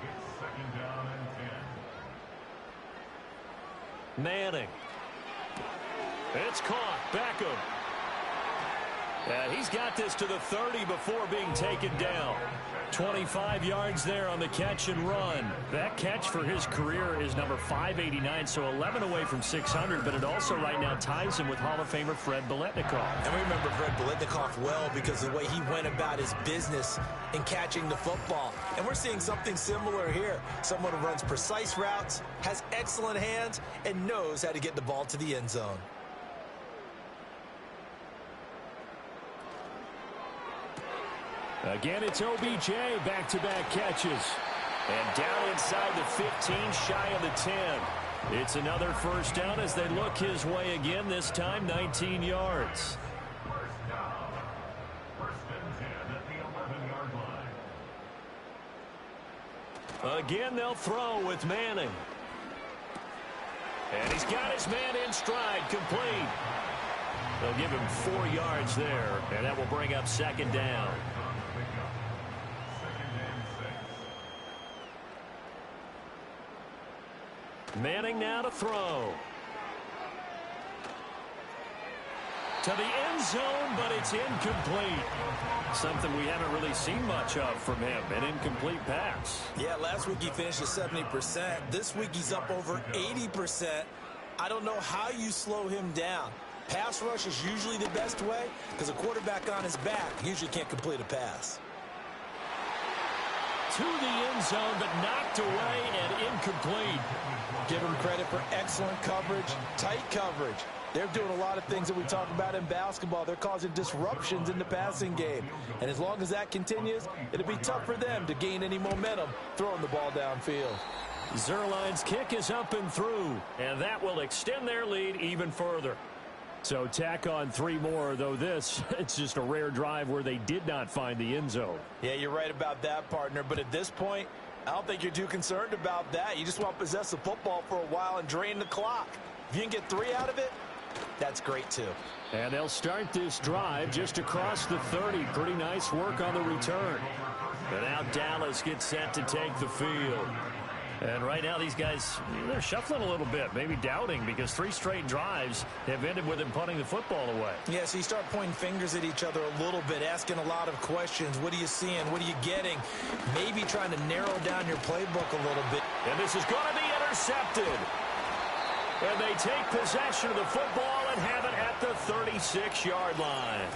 It's 2nd down and 10. Manning. It's caught. Beckham. And he's got this to the 30 before being taken down. 25 yards there on the catch and run. That catch for his career is number 589, so 11 away from 600, but it also right now ties him with Hall of Famer Fred Biletnikoff. And we remember Fred Biletnikoff well because of the way he went about his business in catching the football. And we're seeing something similar here. Someone who runs precise routes, has excellent hands, and knows how to get the ball to the end zone. Again, it's OBJ, back-to-back catches. And down inside the 15, shy of the 10. It's another 1st down as they look his way again, this time 19 yards. 1st down. 1st and 10 at the 11-yard line. Again, they'll throw with Manning. And he's got his man in stride, complete. They'll give him 4 yards there, and that will bring up 2nd down. Manning now to throw. To the end zone, but it's incomplete. Something we haven't really seen much of from him, an incomplete pass. Yeah, last week he finished at 70%. This week he's up over 80%. I don't know how you slow him down. Pass rush is usually the best way because a quarterback on his back usually can't complete a pass. To the end zone, but knocked away and incomplete. Give him credit for excellent coverage, tight coverage. They're doing a lot of things that we talk about in basketball. They're causing disruptions in the passing game. And as long as that continues, it'll be tough for them to gain any momentum throwing the ball downfield. Zerline's kick is up and through, and that will extend their lead even further. So tack on 3 more, though it's just a rare drive where they did not find the end zone. Yeah, you're right about that, partner. But at this point, I don't think you're too concerned about that. You just want to possess the football for a while and drain the clock. If you can get 3 out of it, that's great, too. And they'll start this drive just across the 30. Pretty nice work on the return. And now Dallas gets set to take the field. And right now these guys, they're shuffling a little bit, maybe doubting, because 3 straight drives have ended with them punting the football away. Yeah, so you start pointing fingers at each other a little bit, asking a lot of questions. What are you seeing? What are you getting? Maybe trying to narrow down your playbook a little bit. And this is going to be intercepted. And they take possession of the football and have it at the 36-yard line.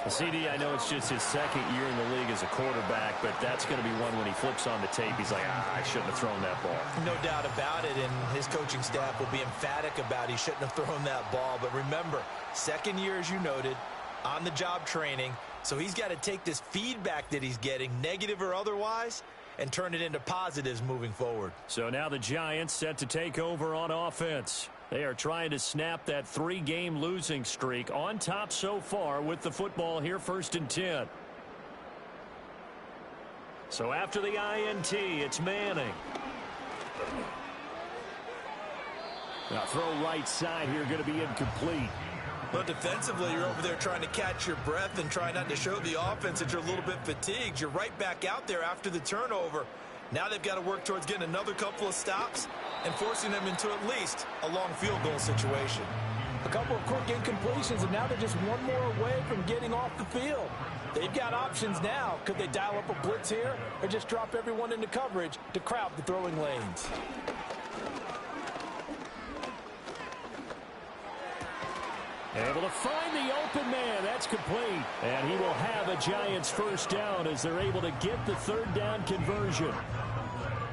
CD, I know it's just his 2nd year in the league as a quarterback, but that's going to be one when he flips on the tape, he's like, I shouldn't have thrown that ball. No doubt about it, and his coaching staff will be emphatic about he shouldn't have thrown that ball. But remember, 2nd year, as you noted, on-the-job training, so he's got to take this feedback that he's getting, negative or otherwise, and turn it into positives moving forward. So now the Giants set to take over on offense. They are trying to snap that 3-game losing streak, on top so far with the football here, 1st and 10. So after the INT, it's Manning. Now throw right side here, going to be incomplete. But defensively, you're over there trying to catch your breath and try not to show the offense that you're a little bit fatigued. You're right back out there after the turnover. Now they've got to work towards getting another couple of stops and forcing them into at least a long field goal situation. A couple of quick incompletions, and now they're just 1 more away from getting off the field. They've got options now. Could they dial up a blitz here or just drop everyone into coverage to crowd the throwing lanes? Able to find the open man. That's complete. And he will have a Giants 1st down as they're able to get the 3rd down conversion.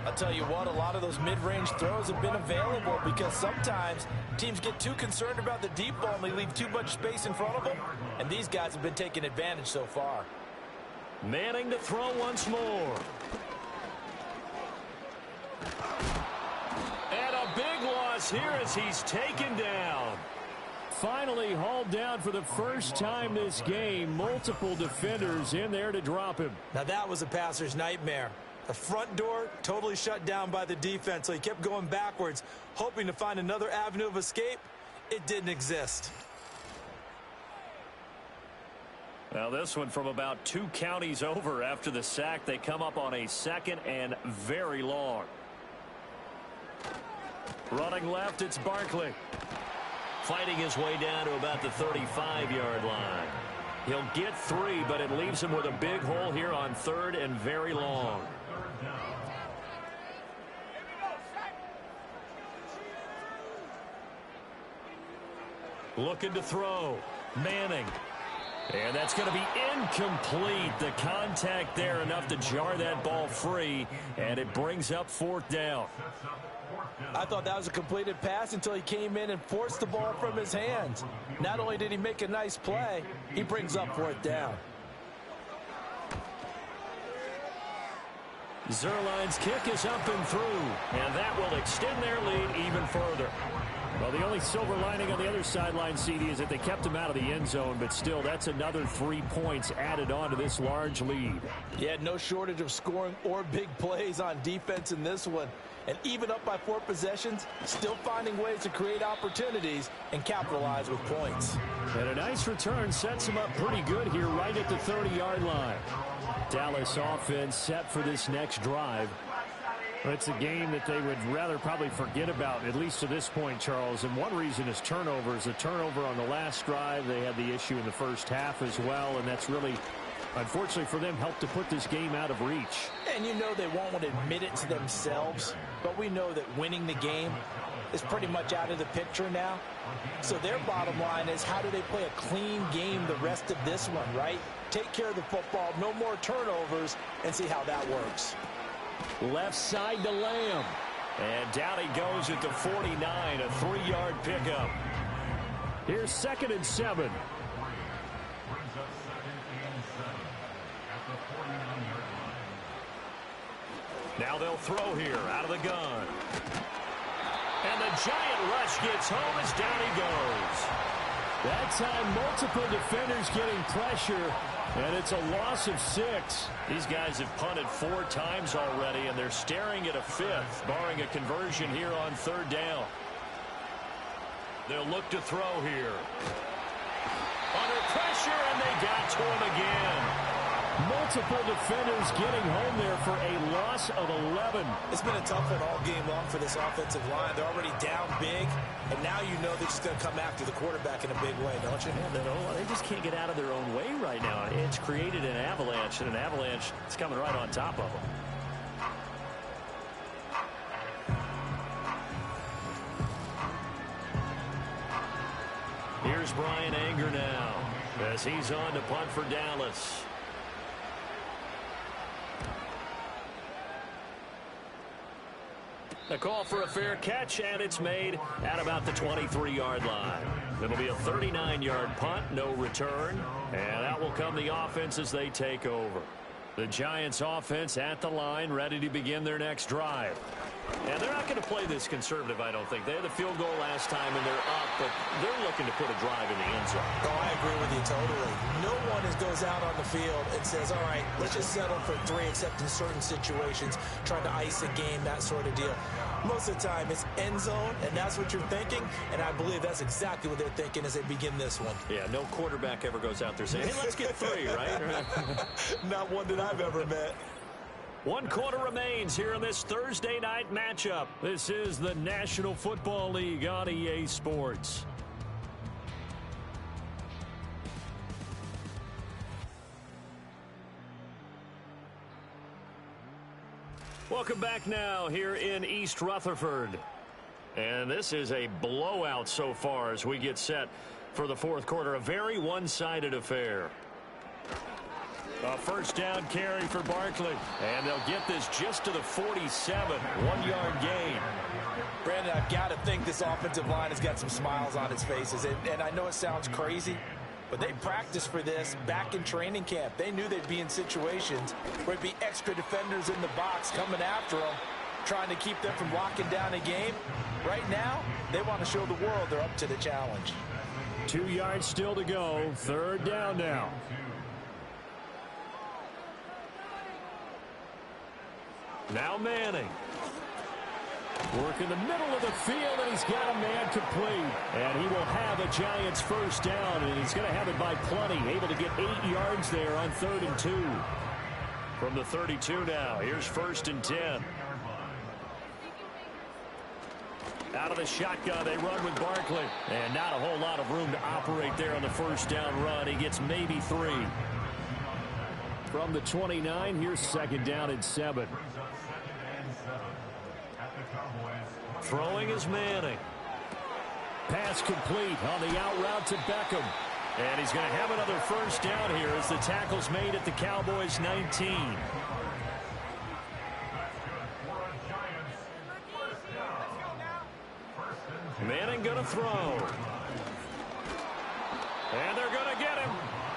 I'll tell you what, a lot of those mid-range throws have been available because sometimes teams get too concerned about the deep ball and they leave too much space in front of them. And these guys have been taking advantage so far. Manning to throw once more. And a big loss here as he's taken down. Finally hauled down for the 1st time this game. Multiple defenders in there to drop him. Now that was a passer's nightmare. The front door totally shut down by the defense, so he kept going backwards, hoping to find another avenue of escape. It didn't exist. Now this one from about 2 counties over after the sack. They come up on a 2nd and very long. Running left, it's Barkley. Fighting his way down to about the 35-yard line. He'll get 3, but it leaves him with a big hole here on 3rd and very long. Looking to throw. Manning. And that's going to be incomplete. The contact there enough to jar that ball free, and it brings up 4th down. I thought that was a completed pass until he came in and forced the ball from his hands. Not only did he make a nice play, he brings up 4th down. Zerline's kick is up and through, and that will extend their lead even further. Well, the only silver lining on the other sideline, CD, is that they kept him out of the end zone, but still, that's another 3 points added on to this large lead. Yeah, no shortage of scoring or big plays on defense in this one. And even up by 4 possessions, still finding ways to create opportunities and capitalize with points. And a nice return sets him up pretty good here right at the 30-yard line. Dallas offense set for this next drive. It's a game that they would rather probably forget about, at least to this point, Charles. And one reason is turnovers. The turnover on the last drive, they had the issue in the first half as well, and that's really, unfortunately for them, helped to put this game out of reach. And you know they won't want to admit it to themselves, but we know that winning the game is pretty much out of the picture now. So their bottom line is, how do they play a clean game the rest of this one, right? Take care of the football, no more turnovers, and see how that works. Left side to Lamb. And down he goes at the 49, a 3-yard pickup. Here's 2nd and 7. Now they'll throw here out of the gun. And the giant rush gets home as down he goes. That time, multiple defenders getting pressure, and it's a loss of 6. These guys have punted 4 times already, and they're staring at a 5th, barring a conversion here on 3rd down. They'll look to throw here. Under pressure, and they got to him again. Multiple defenders getting home there for a loss of 11. It's been a tough one all game long for this offensive line. They're already down big, and now you know they're just going to come after the quarterback in a big way, don't you? Yeah, they just can't get out of their own way right now. It's created an avalanche, and an avalanche is coming right on top of them. Here's Brian Anger now as he's on to punt for Dallas. A call for a fair catch, and it's made at about the 23-yard line. It'll be a 39-yard punt, no return, and out will come the offense as they take over. The Giants offense at the line, ready to begin their next drive. And they're not going to play this conservative, I don't think. They had the field goal last time, and they're up, but they're looking to put a drive in the end zone. Oh, I agree with you totally. No one goes out on the field and says, all right, let's just settle for 3, except in certain situations, trying to ice a game, that sort of deal. Most of the time, it's end zone, and that's what you're thinking, and I believe that's exactly what they're thinking as they begin this one. Yeah, no quarterback ever goes out there saying, hey, let's get 3, right? Not one that I've ever met. 1 quarter remains here in this Thursday night matchup. This is the National Football League on EA Sports. Welcome back now here in East Rutherford. And this is a blowout so far as we get set for the 4th quarter. A very one-sided affair. A 1st down carry for Barkley. And they'll get this just to the 47. 1-yard gain. Brandon, I've got to think this offensive line has got some smiles on its faces. And I know it sounds crazy, but they practiced for this back in training camp. They knew they'd be in situations where it'd be extra defenders in the box coming after them, trying to keep them from locking down a game. Right now, they want to show the world they're up to the challenge. 2 yards still to go. 3rd down now. Now Manning. Work in the middle of the field, and he's got a man complete. And he will have a Giants 1st down, and he's going to have it by plenty. Able to get 8 yards there on 3rd and 2. From the 32 now, here's 1st and 10. Out of the shotgun, they run with Barkley. And not a whole lot of room to operate there on the 1st down run. He gets maybe 3. From the 29, here's 2nd down and 7. Throwing is Manning. Pass complete on the out route to Beckham. And he's going to have another 1st down here as the tackle's made at the Cowboys 19. Manning going to throw. And they're going to get him.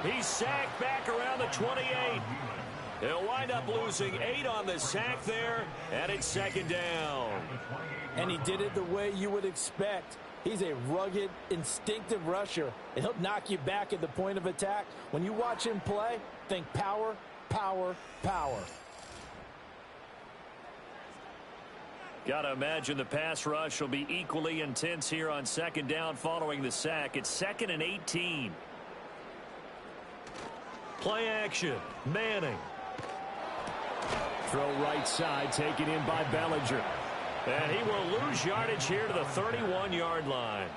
He's sacked back around the 28. They'll wind up losing 8 on the sack there, and it's 2nd down. And he did it the way you would expect. He's a rugged, instinctive rusher, and he'll knock you back at the point of attack. When you watch him play, think power, power, power. Got to imagine the pass rush will be equally intense here on 2nd down following the sack. It's 2nd and 18. Play action. Manning. Throw right side, taken in by Bellinger. And he will lose yardage here to the 31-yard line.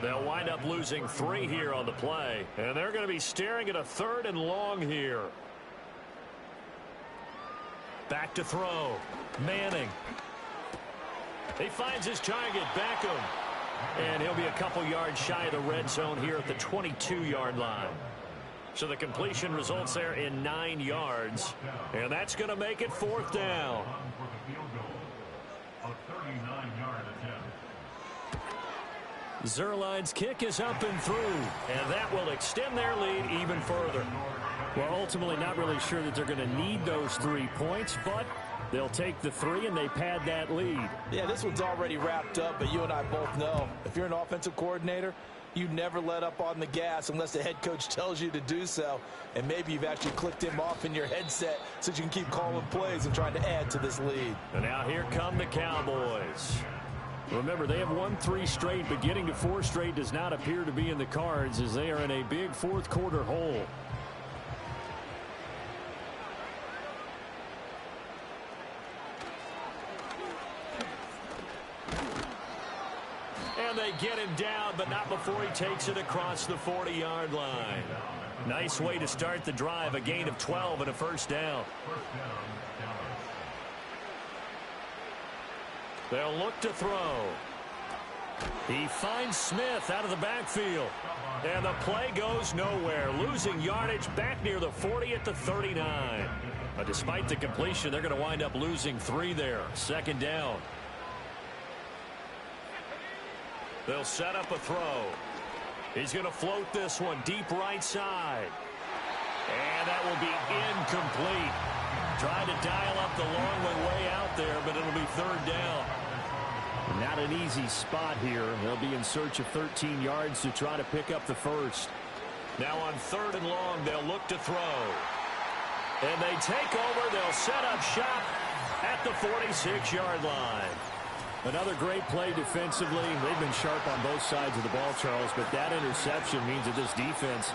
They'll wind up losing 3 here on the play. And they're going to be staring at a 3rd and long here. Back to throw. Manning. He finds his target, Beckham. And he'll be a couple yards shy of the red zone here at the 22-yard line. So the completion results there in 9 yards. And that's going to make it 4th down. Zerline's kick is up and through. And that will extend their lead even further. Well, ultimately not really sure that they're going to need those 3 points, but they'll take the 3 and they pad that lead. Yeah, this one's already wrapped up, but you and I both know if you're an offensive coordinator, you never let up on the gas unless the head coach tells you to do so. And maybe you've actually clicked him off in your headset so you can keep calling plays and trying to add to this lead. And now here come the Cowboys. Remember, they have won 3 straight, but getting to 4 straight does not appear to be in the cards as they are in a big 4th quarter hole. And they get him down, but not before he takes it across the 40-yard line. Nice way to start the drive, a gain of 12 and a 1st down. They'll look to throw. He finds Smith out of the backfield. And the play goes nowhere. Losing yardage back near the 40 at the 39. But despite the completion, they're going to wind up losing 3 there. 2nd down. They'll set up a throw. He's going to float this one deep right side. And that will be incomplete. Tried to dial up the long way out there, but it'll be 3rd down. Not an easy spot here. They'll be in search of 13 yards to try to pick up the 1st. Now on 3rd and long, they'll look to throw. And they take over. They'll set up shop at the 46-yard line. Another great play defensively. They've been sharp on both sides of the ball, Charles, but that interception means that this defense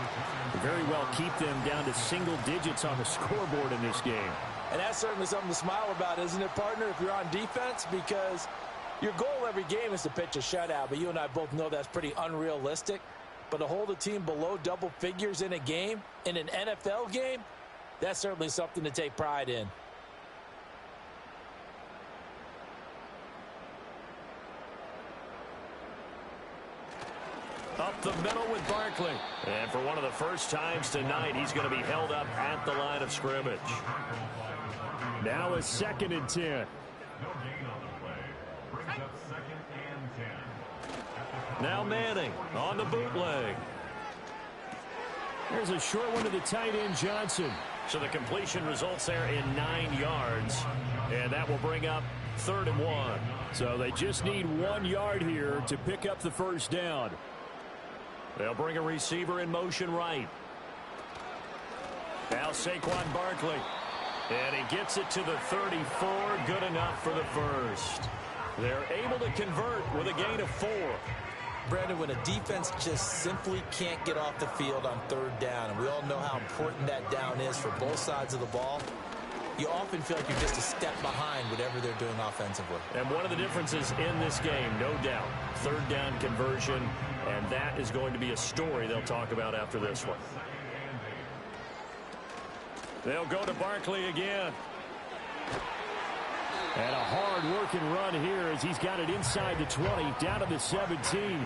can very well keep them down to single digits on the scoreboard in this game. And that's certainly something to smile about, isn't it, partner, if you're on defense? Because your goal every game is to pitch a shutout, but you and I both know that's pretty unrealistic. But to hold a team below double figures in a game, in an NFL game, that's certainly something to take pride in. Up the middle with Barkley. And for one of the first times tonight, he's going to be held up at the line of scrimmage. Now a 2nd and 10. Now Manning on the bootleg. There's a short one to the tight end, Johnson. So the completion results there in 9 yards. And that will bring up 3rd and 1. So they just need 1 yard here to pick up the 1st down. They'll bring a receiver in motion right. Now Saquon Barkley. And he gets it to the 34. Good enough for the 1st. They're able to convert with a gain of 4. Brandon, when a defense just simply can't get off the field on 3rd down, and we all know how important that down is for both sides of the ball, you often feel like you're just a step behind whatever they're doing offensively. And one of the differences in this game, no doubt, 3rd down conversion, and that is going to be a story they'll talk about after this one. They'll go to Barkley again. And a hard-working run here as he's got it inside the 20, down to the 17.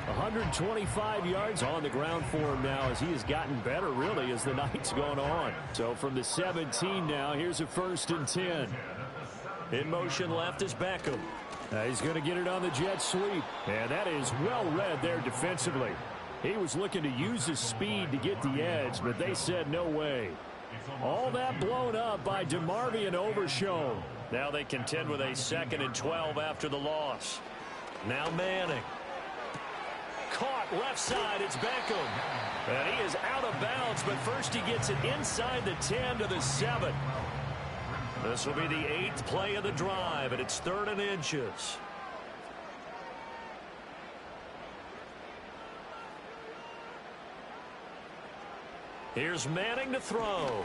125 yards on the ground for him now as he has gotten better, really, as the night's gone on. So from the 17 now, here's a 1st and 10. In motion left is Beckham. He's going to get it on the jet sweep. And that is well read there defensively. He was looking to use his speed to get the edge, but they said no way. All that blown up by DeMarvion Overshown. Now they contend with a 2nd and 12 after the loss. Now Manning. Caught left side. It's Beckham. And he is out of bounds, but first he gets it inside the 10 to the 7. This will be the 8th play of the drive, and it's 3rd and inches. Here's Manning to throw.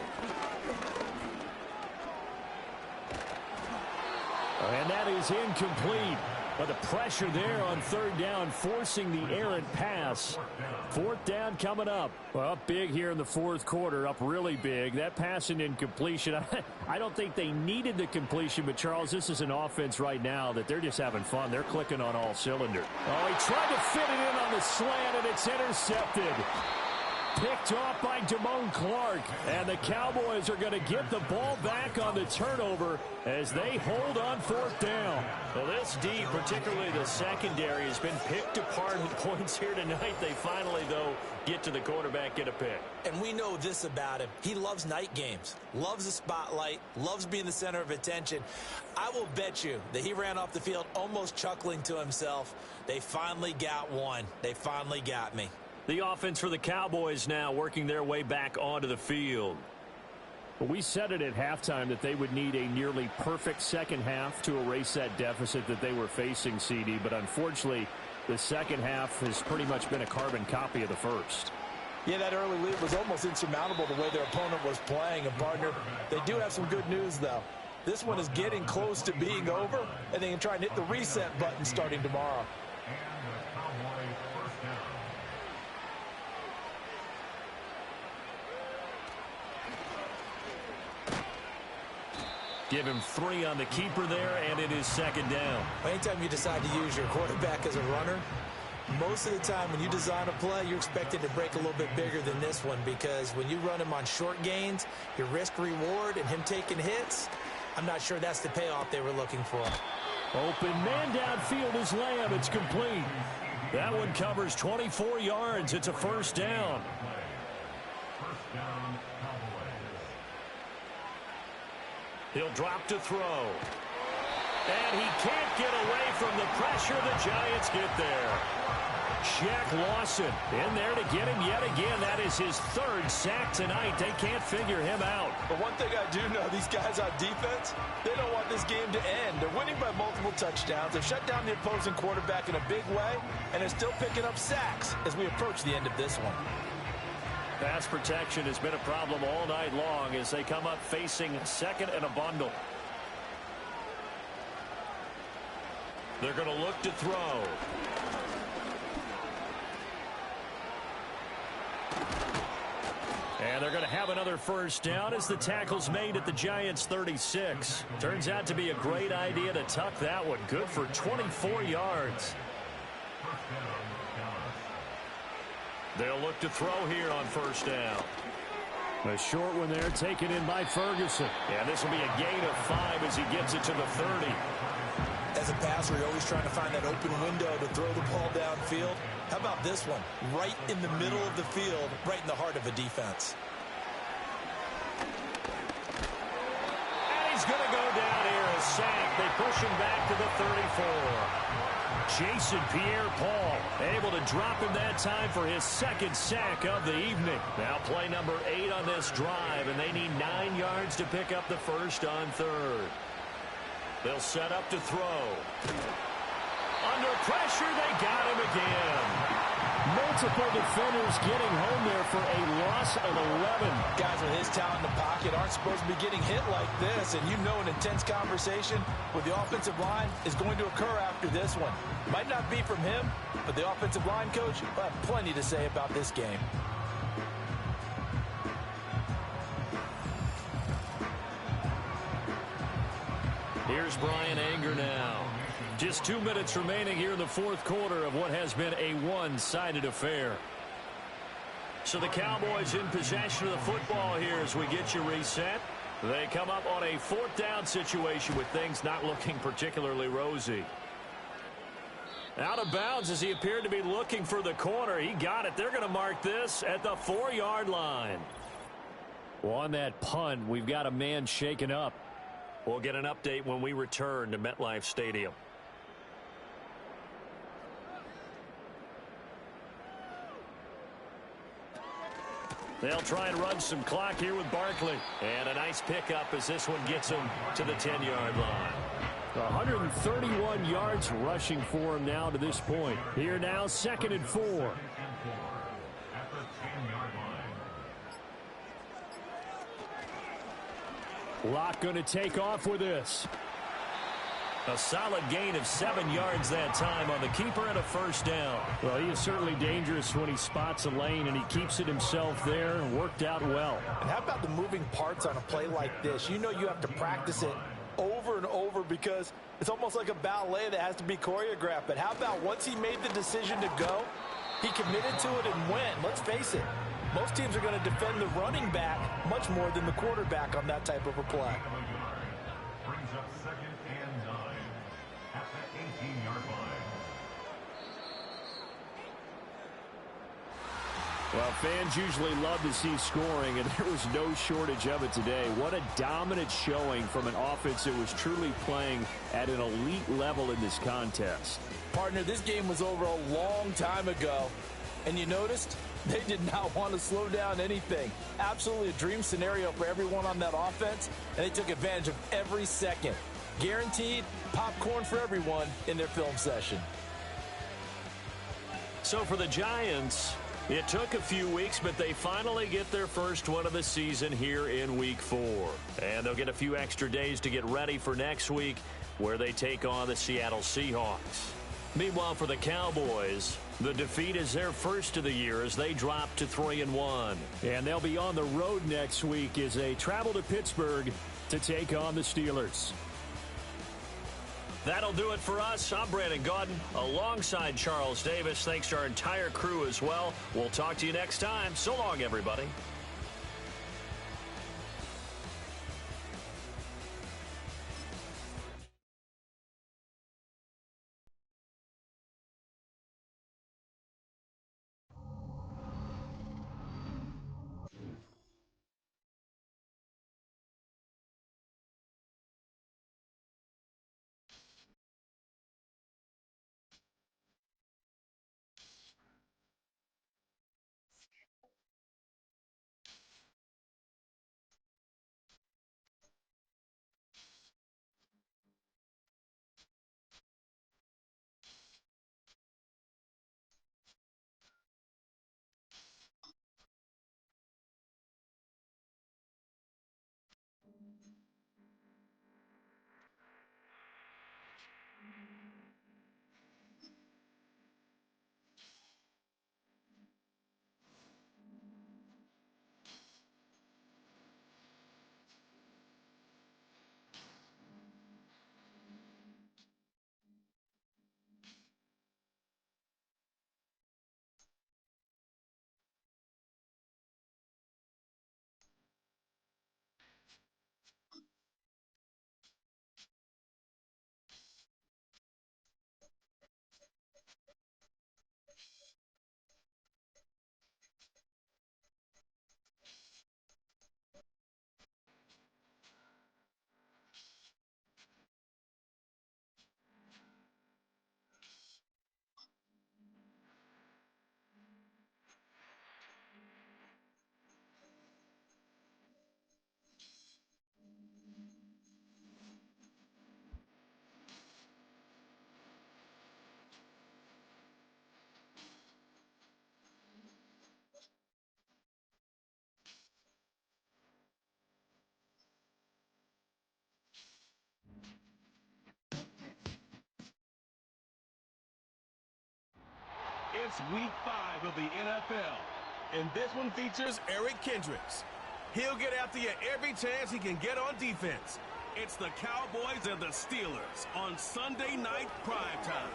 And that is incomplete. But the pressure there on third down, forcing the errant pass. Fourth down coming up. Well, up big here in the fourth quarter, up really big. That pass and incompletion, I don't think they needed the completion, but Charles, this is an offense right now that they're just having fun. They're clicking on all cylinders. Oh, he tried to fit it in on the slant, and it's intercepted. Picked off by Damone Clark, and the Cowboys are going to get the ball back on the turnover as they hold on fourth down. Well, this D, particularly the secondary, has been picked apart at points here tonight. They finally, though, get to the quarterback, get a pick. And we know this about him. He loves night games, loves the spotlight, loves being the center of attention. I will bet you that he ran off the field almost chuckling to himself. They finally got one. They finally got me. The offense for the Cowboys now working their way back onto the field. We said it at halftime that they would need a nearly perfect second half to erase that deficit that they were facing, CD. But unfortunately, the second half has pretty much been a carbon copy of the first. Yeah, that early lead was almost insurmountable the way their opponent was playing. And, partner, they do have some good news, though. This one is getting close to being over, and they can try and hit the reset button starting tomorrow. Give him 3 on the keeper there, and it is second down. Anytime you decide to use your quarterback as a runner, most of the time when you design a play, you're expected to break a little bit bigger than this one, because when you run him on short gains, your risk-reward and him taking hits, I'm not sure that's the payoff they were looking for. Open man downfield is Lamb. It's complete. That one covers 24 yards. It's a first down. He'll drop to throw. And he can't get away from the pressure. The Giants get there. Shaq Lawson in there to get him yet again. That is his third sack tonight. They can't figure him out. But one thing I do know, these guys on defense, they don't want this game to end. They're winning by multiple touchdowns. They've shut down the opposing quarterback in a big way, and they're still picking up sacks as we approach the end of this one. Pass protection has been a problem all night long as they come up facing second and a bundle. They're going to look to throw. And they're going to have another first down as the tackle's made at the Giants' 36. Turns out to be a great idea to tuck that one. Good for 24 yards. They'll look to throw here on first down. A short one there taken in by Ferguson. And this will be a gain of 5 as he gets it to the 30. As a passer, you're always trying to find that open window to throw the ball downfield. How about this one? Right in the middle of the field, right in the heart of a defense. And he's going to go down here, a sack. They push him back to the 34. Jason Pierre-Paul able to drop him that time for his second sack of the evening. Now play number 8 on this drive, and they need 9 yards to pick up the first on third. They'll set up to throw. Under pressure, they got him again. Multiple defenders getting home there for a loss of 11. Guys with his talent in the pocket aren't supposed to be getting hit like this, and you know an intense conversation with the offensive line is going to occur after this one. Might not be from him, but the offensive line coach will have plenty to say about this game. Here's Brian Anger now. Just 2 minutes remaining here in the fourth quarter of what has been a one-sided affair. So the Cowboys in possession of the football here as we get you reset. They come up on a fourth down situation with things not looking particularly rosy. Out of bounds as he appeared to be looking for the corner. He got it. They're going to mark this at the 4-yard line. Well, on that punt, we've got a man shaken up. We'll get an update when we return to MetLife Stadium. They'll try and run some clock here with Barkley. And a nice pickup as this one gets him to the 10-yard line. 131 yards rushing for him now to this point. Here now, 2nd and 4. Locke going to take off with this. A solid gain of 7 yards that time on the keeper and a first down. Well, he is certainly dangerous when he spots a lane, and he keeps it himself there. Worked out well. And how about the moving parts on a play like this? You know you have to practice it over and over because it's almost like a ballet that has to be choreographed. But how about once he made the decision to go, he committed to it and went. Let's face it, most teams are going to defend the running back much more than the quarterback on that type of a play. Brings up 2nd and 9 at the 18-yard line. Well, fans usually love to see scoring, and there was no shortage of it today. What a dominant showing from an offense that was truly playing at an elite level in this contest. Partner, this game was over a long time ago, and you noticed they did not want to slow down anything. Absolutely a dream scenario for everyone on that offense, and they took advantage of every second. Guaranteed popcorn for everyone in their film session. So for the Giants, it took a few weeks, but they finally get their first one of the season here in Week 4. And they'll get a few extra days to get ready for next week, where they take on the Seattle Seahawks. Meanwhile, for the Cowboys, the defeat is their first of the year as they drop to 3-1. And they'll be on the road next week as they travel to Pittsburgh to take on the Steelers. That'll do it for us. I'm Brandon Gaudin alongside Charles Davis. Thanks to our entire crew as well. We'll talk to you next time. So long, everybody. It's Week 5 of the NFL, and this one features Eric Kendricks. He'll get after you every chance he can get on defense. It's the Cowboys and the Steelers on Sunday night primetime.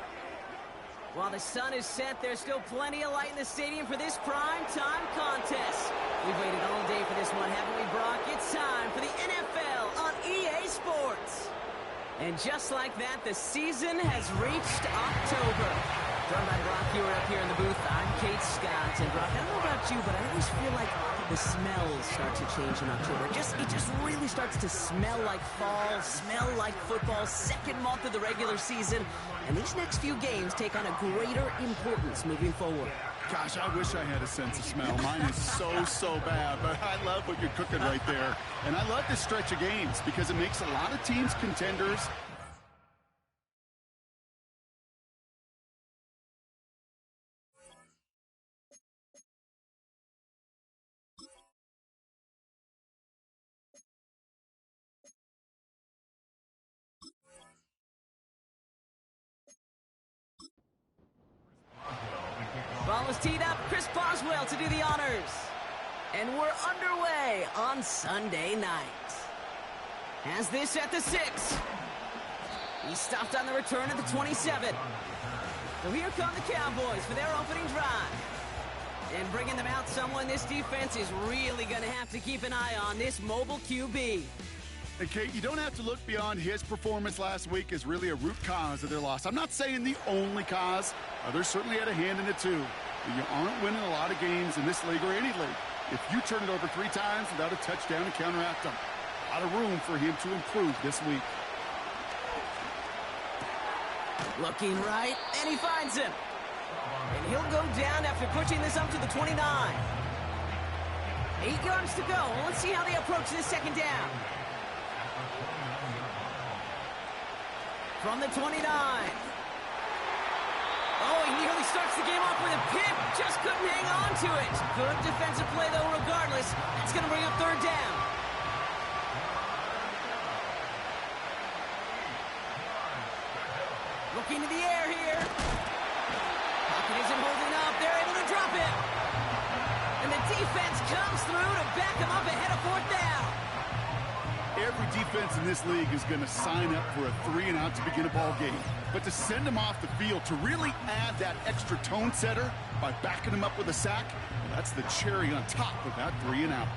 While the sun is set, there's still plenty of light in the stadium for this primetime contest. We've waited all day for this one, haven't we, Brock? It's time for the NFL on EA Sports. And just like that, the season has reached October. Joined by Brock, you were up here in the booth. I'm Kate Scott. And Brock, I don't know about you, but I always feel like the smells start to change in October. It just really starts to smell like fall, smell like football, second month of the regular season. And these next few games take on a greater importance moving forward. Gosh, I wish I had a sense of smell. Mine is so bad, but I love what you're cooking right there. And I love this stretch of games because it makes a lot of teams contenders. Ball is teed up. Chris Boswell to do the honors. And we're underway on Sunday night. Has this at the 6. He stopped on the return at the 27. So here come the Cowboys for their opening drive. And bringing them out, someone this defense is really going to have to keep an eye on, this mobile QB. And Kate, you don't have to look beyond his performance last week as really a root cause of their loss. I'm not saying the only cause. Others certainly had a hand in it too. But you aren't winning a lot of games in this league or any league if you turn it over 3 times without a touchdown to counteract them. A lot of room for him to improve this week. Looking right, and he finds him. And he'll go down after pushing this up to the 29. 8 yards to go. Let's see how they approach this second down. From the 29. Oh, he nearly starts the game off with a pick. Just couldn't hang on to it. Good defensive play, though, regardless. That's going to bring up third down. Looking to the air here. Pocket isn't holding up. They're able to drop it. And the defense comes through to back him up ahead of fourth down. Every defense in this league is going to sign up for a 3-and-out to begin a ball game. But to send him off the field, to really add that extra tone setter by backing him up with a sack, that's the cherry on top of that 3-and-out.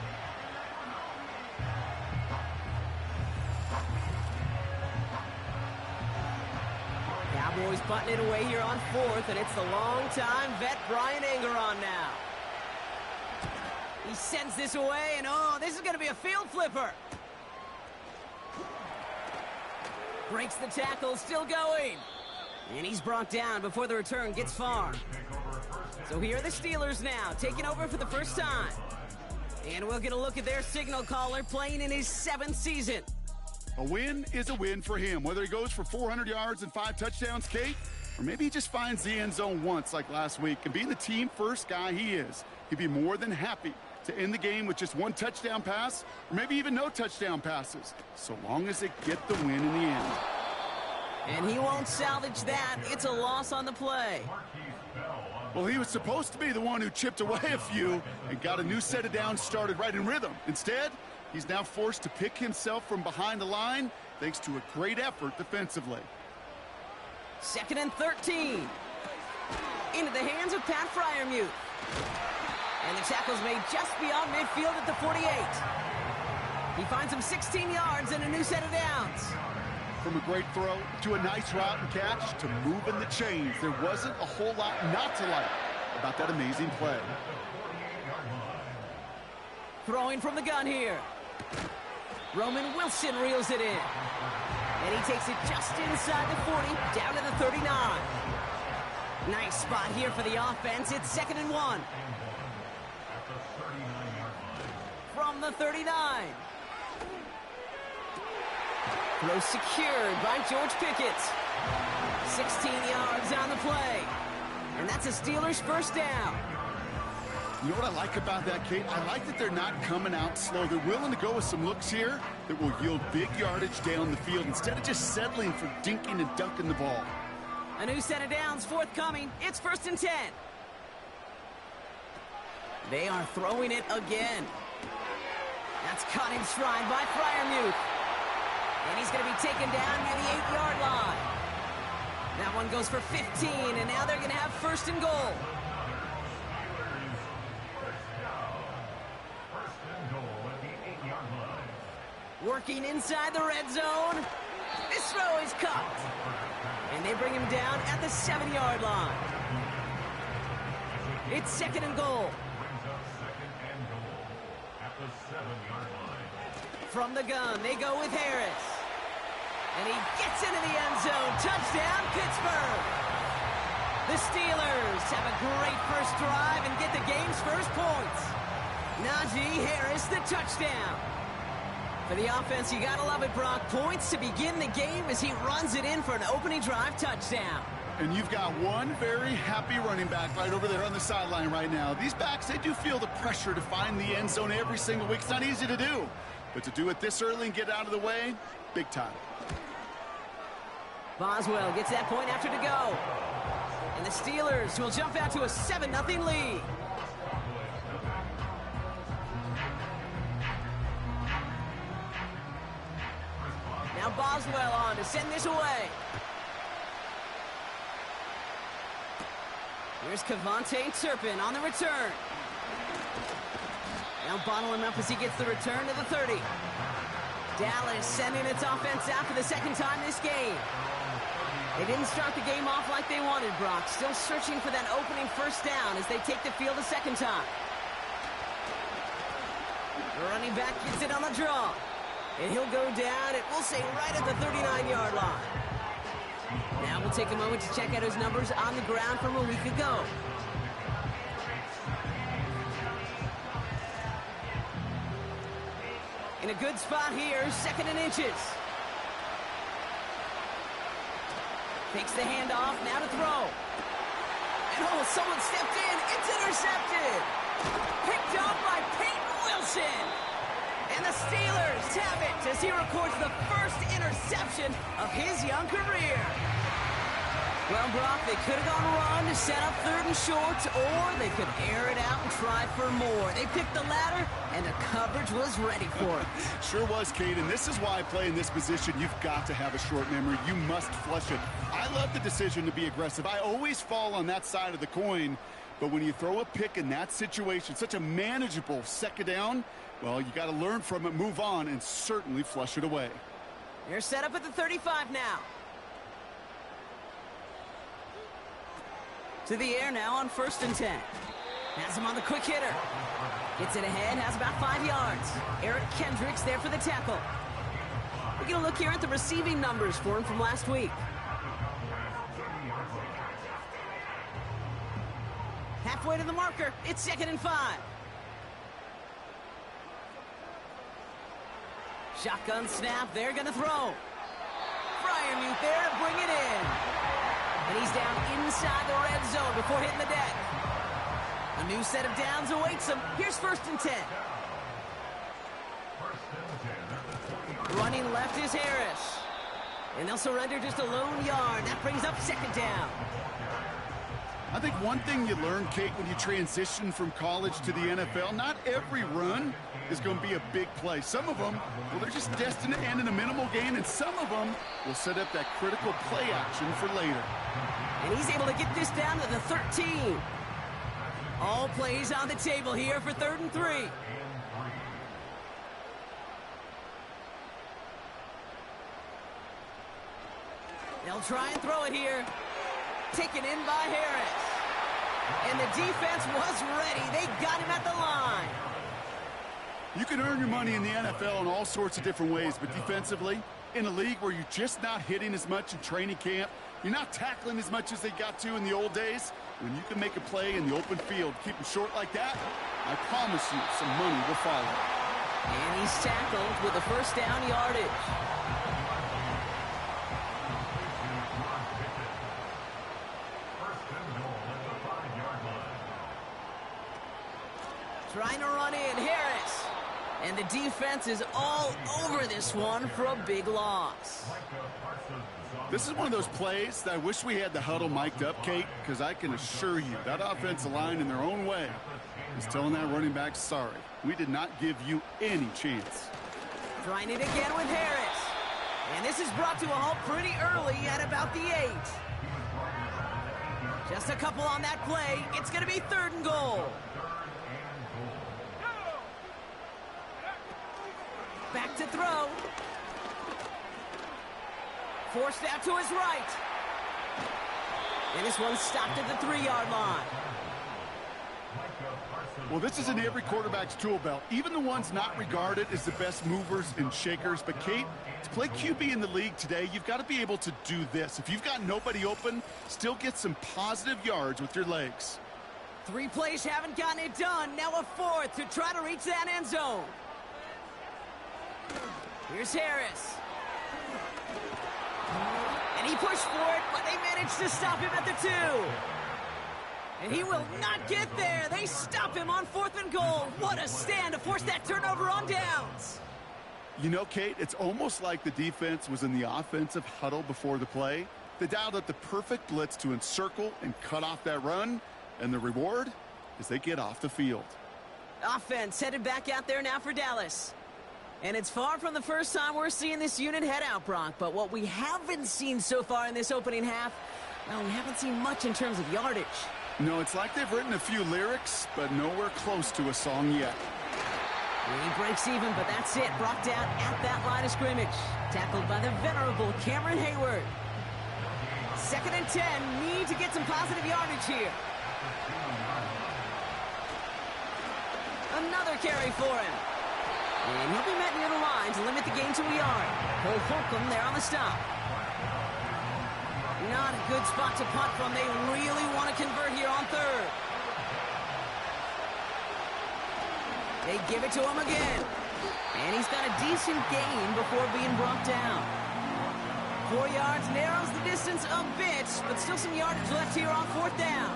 Cowboys butting it away here on 4th, and it's the long-time vet Brian Angeron now. He sends this away, and oh, this is going to be a field flipper. Breaks the tackle, still going. And he's brought down before the return gets far. So here are the Steelers now, taking over for the first time. And we'll get a look at their signal caller playing in his 7th season. A win is a win for him, whether he goes for 400 yards and 5 touchdowns, Kate, or maybe he just finds the end zone once like last week. And being the team-first guy he is, he'd be more than happy to end the game with just 1 touchdown pass, or maybe even no touchdown passes, so long as they get the win in the end. And he won't salvage that. It's a loss on the play. Well, he was supposed to be the one who chipped away a few and got a new set of downs started right in rhythm. Instead, he's now forced to pick himself from behind the line thanks to a great effort defensively. 2nd and 13. Into the hands of Pat Freiermuth. And the tackle's made just beyond midfield at the 48. He finds him 16 yards and a new set of downs. From a great throw to a nice route and catch to moving the chains, there wasn't a whole lot not to like about that amazing play. Throwing from the gun here. Roman Wilson reels it in. And he takes it just inside the 40, down to the 39. Nice spot here for the offense. It's 2nd and 1. From the 39. Throw secured by George Pickett. 16 yards on the play. And that's a Steelers first down. You know what I like about that, Kate? I like that they're not coming out slow. They're willing to go with some looks here that will yield big yardage down the field instead of just settling for dinking and dunking the ball. A new set of downs forthcoming. It's 1st and 10. They are throwing it again. That's caught in stride by Freiermuth. And he's going to be taken down near the 8-yard line. That one goes for 15, and now they're going to have 1st and goal. Working inside the red zone. This throw is caught. And they bring him down at the 7-yard line. It's 2nd and goal. From the gun, they go with Harris. And he gets into the end zone. Touchdown, Pittsburgh. The Steelers have a great first drive and get the game's first points. Najee Harris, the touchdown. For the offense, you gotta love it, Brock. Points to begin the game as he runs it in for an opening drive touchdown. And you've got one very happy running back right over there on the sideline right now. These backs, they do feel the pressure to find the end zone every single week. It's not easy to do. But to do it this early and get out of the way, big time. Boswell gets that point after to go. And the Steelers will jump out to a 7-0 lead. Now Boswell on to send this away. Here's Kevontae Turpin on the return. Now bottle him up as he gets the return to the 30. Dallas sending its offense out for the second time this game. They didn't start the game off like they wanted, Brock. Still searching for that opening first down as they take the field a second time. The running back gets it on the draw. And he'll go down, we'll say, right at the 39-yard line. Now we'll take a moment to check out his numbers on the ground from a week ago. In a good spot here, 2nd and inches. Takes the handoff, now to throw. And someone stepped in, it's intercepted. Picked up by Peyton Wilson. And the Steelers have it as he records the first interception of his young career. Well, Brock, they could have gone run to set up 3rd and short, or they could air it out and try for more. They picked the latter, and the coverage was ready for it. Sure was, Kate, and this is why I play in this position. You've got to have a short memory. You must flush it. I love the decision to be aggressive. I always fall on that side of the coin, but when you throw a pick in that situation, such a manageable 2nd down, well, you got to learn from it, move on, and certainly flush it away. They're set up at the 35 now. To the air now on 1st and 10. Has him on the quick hitter. Gets it ahead, has about 5 yards. Eric Kendricks there for the tackle. We're going to look here at the receiving numbers for him from last week. Halfway to the marker, it's 2nd and 5. Shotgun snap, they're going to throw. Fryermuth there to bring it in. And he's down inside the red zone before hitting the deck. A new set of downs awaits him. Here's 1st and 10. Running left is Harris. And they'll surrender just a lone yard. That brings up 2nd down. I think one thing you learn, Kate, when you transition from college to the NFL, not every run is going to be a big play. Some of them, well, they're just destined to end in a minimal gain, and some of them will set up that critical play action for later. And he's able to get this down to the 13. All plays on the table here for 3rd and 3. They'll try and throw it here. Taken in by Harris. And the defense was ready. They got him at the line. You can earn your money in the NFL in all sorts of different ways, but defensively, in a league where you're just not hitting as much in training camp, you're not tackling as much as they got to in the old days, when you can make a play in the open field, keep them short like that, I promise you some money will follow. And he's tackled with a 1st down yardage. Trying to run in, Harris. And the defense is all over this one for a big loss. This is one of those plays that I wish we had the huddle mic'd up, Kate, because I can assure you that offensive line in their own way is telling that running back, sorry, we did not give you any chance. Trying it again with Harris. And this is brought to a halt pretty early at about the 8. Just a couple on that play. It's going to be 3rd and goal. Back to throw. Forced out to his right. And this one stopped at the 3-yard line. Well, this is in every quarterback's tool belt, even the ones not regarded as the best movers and shakers. But, Kate, to play QB in the league today, you've got to be able to do this. If you've got nobody open, still get some positive yards with your legs. 3 plays haven't gotten it done. Now a 4th to try to reach that end zone. Here's Harris. And he pushed for it, but they managed to stop him at the 2. And he will not get there. They stop him on 4th and goal. What a stand to force that turnover on downs. You know, Kate, it's almost like the defense was in the offensive huddle before the play. They dialed up the perfect blitz to encircle and cut off that run, and the reward is they get off the field. Offense headed back out there now for Dallas. And it's far from the first time we're seeing this unit head out, Brock. But what we haven't seen so far in this opening half, well, we haven't seen much in terms of yardage. No, it's like they've written a few lyrics, but nowhere close to a song yet. He breaks even, but that's it. Brought down at that line of scrimmage. Tackled by the venerable Cameron Hayward. 2nd and 10. Need to get some positive yardage here. Another carry for him. And he'll be met near the line to limit the gain to a yard. Cole Holcomb there on the stop. Not a good spot to punt from. They really want to convert here on 3rd. They give it to him again. And he's got a decent gain before being brought down. 4 yards narrows the distance a bit, but still some yardage left here on 4th down.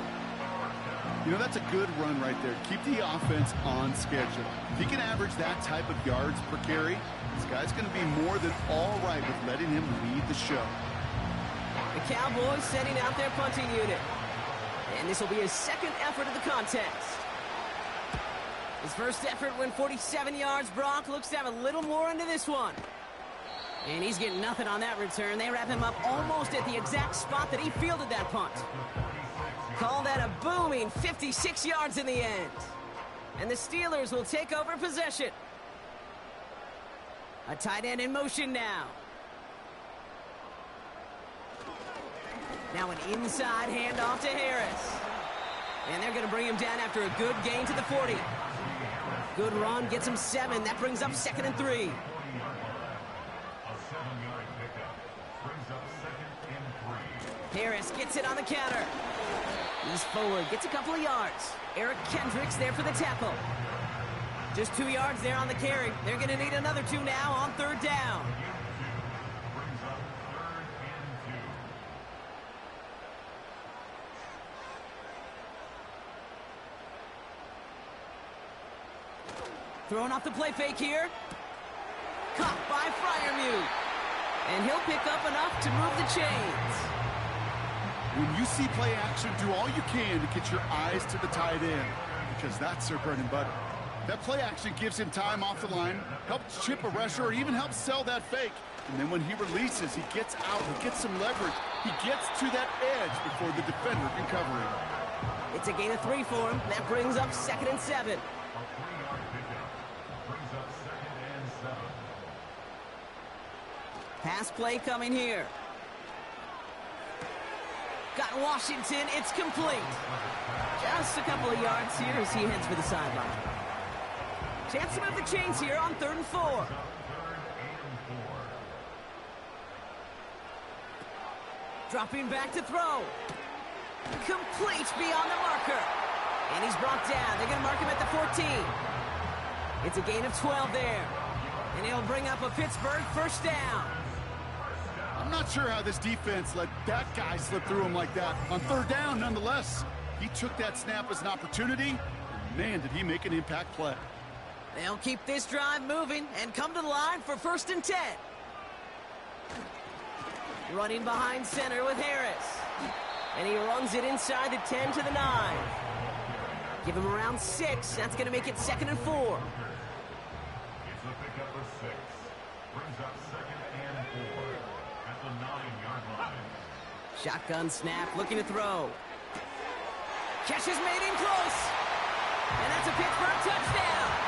You know, that's a good run right there. Keep the offense on schedule. If he can average that type of yards per carry, this guy's going to be more than all right with letting him lead the show. The Cowboys setting out their punting unit. And this will be his 2nd effort of the contest. His first effort went 47 yards. Brock looks to have a little more into this one. And he's getting nothing on that return. They wrap him up almost at the exact spot that he fielded that punt. Call that a booming 56 yards in the end. And the Steelers will take over possession. A tight end in motion now. Now an inside handoff to Harris. And they're going to bring him down after a good gain to the 40. Good run, gets him 7. That brings up 2nd and 3. A 7-yard pickup brings up 2nd and 3. Harris gets it on the counter. He's forward, gets a couple of yards. Eric Kendricks there for the tackle. Just 2 yards there on the carry. They're going to need another 2 now on 3rd down. Brings up 3rd and 2. Throwing off the play fake here. Caught by Freiermuth. And he'll pick up enough to move the chains. When you see play action, do all you can to get your eyes to the tight end, because that's their bread and butter. That play action gives him time off the line, helps chip a rusher, or even helps sell that fake. And then when he releases, he gets out, he gets some leverage. He gets to that edge before the defender can cover him. It's a gain of 3 for him. That brings up 2nd and 7. A 3-yard pickup brings up 2nd and 7. Pass play coming here. Got Washington. It's complete. Just a couple of yards here as he heads for the sideline. Chance to move the chains here on 3rd and 4. Dropping back to throw. Complete beyond the marker. And he's brought down. They're going to mark him at the 14. It's a gain of 12 there. And he'll bring up a Pittsburgh 1st down. I'm not sure how this defense let that guy slip through him like that. On 3rd down, nonetheless, he took that snap as an opportunity. And man, did he make an impact play. They'll keep this drive moving and come to the line for 1st and 10. Running behind center with Harris. And he runs it inside the 10 to the 9. Give him around 6. That's going to make it 2nd and 4. It's a pickup of 6. Brings up 2nd and 4 at the 9-yard line. Shotgun snap, looking to throw. Catch is made in close. And that's a Pittsburgh touchdown.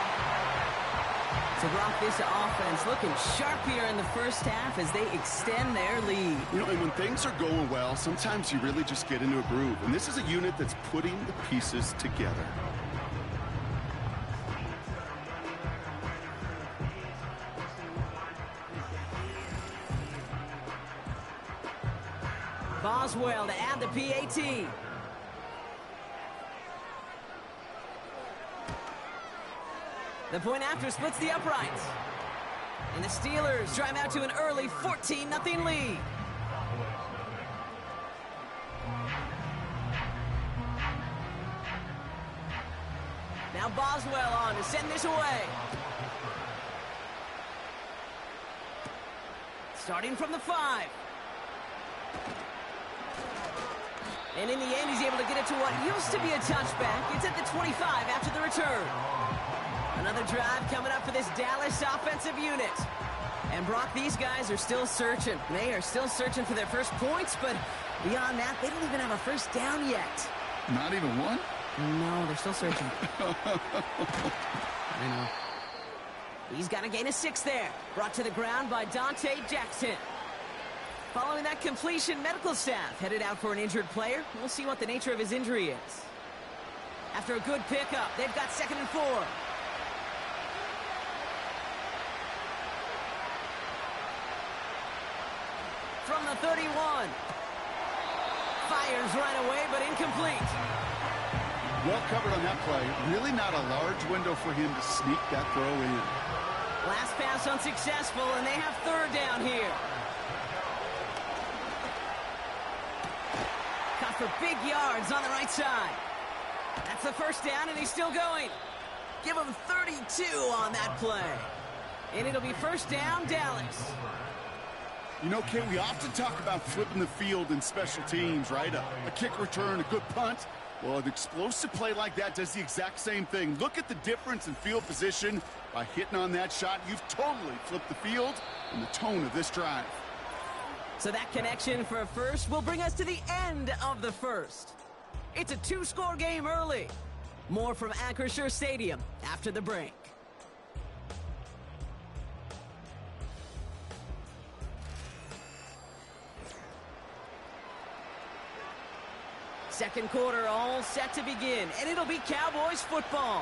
So, Brock, this offense looking sharp here in the first half as they extend their lead. You know, and when things are going well, sometimes you really just get into a groove. And this is a unit that's putting the pieces together. Boswell to add the PAT. The point after splits the uprights. And the Steelers drive out to an early 14-0 lead. Now Boswell on to send this away. Starting from the 5. And in the end, he's able to get it to what used to be a touchback. It's at the 25 after the return. Another drive coming up for this Dallas offensive unit. And Brock, these guys are still searching. They are still searching for their first points, but beyond that, they don't even have a first down yet. Not even one? No, they're still searching. I know. He's got a gain of 6 there. Brought to the ground by Dante Jackson. Following that completion, medical staff headed out for an injured player. We'll see what the nature of his injury is. After a good pickup, they've got 2nd and 4. From the 31. Fires right away, but incomplete. Well covered on that play. Really not a large window for him to sneak that throw in. Last pass unsuccessful, and they have 3rd down here. Caught for big yards on the right side. That's the 1st down, and he's still going. Give him 32 on that play. And it'll be 1st down, Dallas. You know, Kay, we often talk about flipping the field in special teams, right? A kick return, a good punt. Well, an explosive play like that does the exact same thing. Look at the difference in field position. By hitting on that shot, you've totally flipped the field and the tone of this drive. So that connection for a first will bring us to the end of the first. It's a 2-score game early. More from Acrisure Stadium after the break. Second quarter all set to begin, and it'll be Cowboys football.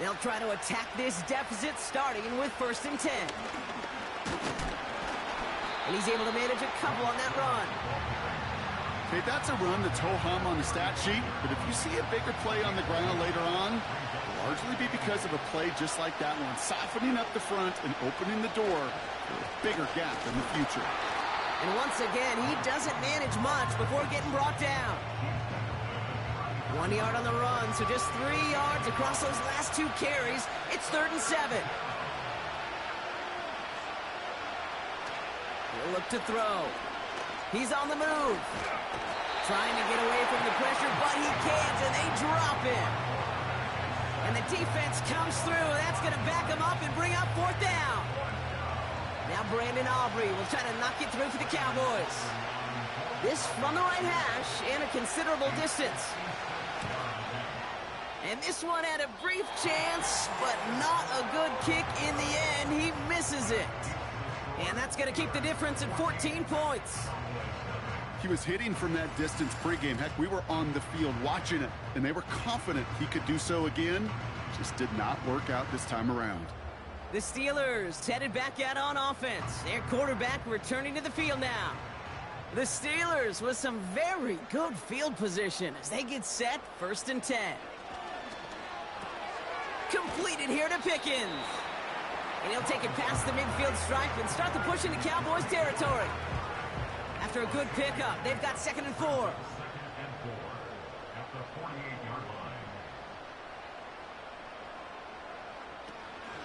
They'll try to attack this deficit starting with 1st and 10. And he's able to manage a couple on that run. Okay, that's a run that's ho-hum on the stat sheet, but if you see a bigger play on the ground later on, it'll largely be because of a play just like that one, softening up the front and opening the door for a bigger gap in the future. And once again, he doesn't manage much before getting brought down. 1 yard on the run, so just 3 yards across those last 2 carries. It's 3rd and 7. He'll look to throw. He's on the move. Trying to get away from the pressure, but he can't, and they drop him. And the defense comes through. That's going to back him up and bring up 4th down. Now Brandon Aubrey will try to knock it through for the Cowboys. This from the right hash and a considerable distance. And this one had a brief chance, but not a good kick in the end. He misses it. And that's going to keep the difference at 14 points. He was hitting from that distance pregame. Heck, we were on the field watching it, and they were confident he could do so again. Just did not work out this time around. The Steelers headed back out on offense. Their quarterback returning to the field now. The Steelers with some very good field position as they get set 1st and 10. Completed here to Pickens. And he'll take it past the midfield stripe and start the push into Cowboys territory. After a good pickup, they've got 2nd and 4.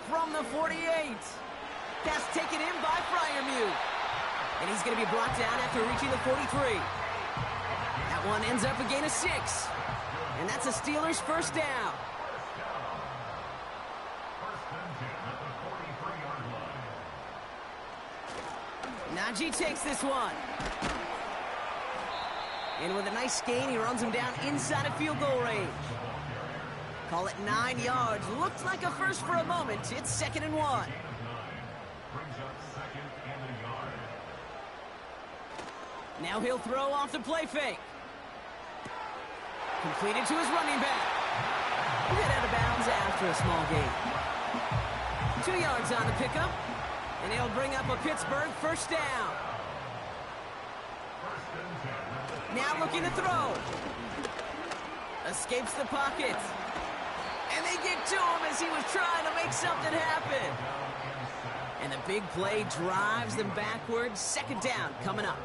From the 48. Pass taken in by Freiermuth. And he's going to be brought down after reaching the 43. That one ends up a gain of 6. And that's a Steelers 1st down. Najee takes this one. And with a nice gain, he runs him down inside of field goal range. Call it 9 yards. Looked like a first for a moment. It's 2nd and 1. Now he'll throw off the play fake. Completed to his running back. Hit out of bounds after a small gain. 2 yards on the pickup. And he'll bring up a Pittsburgh 1st down. Now looking to throw. Escapes the pocket. And they get to him as he was trying to make something happen. And the big play drives them backwards. 2nd down coming up.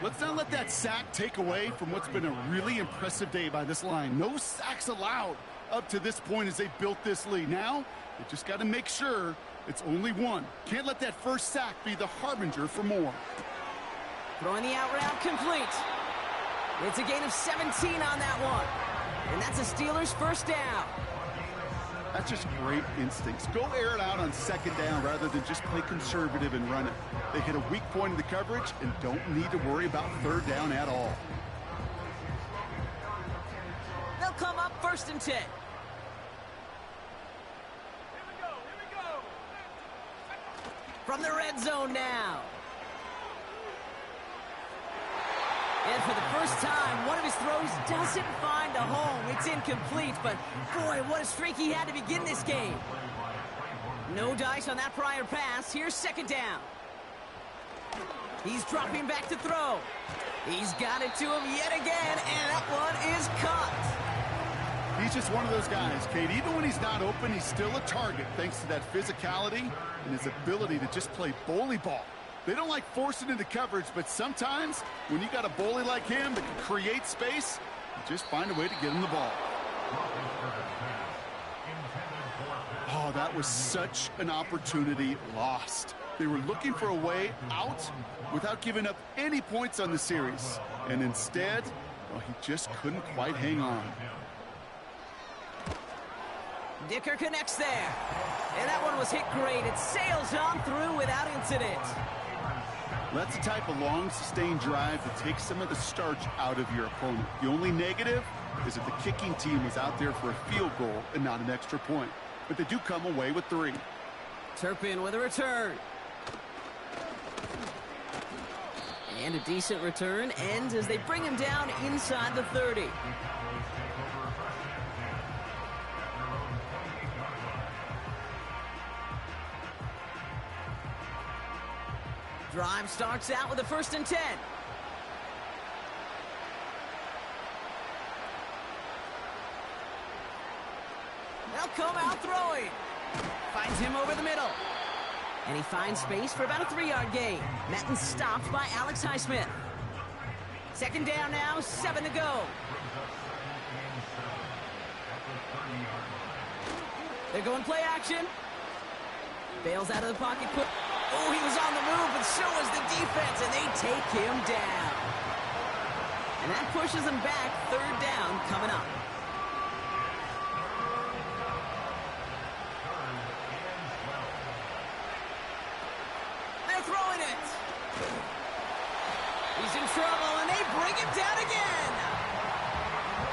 Let's not let that sack take away from what's been a really impressive day by this line. No sacks allowed up to this point as they built this lead. Now, they just got to make sure it's only one. Can't let that first sack be the harbinger for more. Throwing the out route complete. It's a gain of 17 on that one. And that's a Steelers first down. That's just great instincts. Go air it out on second down rather than just play conservative and run it. They hit a weak point in the coverage and don't need to worry about third down at all. They'll come up 1st and 10. From the red zone now. And for the first time, one of his throws doesn't find a home. It's incomplete, but boy, what a streak he had to begin this game. No dice on that prior pass. Here's 2nd down. He's dropping back to throw. He's got it to him yet again, and that one is caught. He's just one of those guys, Kate. Even when he's not open, he's still a target thanks to that physicality and his ability to just play bully ball. They don't like forcing into coverage, but sometimes when you got a bully like him that can create space, you just find a way to get him the ball. Oh, that was such an opportunity lost. They were looking for a way out without giving up any points on the series. And instead, well, he just couldn't quite hang on. Dicker connects there. And that one was hit great. It sails on through without incident. That's the type of long, sustained drive that takes some of the starch out of your opponent. The only negative is that the kicking team was out there for a field goal and not an extra point. But they do come away with 3. Turpin with a return. And a decent return ends as they bring him down inside the 30. Drive starts out with a 1st and 10. They'll come out throwing. Finds him over the middle. And he finds space for about a 3-yard gain. Met and stopped by Alex Highsmith. 2nd down now, 7 to go. They're going play action. Bails out of the pocket. Oh, he was on the move, but so was the defense, and they take him down. And that pushes him back. 3rd down coming up. They're throwing it. He's in trouble, and they bring him down again.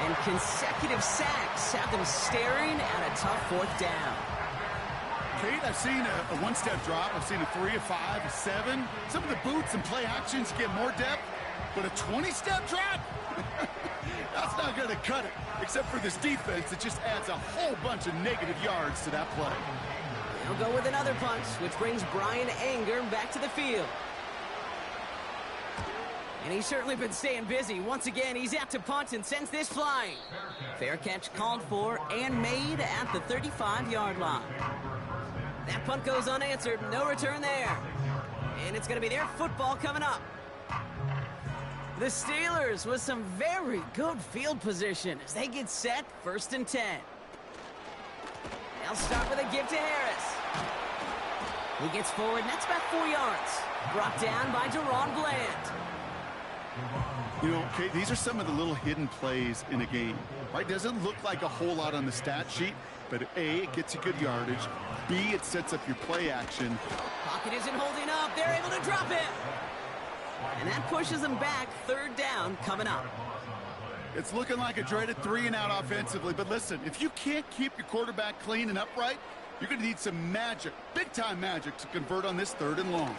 And consecutive sacks have them staring at a tough 4th down. Kate, I've seen a one-step drop. I've seen a 3, a 5, a 7. Some of the boots and play actions get more depth, but a 20-step drop? That's not going to cut it, except for this defense that just adds a whole bunch of negative yards to that play. They'll go with another punch, which brings Brian Anger back to the field. And he's certainly been staying busy. Once again, he's out to punt and sends this flying. Fair catch called for and made at the 35-yard line. That punt goes unanswered. No return there. And it's going to be their football coming up. The Steelers with some very good field position as they get set 1st and 10. They'll start with a give to Harris. He gets forward, and that's about 4 yards. Brought down by Deron Bland. You know, Kate, these are some of the little hidden plays in a game. Right? Doesn't look like a whole lot on the stat sheet, but A, it gets you good yardage. B, it sets up your play action. Pocket isn't holding up. They're able to drop it. And that pushes them back. 3rd down coming up. It's looking like a dreaded 3-and-out offensively, but listen, if you can't keep your quarterback clean and upright, you're going to need some magic, big-time magic, to convert on this 3rd and long.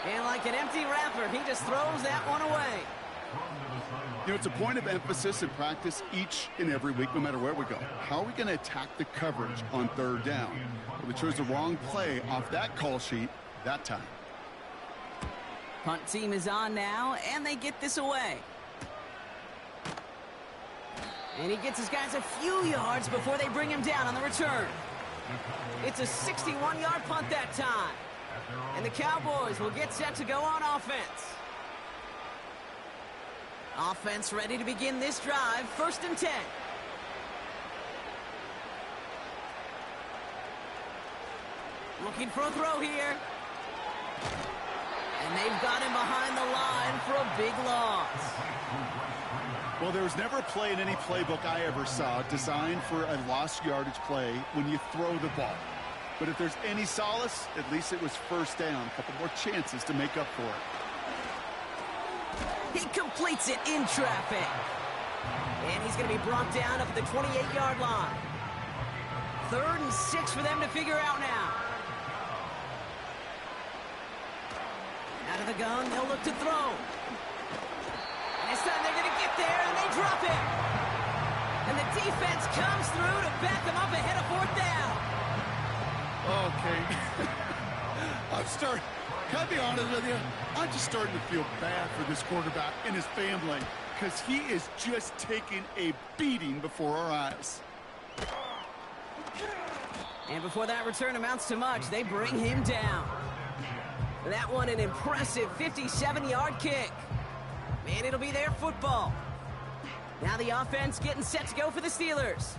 And like an empty wrapper, he just throws that one away. You know, it's a point of emphasis in practice each and every week, no matter where we go. How are we going to attack the coverage on 3rd down? Well, they chose the wrong play off that call sheet that time. Punt team is on now, and they get this away. And he gets his guys a few yards before they bring him down on the return. It's a 61-yard punt that time. And the Cowboys will get set to go on offense. Offense ready to begin this drive. 1st and 10. Looking for a throw here. And And they've got him behind the line for a big loss. Well, there was never a play in any playbook I ever saw designed for a lost yardage play when you throw the ball. But if there's any solace, at least it was first down. A couple more chances to make up for it. He completes it in traffic. And he's going to be brought down up at the 28-yard line. 3rd and 6 for them to figure out now. Out of the gun, they'll look to throw. And this time they're going to get there, and they drop it. And the defense comes through to back them up ahead of 4th down. Okay. Can I be honest with you? I'm just starting to feel bad for this quarterback and his family because he is just taking a beating before our eyes. And before that return amounts to much, they bring him down. That one an impressive 57-yard kick. Man, it'll be their football. Now the offense getting set to go for the Steelers.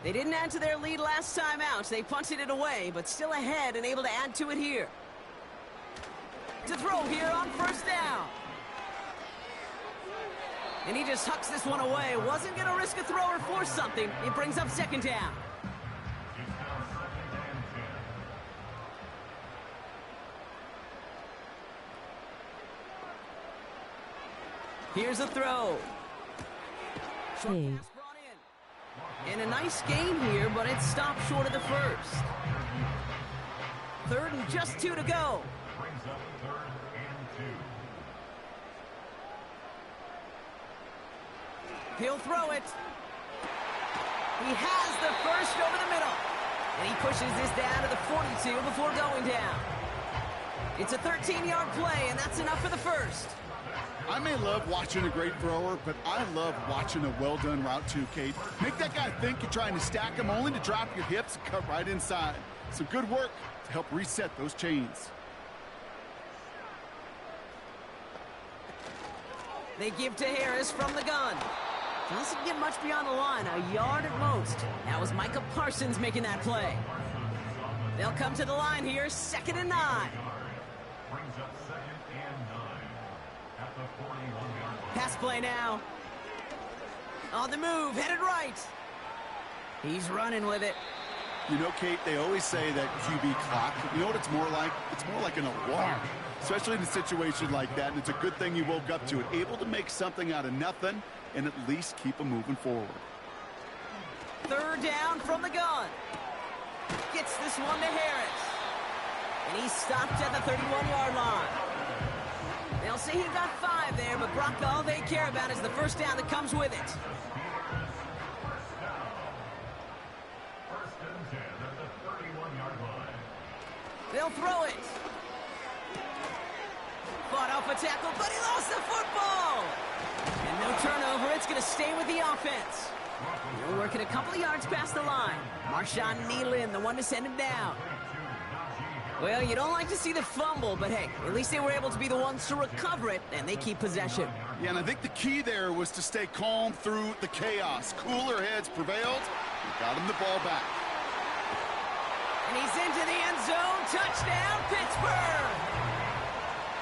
They didn't add to their lead last time out. They punted it away, but still ahead and able to add to it here. To throw here on 1st down. And he just hucks this one away. Wasn't going to risk a throw or force something. It brings up 2nd down. Here's a throw. Hey. And a nice gain here, but it stopped short of the 1st. 3rd and just 2 to go. Brings up 3rd and 2. He'll throw it. He has the 1st over the middle. And he pushes this down to the 42 before going down. It's a 13-yard play, and that's enough for the 1st. I may love watching a great thrower, but I love watching a well-done route too, Kate. Make that guy think you're trying to stack him only to drop your hips and cut right inside. Some good work to help reset those chains. They give to Harris from the gun. Doesn't get much beyond the line, a yard at most. That was Micah Parsons making that play. They'll come to the line here, 2nd and 9. Brings up 2nd and 9 at the 41-yard line. Pass play now. On the move, headed right. He's running with it. You know, Kate, they always say that QB clock. You know what it's more like? It's more like an alarm, especially in a situation like that. And it's a good thing you woke up to it, able to make something out of nothing and at least keep them moving forward. 3rd down from the gun. Gets this one to Harris. And he stopped at the 31-yard line. They'll say he got 5 there, but Brock, all they care about is the 1st down that comes with it. They'll throw it. Fought off a tackle, but he lost the football. And no turnover. It's going to stay with the offense. They're working a couple of yards past the line. Marshawn Nealon, the one to send him down. Well, you don't like to see the fumble, but hey, at least they were able to be the ones to recover it, and they keep possession. Yeah, and I think the key there was to stay calm through the chaos. Cooler heads prevailed and got him the ball back. And he's into the end zone. Touchdown, Pittsburgh!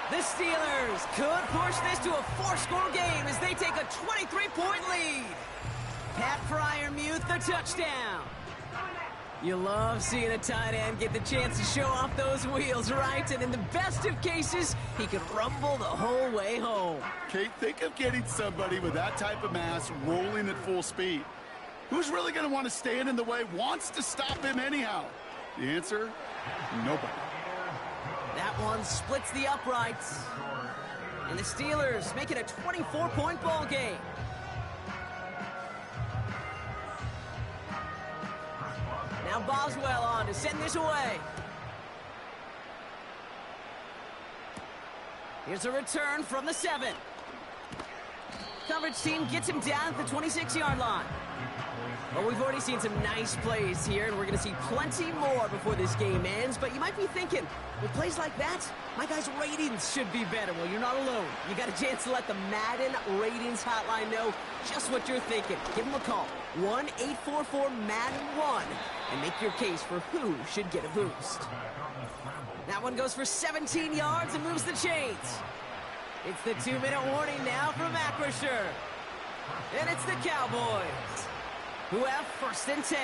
The Steelers could push this to a 4-score game as they take a 23-point lead. Pat Fryermuth, the touchdown. You love seeing a tight end get the chance to show off those wheels, right? And in the best of cases, he could rumble the whole way home. Kate, think of getting somebody with that type of mass rolling at full speed. Who's really going to want to stand in the way, wants to stop him anyhow? The answer? Nobody. That one splits the uprights. And the Steelers make it a 24-point ball game. Now Boswell on to send this away. Here's a return from the 7. Coverage team gets him down at the 26-yard line. Well, we've already seen some nice plays here, and we're going to see plenty more before this game ends. But you might be thinking, with plays like that, my guys' ratings should be better. Well, you're not alone. You got a chance to let the Madden Ratings Hotline know just what you're thinking. Give them a call, 1-844-MADDEN-1, and make your case for who should get a boost. That one goes for 17 yards and moves the chains. It's the 2-minute warning now from Acrisure. And it's the Cowboys, who have 1st and 10.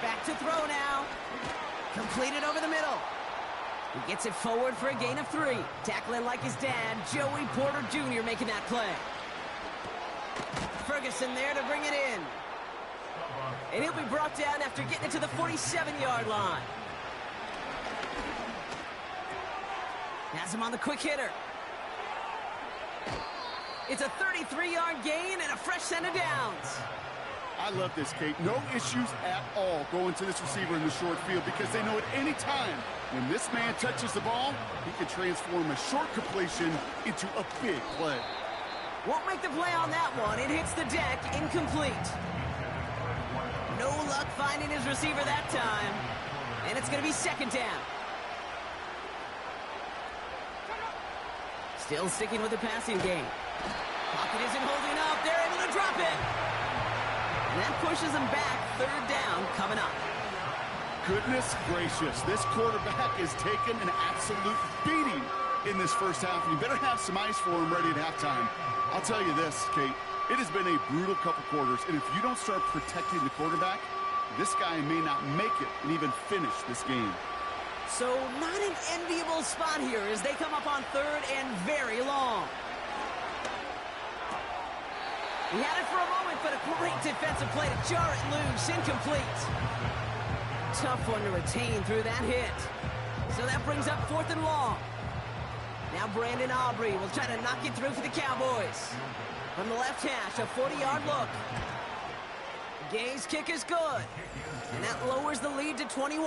Back to throw now. Completed over the middle. He gets it forward for a gain of 3. Tackling like his dad, Joey Porter Jr. making that play. Ferguson there to bring it in. And he'll be brought down after getting it to the 47-yard line. Has him on the quick hitter. It's a 33-yard gain and a fresh set of downs. I love this, Kate. No issues at all going to this receiver in the short field because they know at any time when this man touches the ball, he can transform a short completion into a big play. Won't make the play on that one. It hits the deck, incomplete. No luck finding his receiver that time. And it's going to be 2nd down. Still sticking with the passing game. Pocket isn't holding up. They're able to drop it. And that pushes them back. 3rd down coming up. Goodness gracious. This quarterback is taking an absolute beating in this first half. And you better have some ice for him ready at halftime. I'll tell you this, Kate. It has been a brutal couple quarters. And if you don't start protecting the quarterback, this guy may not make it and even finish this game. So not an enviable spot here as they come up on 3rd and very long. He had it for a moment, but a great defensive play to jar it loose. Incomplete. Tough one to retain through that hit. So that brings up 4th and long. Now Brandon Aubrey will try to knock it through for the Cowboys. From the left hash, a 40-yard look. Gay's kick is good. And that lowers the lead to 21.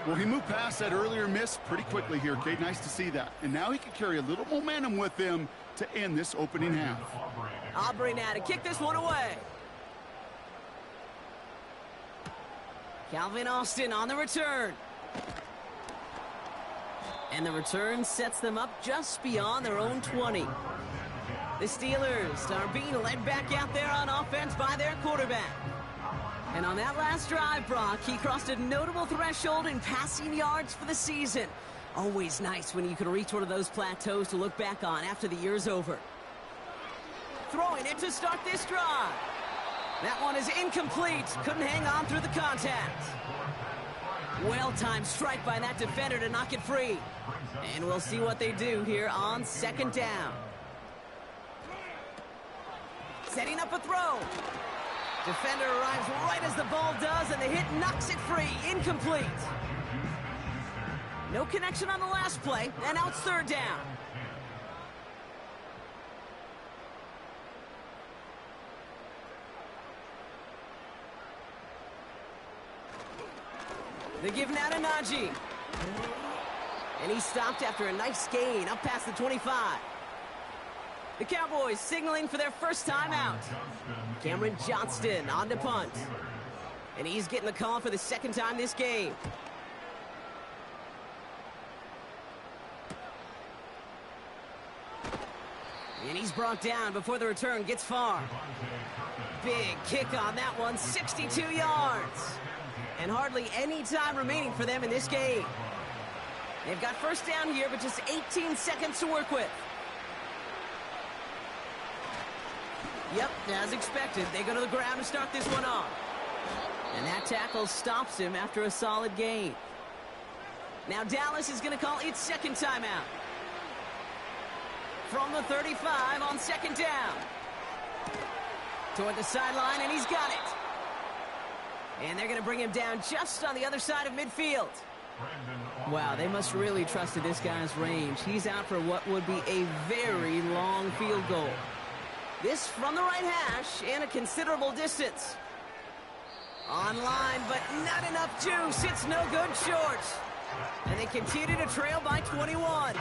Well, he moved past that earlier miss pretty quickly here, Kate. Nice to see that. And now he can carry a little momentum with him to end this opening half. Aubrey now to kick this one away. Calvin Austin on the return. And the return sets them up just beyond their own 20. The Steelers are being led back out there on offense by their quarterback. And on that last drive, Brock, he crossed a notable threshold in passing yards for the season. Always nice when you can reach one of those plateaus to look back on after the year's over. Throwing it to start this drive. That one is incomplete. Couldn't hang on through the contact. Well-timed strike by that defender to knock it free. And we'll see what they do here on 2nd down. Setting up a throw. Defender arrives right as the ball does, and the hit knocks it free. Incomplete. No connection on the last play, and now it's 3rd down. They give now to Najee. And he stopped after a nice gain up past the 25. The Cowboys signaling for their first time out. Cameron Johnston on to punt. And he's getting the call for the 2nd time this game. And he's brought down before the return gets far. Big kick on that one, 62 yards. And hardly any time remaining for them in this game. They've got first down here, but just 18 seconds to work with. Yep, as expected, they go to the ground to start this one off. And that tackle stops him after a solid gain. Now Dallas is going to call its 2nd timeout. From the 35 on 2nd down. Toward the sideline, and he's got it. And they're going to bring him down just on the other side of midfield. Wow, they must really trust in this guy's range. He's out for what would be a very long field goal. This from the right hash and a considerable distance. Online, but not enough juice. It's no good short. And they continue to trail by 21.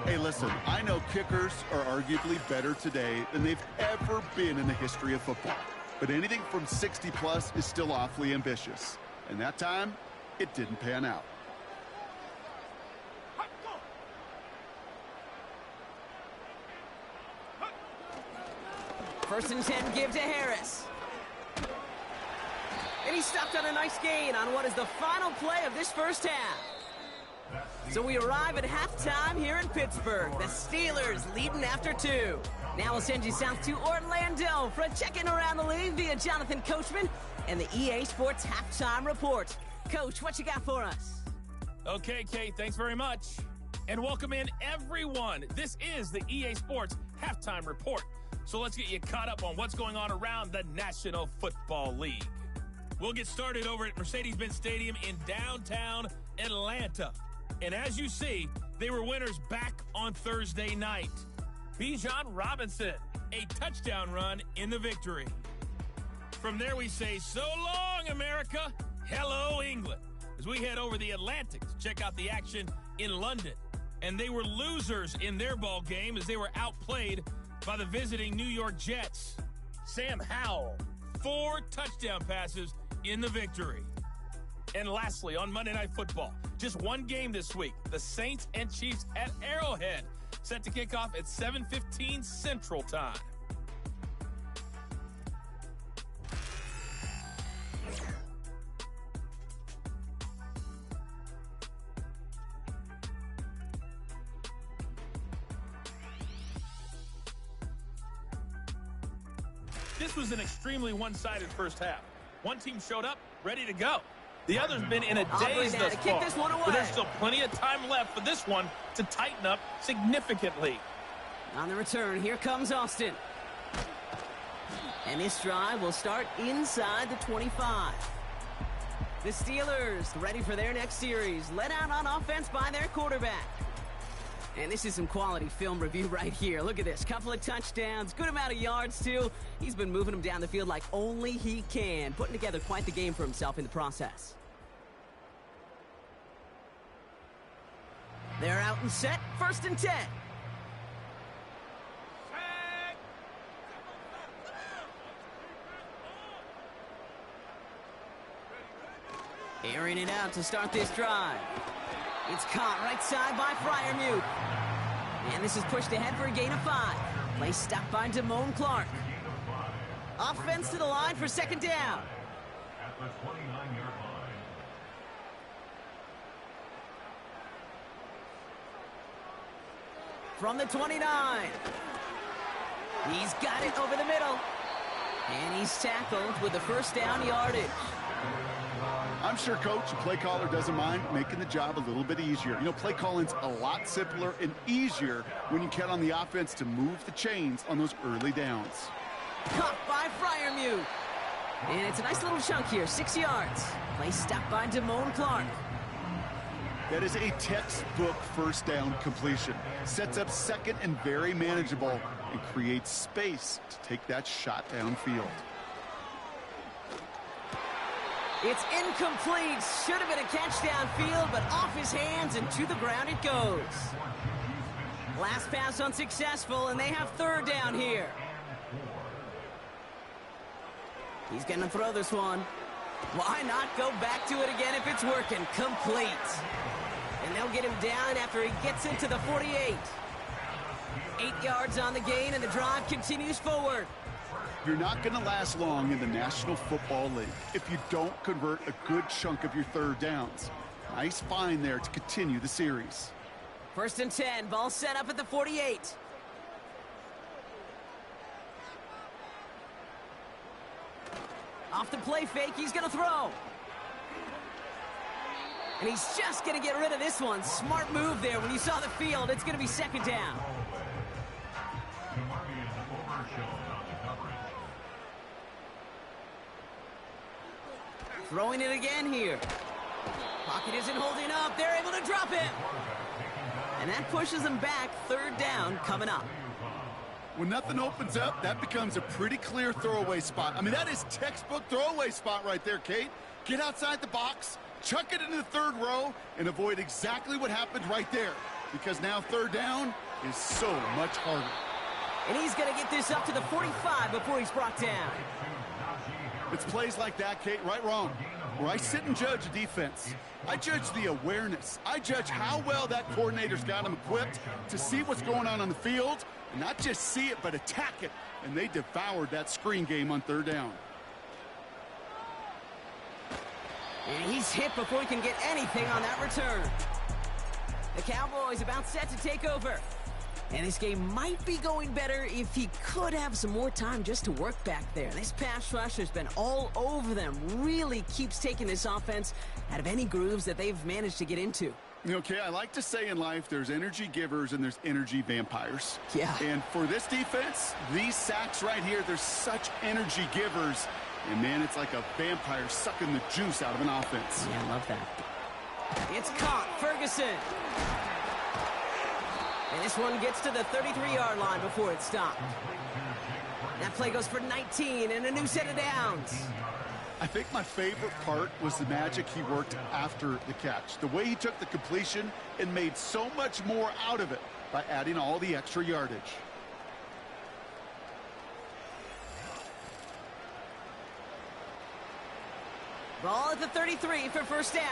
Hey, listen, I know kickers are arguably better today than they've ever been in the history of football. But anything from 60-plus is still awfully ambitious. And that time, it didn't pan out. First and 10, give to Harris. And he stopped on a nice gain on what is the final play of this first half. So we arrive at halftime here in Pittsburgh. The Steelers leading after 2. Now we'll send you south to Orlando for a check-in around the league via Jonathan Coachman and the EA Sports Halftime Report. Coach, what you got for us? Okay, Kate, thanks very much. And welcome in, everyone. This is the EA Sports Halftime Report. So let's get you caught up on what's going on around the National Football League. We'll get started over at Mercedes-Benz Stadium in downtown Atlanta. And as you see, they were winners back on Thursday night. Bijan Robinson, a touchdown run in the victory. From there we say, so long, America. Hello, England. As we head over the Atlantic to check out the action in London. And they were losers in their ball game as they were outplayed by the visiting New York Jets. Sam Howell, 4 touchdown passes in the victory. And lastly, on Monday Night Football, just one game this week, the Saints and Chiefs at Arrowhead, set to kick off at 7:15 Central Time. This was an extremely one-sided first half. One team showed up, ready to go. The other's been in a daze thus far. Kick this one away. But there's still plenty of time left for this one to tighten up significantly. On the return, here comes Austin. And this drive will start inside the 25. The Steelers ready for their next series, led out on offense by their quarterback. And this is some quality film review right here. Look at this. Couple of touchdowns, good amount of yards, too. He's been moving them down the field like only he can, putting together quite the game for himself in the process. They're out and set. 1st and 10. Airing it out to start this drive. It's caught right side by Freiermuth. And this is pushed ahead for a gain of 5. Play stopped by Damone Clark. Offense to the line for 2nd down. At the 29-yard line. From the 29. He's got it over the middle. And he's tackled with the 1st down yardage. I'm sure Coach, the play caller, doesn't mind making the job a little bit easier. You know, play calling's a lot simpler and easier when you count on the offense to move the chains on those early downs. Caught by Freiermuth. And it's a nice little chunk here, 6 yards. Play stopped by Damone Clark. That is a textbook 1st down completion. Sets up 2nd and very manageable and creates space to take that shot downfield. It's incomplete. Should have been a catch downfield, but off his hands and to the ground it goes. Last pass unsuccessful, and they have 3rd down here. He's going to throw this one. Why not go back to it again if it's working? Complete. And they'll get him down after he gets into the 48. 8 yards on the gain, and the drive continues forward. You're not going to last long in the National Football League if you don't convert a good chunk of your 3rd downs. Nice find there to continue the series. 1st and 10, ball set up at the 48. Off the play fake, he's going to throw. And he's just going to get rid of this one. Smart move there when you saw the field. It's going to be 2nd down. Throwing it again here. Pocket isn't holding up. They're able to drop it. And that pushes them back. 3rd down coming up. When nothing opens up, that becomes a pretty clear throwaway spot. I mean, that is textbook throwaway spot right there, Kate. Get outside the box, chuck it into the 3rd row, and avoid exactly what happened right there. Because now 3rd down is so much harder. And he's going to get this up to the 45 before he's brought down. It's plays like that, Kate, right, wrong, where I sit and judge a defense. I judge the awareness. I judge how well that coordinator's got him equipped to see what's going on the field, and not just see it, but attack it. And they devoured that screen game on 3rd down. And he's hit before he can get anything on that return. The Cowboys about set to take over. And this game might be going better if he could have some more time just to work back there. This pass rush has been all over them. Really keeps taking this offense out of any grooves that they've managed to get into. Okay, I like to say in life there's energy givers and there's energy vampires. Yeah. And for this defense, these sacks right here, they're such energy givers. And, man, it's like a vampire sucking the juice out of an offense. Yeah, I love that. It's caught. Ferguson. And this one gets to the 33-yard line before it's stopped. That play goes for 19 and a new set of downs. I think my favorite part was the magic he worked after the catch. The way he took the completion and made so much more out of it by adding all the extra yardage. Ball at the 33 for first down.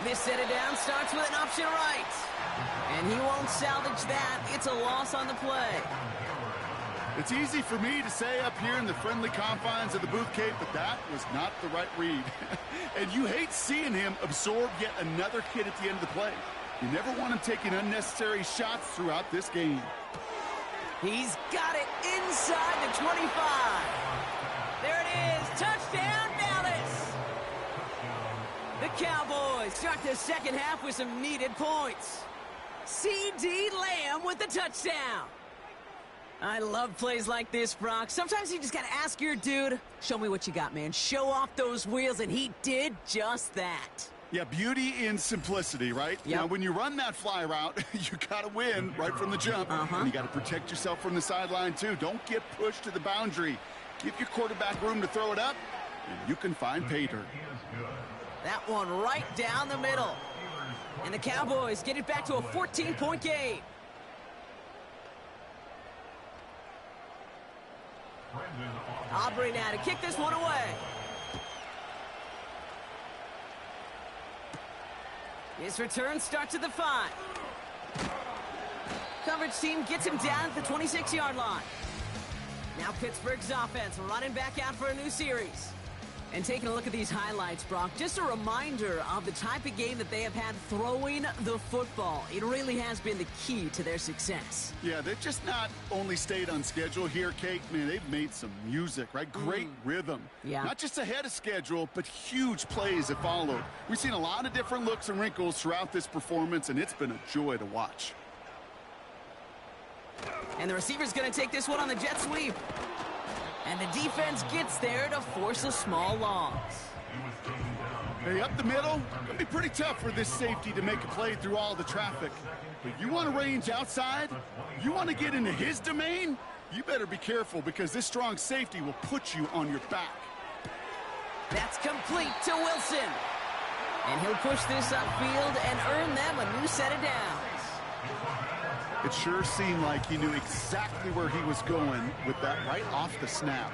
This set it down starts with an option right. And he won't salvage that. It's a loss on the play. It's easy for me to say up here in the friendly confines of the booth, Kate, but that was not the right read. And you hate seeing him absorb yet another hit at the end of the play. You never want him taking unnecessary shots throughout this game. He's got it inside the 25. There it is. Touchdown, Dallas. The Cowboys start the second half with some needed points. C.D. Lamb with the touchdown. I love plays like this, Brock. Sometimes you just got to ask your dude, show me what you got, man. Show off those wheels, and he did just that. Yeah, beauty in simplicity, right? Yep. Now, when you run that fly route, you got to win right from the jump. And you got to protect yourself from the sideline, too. Don't get pushed to the boundary. Give your quarterback room to throw it up, and you can find pay dirt. That one right down the middle. And the Cowboys get it back to a 14-point game. Aubrey now to kick this one away. His return starts at the 5. Coverage team gets him down at the 26-yard line. Now Pittsburgh's offense running back out for a new series. And taking a look at these highlights, Brock, just a reminder of the type of game that they have had throwing the football. It really has been the key to their success. Yeah, they've just not only stayed on schedule here, Kate. Man, they've made some music, right? Great rhythm. Yeah. Not just ahead of schedule, but huge plays that followed. We've seen a lot of different looks and wrinkles throughout this performance, and it's been a joy to watch. And the receiver's going to take this one on the jet sweep. And the defense gets there to force a small loss. Hey, up the middle, it's going to be pretty tough for this safety to make a play through all the traffic. But you want to range outside, you want to get into his domain, you better be careful because this strong safety will put you on your back. That's complete to Wilson. And he'll push this upfield and earn them a new set of downs. It sure seemed like he knew exactly where he was going with that right off the snap.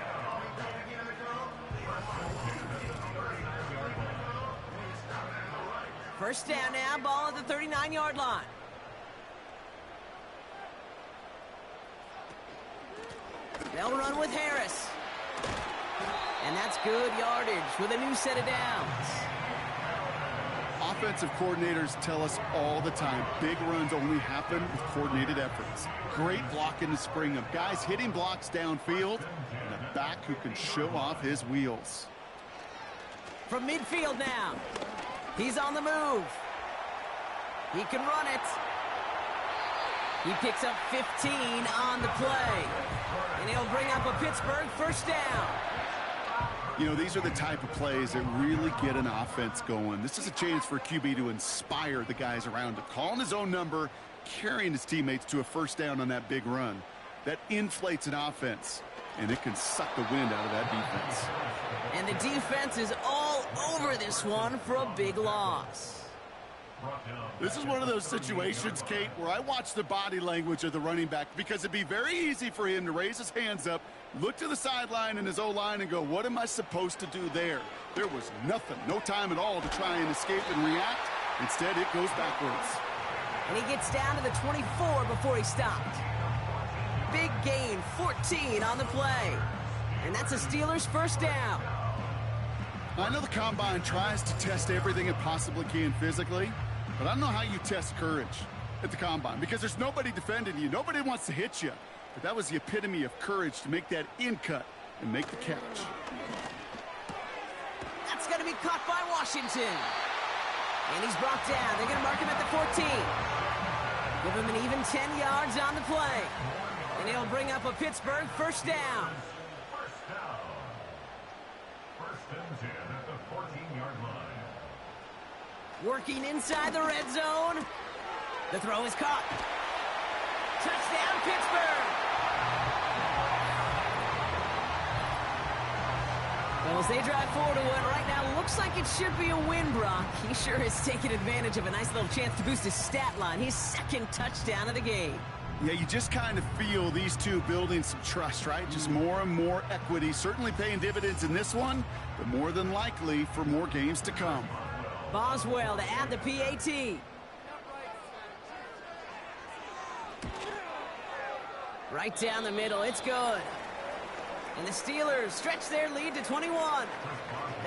First down now, ball at the 39-yard line. They'll run with Harris. And that's good yardage with a new set of downs. Offensive coordinators tell us all the time, big runs only happen with coordinated efforts. Great blocking to spring them. Guys hitting blocks downfield, and a back who can show off his wheels. From midfield now. He's on the move. He can run it. He picks up 15 on the play. And he'll bring up a Pittsburgh first down. You know, these are the type of plays that really get an offense going. This is a chance for a QB to inspire the guys around him. Calling his own number, carrying his teammates to a first down on that big run. That inflates an offense, and it can suck the wind out of that defense. And the defense is all over this one for a big loss. This is one of those situations, Kate, where I watch the body language of the running back because it'd be very easy for him to raise his hands up, look to the sideline and his O-line and go, what am I supposed to do there? There was nothing, no time at all to try and escape and react. Instead, it goes backwards. And he gets down to the 24 before he stopped. big gain, 14 on the play. And that's a Steelers first down. I know the Combine tries to test everything it possibly can physically, but I don't know how you test courage at the Combine because there's nobody defending you. Nobody wants to hit you. But that was the epitome of courage to make that in cut and make the catch. That's going to be caught by Washington. And he's brought down. They're going to mark him at the 14. Give him an even 10 yards on the play. And he'll bring up a Pittsburgh first down. First and 10 at the 14-yard line. Working inside the red zone. The throw is caught. Touchdown, Pittsburgh. Well, as they drive forward to what right now looks like it should be a win, Brock. He sure is taking advantage of a nice little chance to boost his stat line. His second touchdown of the game. Yeah, you just kind of feel these two building some trust, right? Just more and more equity. Certainly paying dividends in this one, but more than likely for more games to come. Boswell to add the PAT. Right down the middle, it's good. And the Steelers stretch their lead to 21.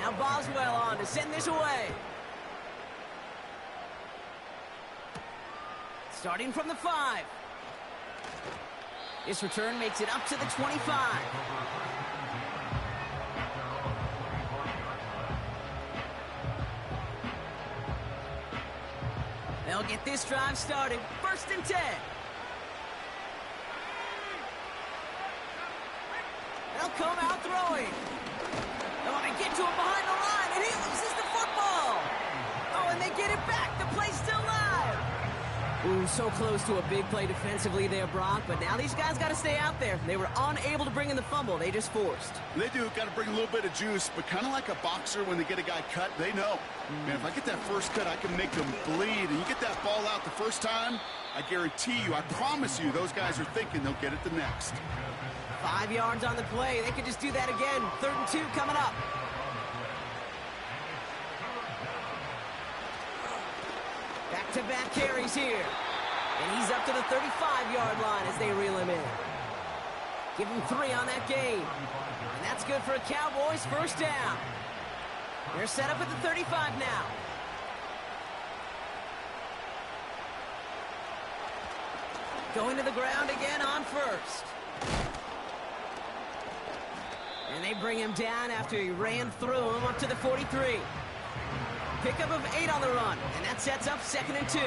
Now Boswell on to send this away. Starting from the 5. This return makes it up to the 25. They'll get this drive started. First and 10. They'll come out throwing. They want to get to him behind the line, and he loses the football. Oh, and they get it back. The play's still live. Ooh, so close to a big play defensively there, Brock. But now these guys got to stay out there. They were unable to bring in the fumble. They just forced. They do. Got to bring a little bit of juice, but kind of like a boxer when they get a guy cut, they know. Man, if I get that first cut, I can make them bleed. And you get that ball out the first time, I guarantee you, I promise you, those guys are thinking they'll get it the next. 5 yards on the play. They could just do that again. 3rd and 2 coming up. Back-to-back carries here. And he's up to the 35-yard line as they reel him in. Give him 3 on that game. And that's good for a Cowboys first down. They're set up at the 35 now. Going to the ground again on first. And they bring him down after he ran through him up to the 43. Pickup of 8 on the run, and that sets up 2nd and 2.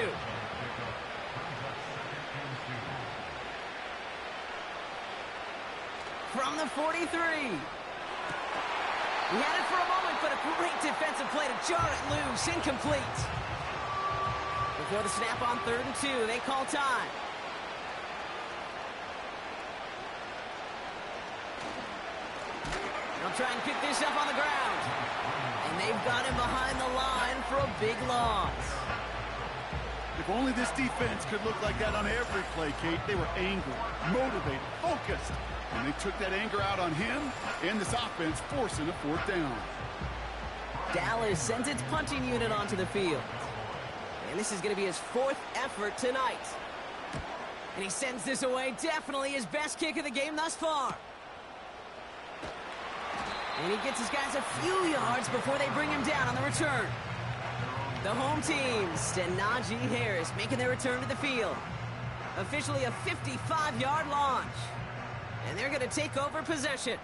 From the 43. He had it for a moment, but a great defensive play to jar it loose, incomplete. Before the snap on 3rd and 2, they call time. They'll try and pick this up on the ground. And they've got him behind the line for a big loss. If only this defense could look like that on every play, Kate. They were angry, motivated, focused. And they took that anger out on him and this offense, forcing a 4th down. Dallas sends its punting unit onto the field. And this is going to be his 4th effort tonight. And he sends this away. Definitely his best kick of the game thus far. And he gets his guys a few yards before they bring him down on the return. The home team, and Najee Harris making their return to the field. Officially a 55-yard launch. And they're going to take over possession.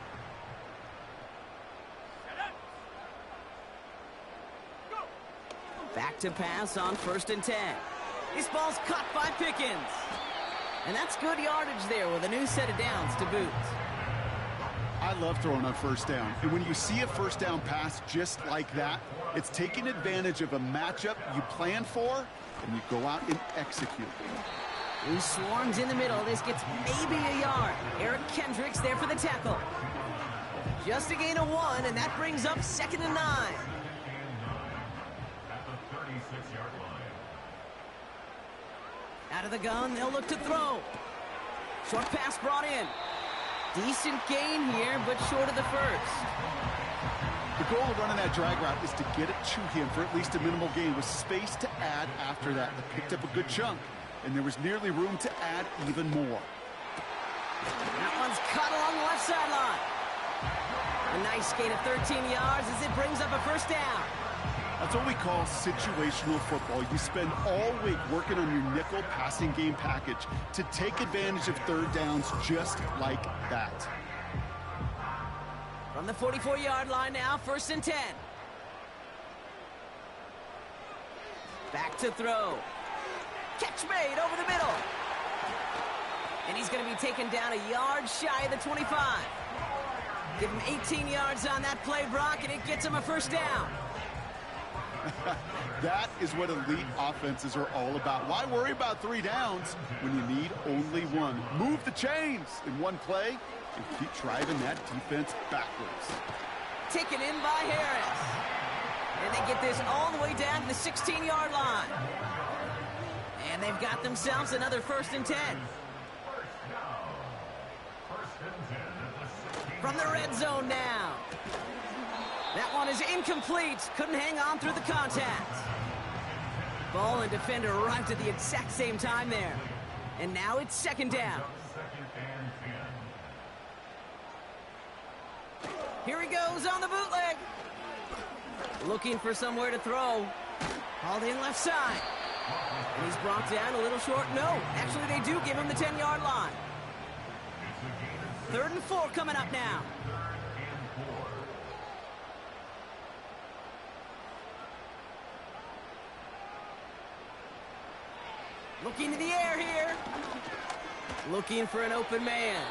Back to pass on 1st and 10. This ball's caught by Pickens. And that's good yardage there with a new set of downs to boot. I love throwing on 1st down. And when you see a 1st down pass just like that, it's taking advantage of a matchup you plan for, and you go out and execute. He swarms in the middle. This gets maybe a yard. Eric Kendricks there for the tackle. Just a gain of 1, and that brings up 2nd and 9. At the 36-yard line. Out of the gun, they'll look to throw. Short pass brought in. Decent gain here, but short of the first. The goal of running that drag route is to get it to him for at least a minimal gain with space to add after that. They picked up a good chunk, and there was nearly room to add even more. That one's cut along the left sideline. A nice gain of 13 yards as it brings up a first down. That's what we call situational football. You spend all week working on your nickel passing game package to take advantage of third downs just like that. From the 44-yard line now, 1st and 10. Back to throw. Catch made over the middle. And he's going to be taken down a yard shy of the 25. Give him 18 yards on that play, Brock, and it gets him a first down. That is what elite offenses are all about. Why worry about 3 downs when you need only one? Move the chains in one play and keep driving that defense backwards. Taken in by Harris. And they get this all the way down to the 16-yard line. And they've got themselves another 1st and 10. From the red zone now. That one is incomplete. Couldn't hang on through the contact. Ball and defender arrived at the exact same time there. And now it's 2nd down. Here he goes on the bootleg. Looking for somewhere to throw. Hauled in left side. And he's brought down a little short. No, actually they do give him the 10-yard line. 3rd and 4 coming up now. Looking to the air here. Looking for an open man.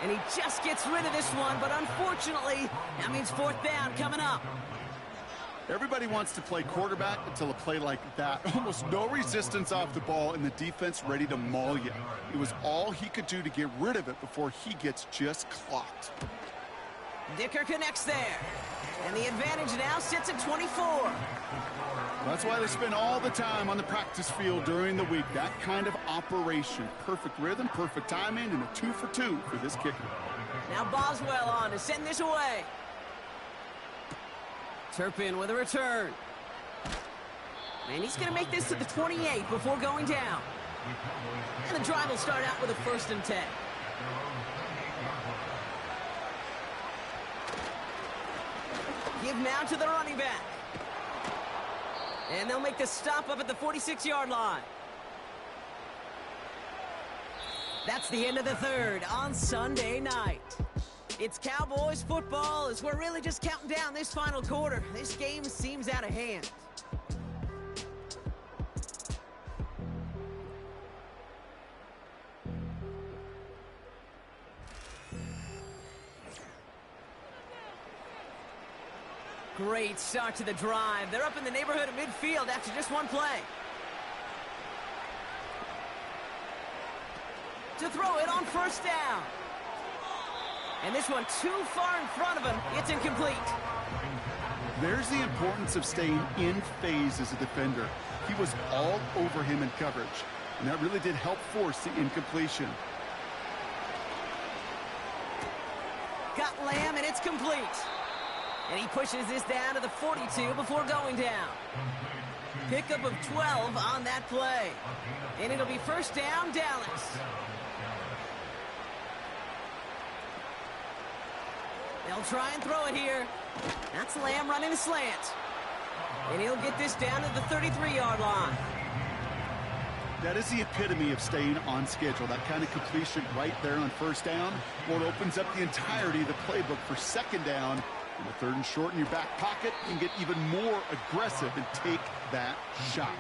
And he just gets rid of this one, but unfortunately, that means 4th down coming up. Everybody wants to play quarterback until a play like that. Almost no resistance off the ball and the defense ready to maul you. It was all he could do to get rid of it before he gets just clocked. Dicker connects there. And the advantage now sits at 24. That's why they spend all the time on the practice field during the week. That kind of operation. Perfect rhythm, perfect timing, and a 2 for 2 for this kicker. Now Boswell on to send this away. Turpin with a return. And he's going to make this to the 28 before going down. And the drive will start out with a 1st and 10. Give now to the running back. And they'll make the stop up at the 46-yard line. That's the end of the 3rd on Sunday night. It's Cowboys football as we're really just counting down this final quarter. This game seems out of hand. Great start to the drive. They're up in the neighborhood of midfield after just one play. To throw it on 1st down. And this one too far in front of him. It's incomplete. There's the importance of staying in phase as a defender. He was all over him in coverage, and that really did help force the incompletion. Got Lamb, and it's complete. And he pushes this down to the 42 before going down. Pickup of 12 on that play. And it'll be 1st down, Dallas. They'll try and throw it here. That's Lamb running a slant. And he'll get this down to the 33-yard line. That is the epitome of staying on schedule. That kind of completion right there on 1st down. Well, it opens up the entirety of the playbook for 2nd down. And the 3rd and short in your back pocket, you can get even more aggressive and take that shot.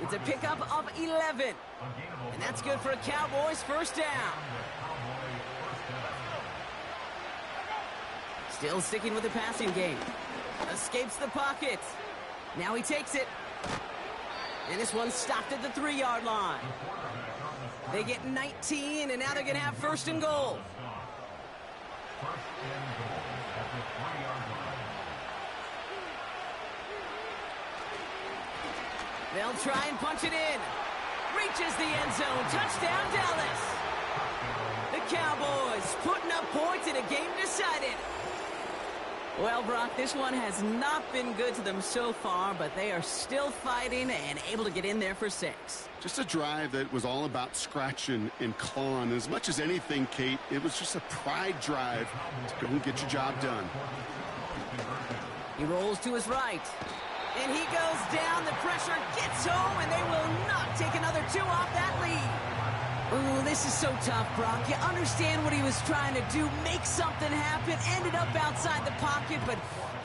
It's a pickup of 11. And that's good for a Cowboys 1st down. Still sticking with the passing game. Escapes the pocket. Now he takes it. And this one stopped at the 3-yard line. They get 19, and now they're going to have 1st and goal. They'll try and punch it in. Reaches the end zone. Touchdown, Dallas. The Cowboys putting up points in a game decided. Well, Brock, this one has not been good to them so far, but they are still fighting and able to get in there for 6. Just a drive that was all about scratching and clawing. As much as anything, Kate, it was just a pride drive to go and get your job done. He rolls to his right. And he goes down. The pressure gets home, and they will not take another 2 off that lead. Ooh, this is so tough, Brock. You understand what he was trying to do, make something happen, ended up outside the pocket, but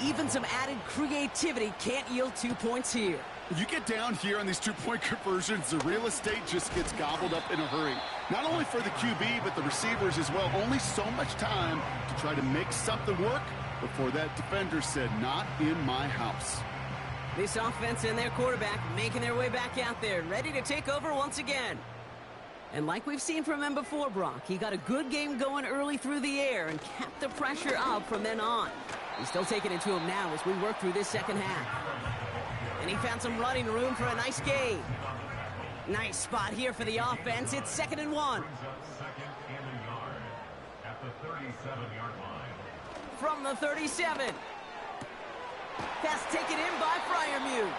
even some added creativity can't yield 2 points here. You get down here on these 2-point conversions, the real estate just gets gobbled up in a hurry. Not only for the QB, but the receivers as well. Only so much time to try to make something work before that defender said, not in my house. This offense and their quarterback making their way back out there, ready to take over once again. And like we've seen from him before, Brock, he got a good game going early through the air and kept the pressure up from then on. He's still taking it to him now as we work through this second half. And he found some running room for a nice gain. Nice spot here for the offense. It's 2nd and 1. From the 37. Pass taken in by Freiermuth.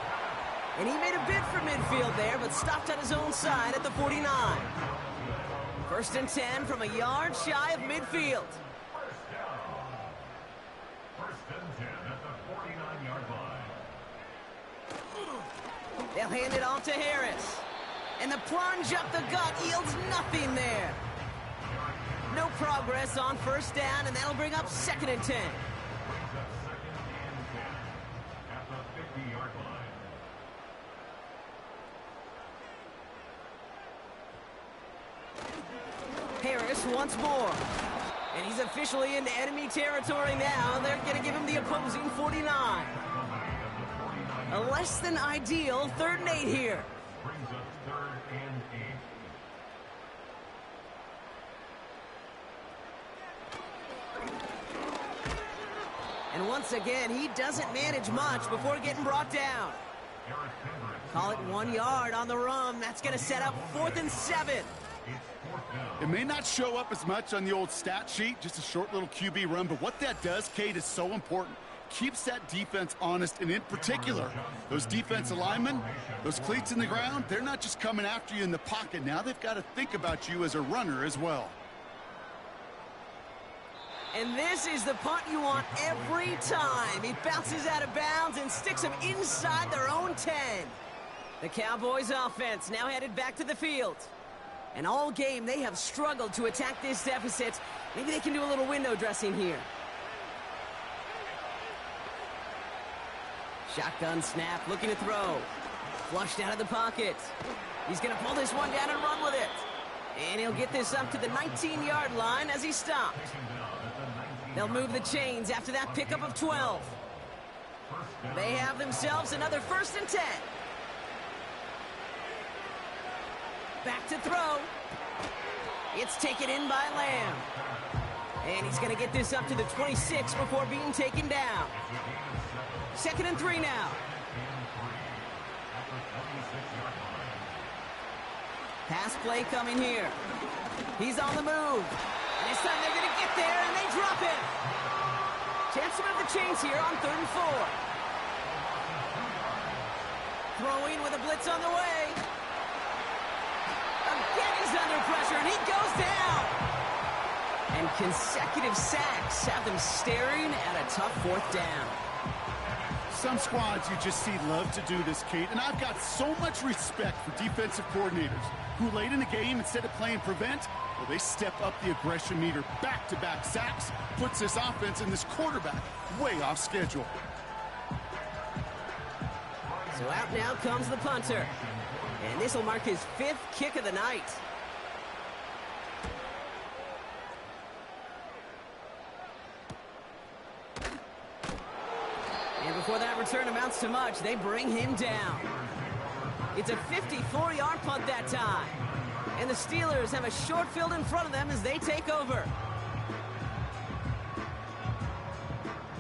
And he made a bid for midfield there, but stopped on his own side at the 49. 1st and 10 from a yard shy of midfield. First and 10 at the 49-yard line. They'll hand it off to Harris. And the plunge up the gut yields nothing there. No progress on 1st down, and that'll bring up 2nd and 10. Harris once more. And he's officially into enemy territory now. They're going to give him the opposing 49. A less than ideal 3rd and 8 here. Brings up 3rd and 8. And once again, he doesn't manage much before getting brought down. Call it 1 yard on the run. That's going to set up 4th and 7. It may not show up as much on the old stat sheet, just a short little QB run, but what that does, Kate, is so important. Keeps that defense honest, and in particular, those defensive linemen, those cleats in the ground, they're not just coming after you in the pocket. Now they've got to think about you as a runner as well. And this is the punt you want every time. He bounces out of bounds and sticks them inside their own 10. The Cowboys offense now headed back to the field. And all game, they have struggled to attack this deficit. Maybe they can do a little window dressing here. Shotgun snap, looking to throw. Flushed out of the pocket. He's going to pull this one down and run with it. And he'll get this up to the 19-yard line as he stopped. They'll move the chains after that pickup of 12. They have themselves another 1st and 10. Back to throw. It's taken in by Lamb. And he's going to get this up to the 26 before being taken down. 2nd and 3 now. Pass play coming here. He's on the move. And this time they're going to get there, and they drop it. Chance to move the chains here on 3rd and 4. Throwing with a blitz on the way. Again, he's under pressure, and he goes down. And consecutive sacks have them staring at a tough 4th down. Some squads you just see love to do this, Kate, and I've got so much respect for defensive coordinators who late in the game, instead of playing prevent, well, they step up the aggression meter. Back-to-back sacks puts this offense and this quarterback way off schedule. So out now comes the punter. And this will mark his 5th kick of the night. And before that return amounts to much, they bring him down. It's a 54-yard punt that time. And the Steelers have a short field in front of them as they take over.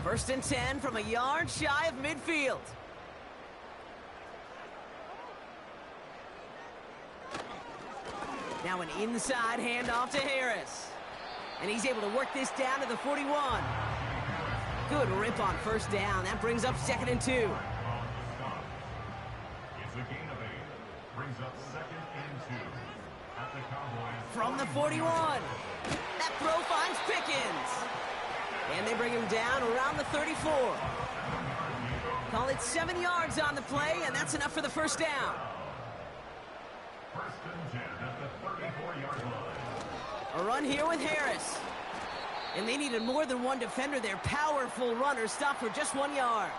1st and 10 from a yard shy of midfield. Now an inside handoff to Harris. And he's able to work this down to the 41. Good rip on first down. That brings up 2nd and 2. It's a gain of 8. Brings up 2nd and 2. At the Cowboys. From the 41. That throw finds Pickens. And they bring him down around the 34. Call it 7 yards on the play, and that's enough for the first down. First and 10 at the 34-yard line. A run here with Harris. And they needed more than one defender. Their powerful runner stopped for just 1 yard.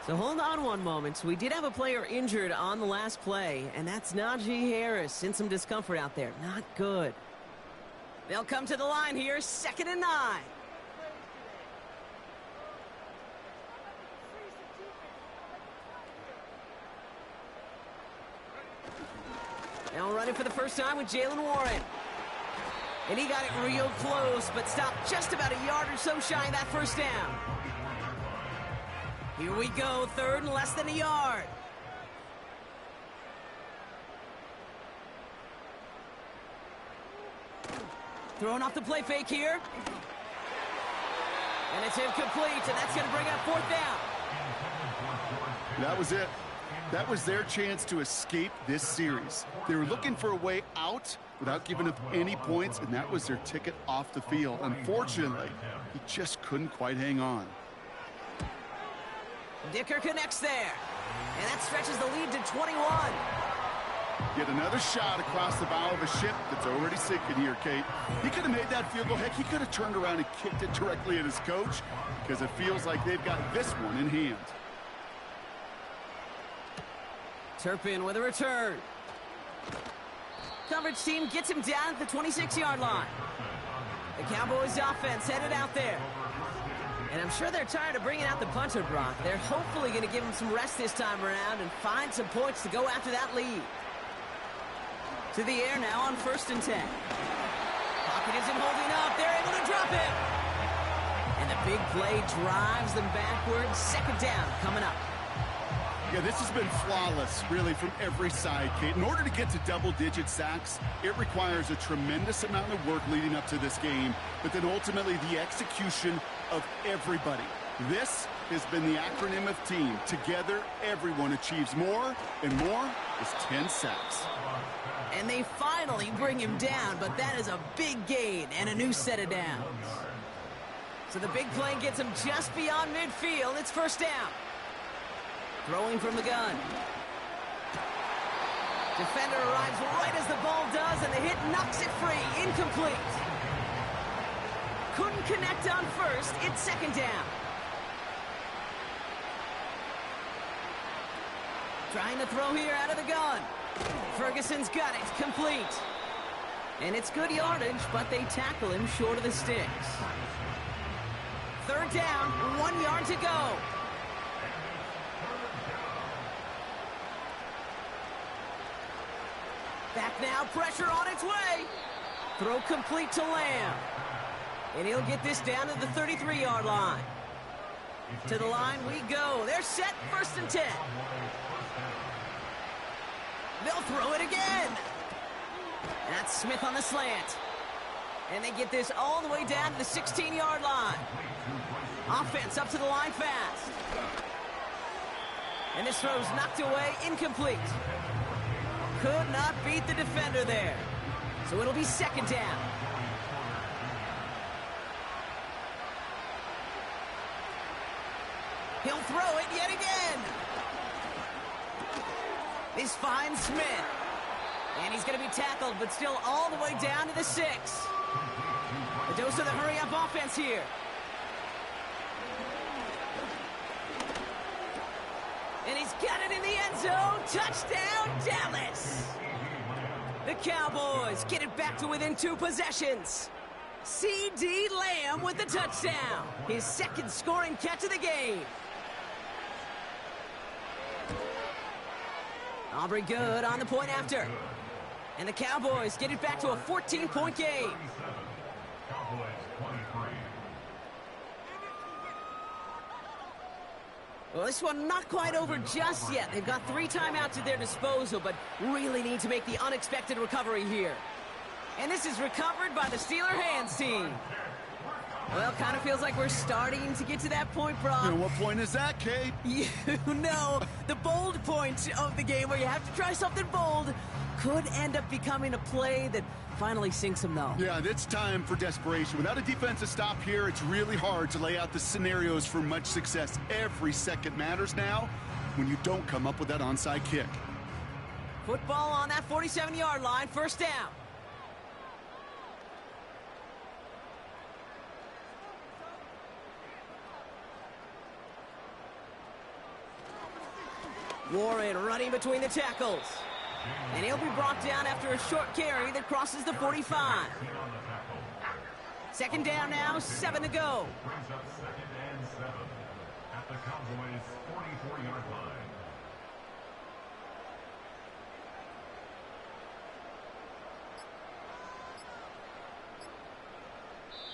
So hold on one moment. We did have a player injured on the last play, and that's Najee Harris. In some discomfort out there. Not good. They'll come to the line here, 2nd and 9. Now running for the first time with Jalen Warren. And he got it real close, but stopped just about a yard or so shy of that first down. Here we go, 3rd and less than a yard. Throwing off the play fake here. And it's incomplete, and that's going to bring up 4th down. That was it. That was their chance to escape this series. They were looking for a way out without giving up any points, and that was their ticket off the field. Unfortunately, he just couldn't quite hang on. Dicker connects there, and that stretches the lead to 21. Get another shot across the bow of a ship that's already sinking here, Kate. He could have made that field goal. Heck, he could have turned around and kicked it directly at his coach, because it feels like they've got this one in hand. Turpin with a return. Coverage team gets him down at the 26-yard line. The Cowboys offense headed out there. And I'm sure they're tired of bringing out the punter, Brock. They're hopefully going to give him some rest this time around and find some points to go after that lead. To the air now on 1st and 10. Pocket isn't holding up. They're able to drop him. And the big play drives them backwards. 2nd down coming up. Yeah, this has been flawless, really, from every side, Kate. In order to get to double-digit sacks, it requires a tremendous amount of work leading up to this game, but then ultimately the execution of everybody. This has been the acronym of team. Together, everyone achieves more, and more is 10 sacks. And they finally bring him down, but that is a big gain and a new set of downs. So the big play gets him just beyond midfield. It's 1st down. Throwing from the gun. Defender arrives right as the ball does, and the hit knocks it free. Incomplete. Couldn't connect on 1st. It's 2nd down. Trying to throw here out of the gun. Ferguson's got it. Complete. And it's good yardage, but they tackle him short of the sticks. 3rd down, 1 yard to go. Back now, pressure on its way. Throw complete to Lamb. And he'll get this down to the 33-yard line. To the line we go. They're set, 1st and 10. They'll throw it again. That's Smith on the slant. And they get this all the way down to the 16-yard line. Offense up to the line fast. And this throw's knocked away, incomplete. Could not beat the defender there. So it'll be 2nd down. He'll throw it yet again. This finds Smith. And he's going to be tackled, but still all the way down to the 6. A dose of the hurry-up offense here. And he's got it in the end zone. Touchdown, Dallas. The Cowboys get it back to within 2 possessions. C.D. Lamb with the touchdown. His 2nd scoring catch of the game. Aubrey Good on the point after. And the Cowboys get it back to a 14-point game. Well, this one not quite over just yet. They've got 3 timeouts at their disposal, but really need to make the unexpected recovery here. And this is recovered by the Steeler hands team. Well, kind of feels like we're starting to get to that point, Brock. You know, what point is that, Kate? You know, the bold point of the game where you have to try something bold could end up becoming a play that finally sinks them, though. Yeah, it's time for desperation. Without a defensive stop here, it's really hard to lay out the scenarios for much success. Every second matters now when you don't come up with that onside kick. Football on that 47-yard line, first down. Warren running between the tackles. And he'll be brought down after a short carry that crosses the 45. Second down now, 7 to go. Brings up 2nd and 7 at the Cowboys' 44-yard line.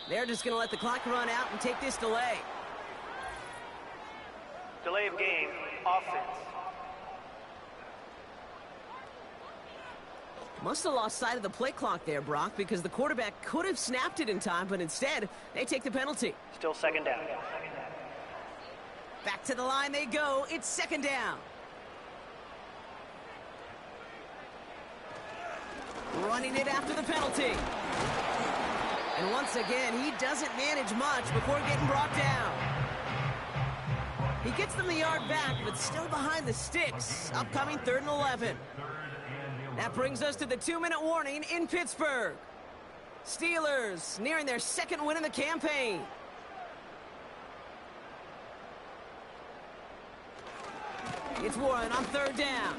They're just going to let the clock run out and take this delay. Delay of game, offense. Must have lost sight of the play clock there, Brock, because the quarterback could have snapped it in time, but instead, they take the penalty. Still second down. Back to the line they go. It's second down. Running it after the penalty. And once again, he doesn't manage much before getting brought down. He gets them the yard back, but still behind the sticks. Upcoming 3rd and 11. That brings us to the 2-minute warning in Pittsburgh. Steelers nearing their 2nd win in the campaign. It's Warren on 3rd down.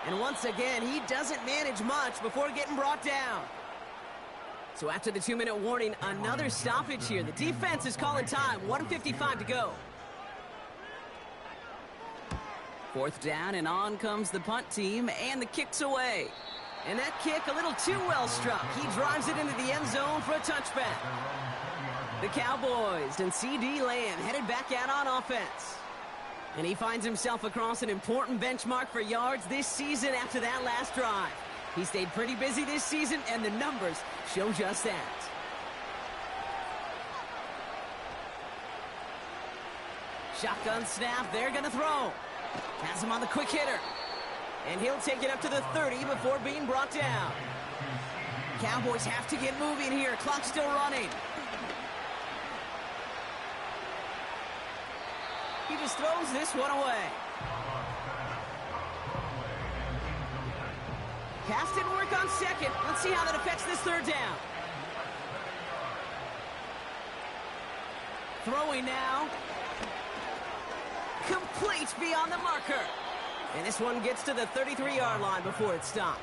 And once again, he doesn't manage much before getting brought down. So after the 2-minute warning, another stoppage here. The defense is calling time. 1:55 to go. 4th down, and on comes the punt team, and the kick's away. And that kick a little too well struck. He drives it into the end zone for a touchback. The Cowboys and C.D. Lamb headed back out on offense. And he finds himself across an important benchmark for yards this season after that last drive. He stayed pretty busy this season, and the numbers show just that. Shotgun snap, they're going to throw. Has him on the quick hitter. And he'll take it up to the 30 before being brought down. Cowboys have to get moving here. Clock's still running. He just throws this one away. Pass didn't work on 2nd. Let's see how that affects this 3rd down. Throwing now. Complete beyond the marker. And this one gets to the 33-yard line before it's stopped.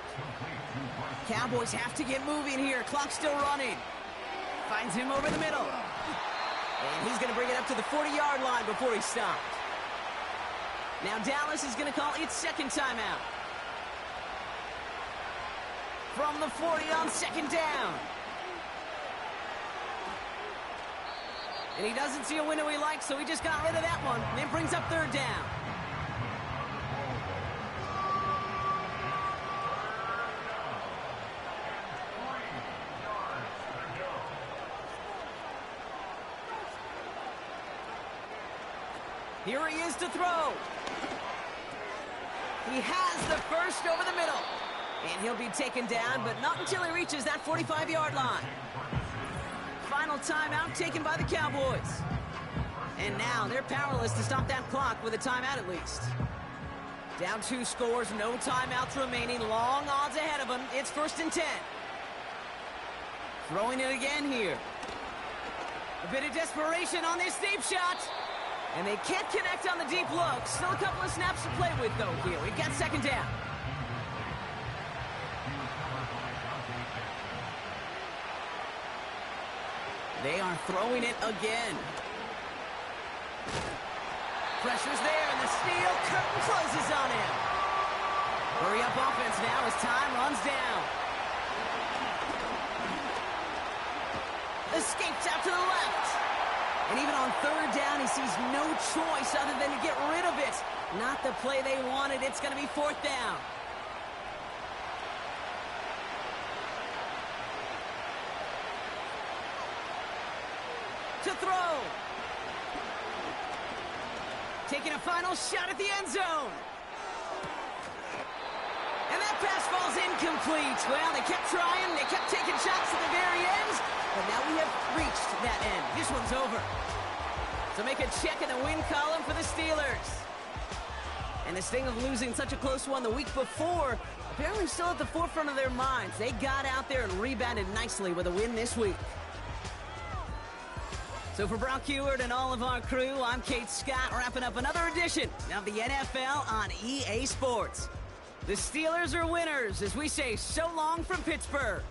Cowboys have to get moving here. Clock's still running. Finds him over the middle. And he's going to bring it up to the 40-yard line before he's stopped. Now Dallas is going to call its 2nd timeout. From the 40 on 2nd down. And he doesn't see a window he likes, so he just got rid of that one. And it brings up 3rd down. Here he is to throw. He has the first over the middle. And he'll be taken down, but not until he reaches that 45-yard line. Final timeout taken by the Cowboys. And now they're powerless to stop that clock with a timeout at least. Down 2 scores, no timeouts remaining. Long odds ahead of them. It's 1st and 10. Throwing it again here. A bit of desperation on this deep shot. And they can't connect on the deep look. Still a couple of snaps to play with, though, here. We've got 2nd down. They are throwing it again. Pressure's there, and the steel curtain closes on him. Hurry up offense now as time runs down. Escapes out to the left. And even on 3rd down, he sees no choice other than to get rid of it. Not the play they wanted. It's going to be 4th down. a final shot at the end zone. And that pass falls incomplete. Well, they kept trying. They kept taking shots at the very end. But now we have reached that end. This one's over. So make a check in the win column for the Steelers. And the sting of losing such a close one the week before, apparently still at the forefront of their minds. They got out there and rebounded nicely with a win this week. So for Brock Heward and all of our crew, I'm Kate Scott, wrapping up another edition of the NFL on EA Sports. The Steelers are winners as we say so long from Pittsburgh.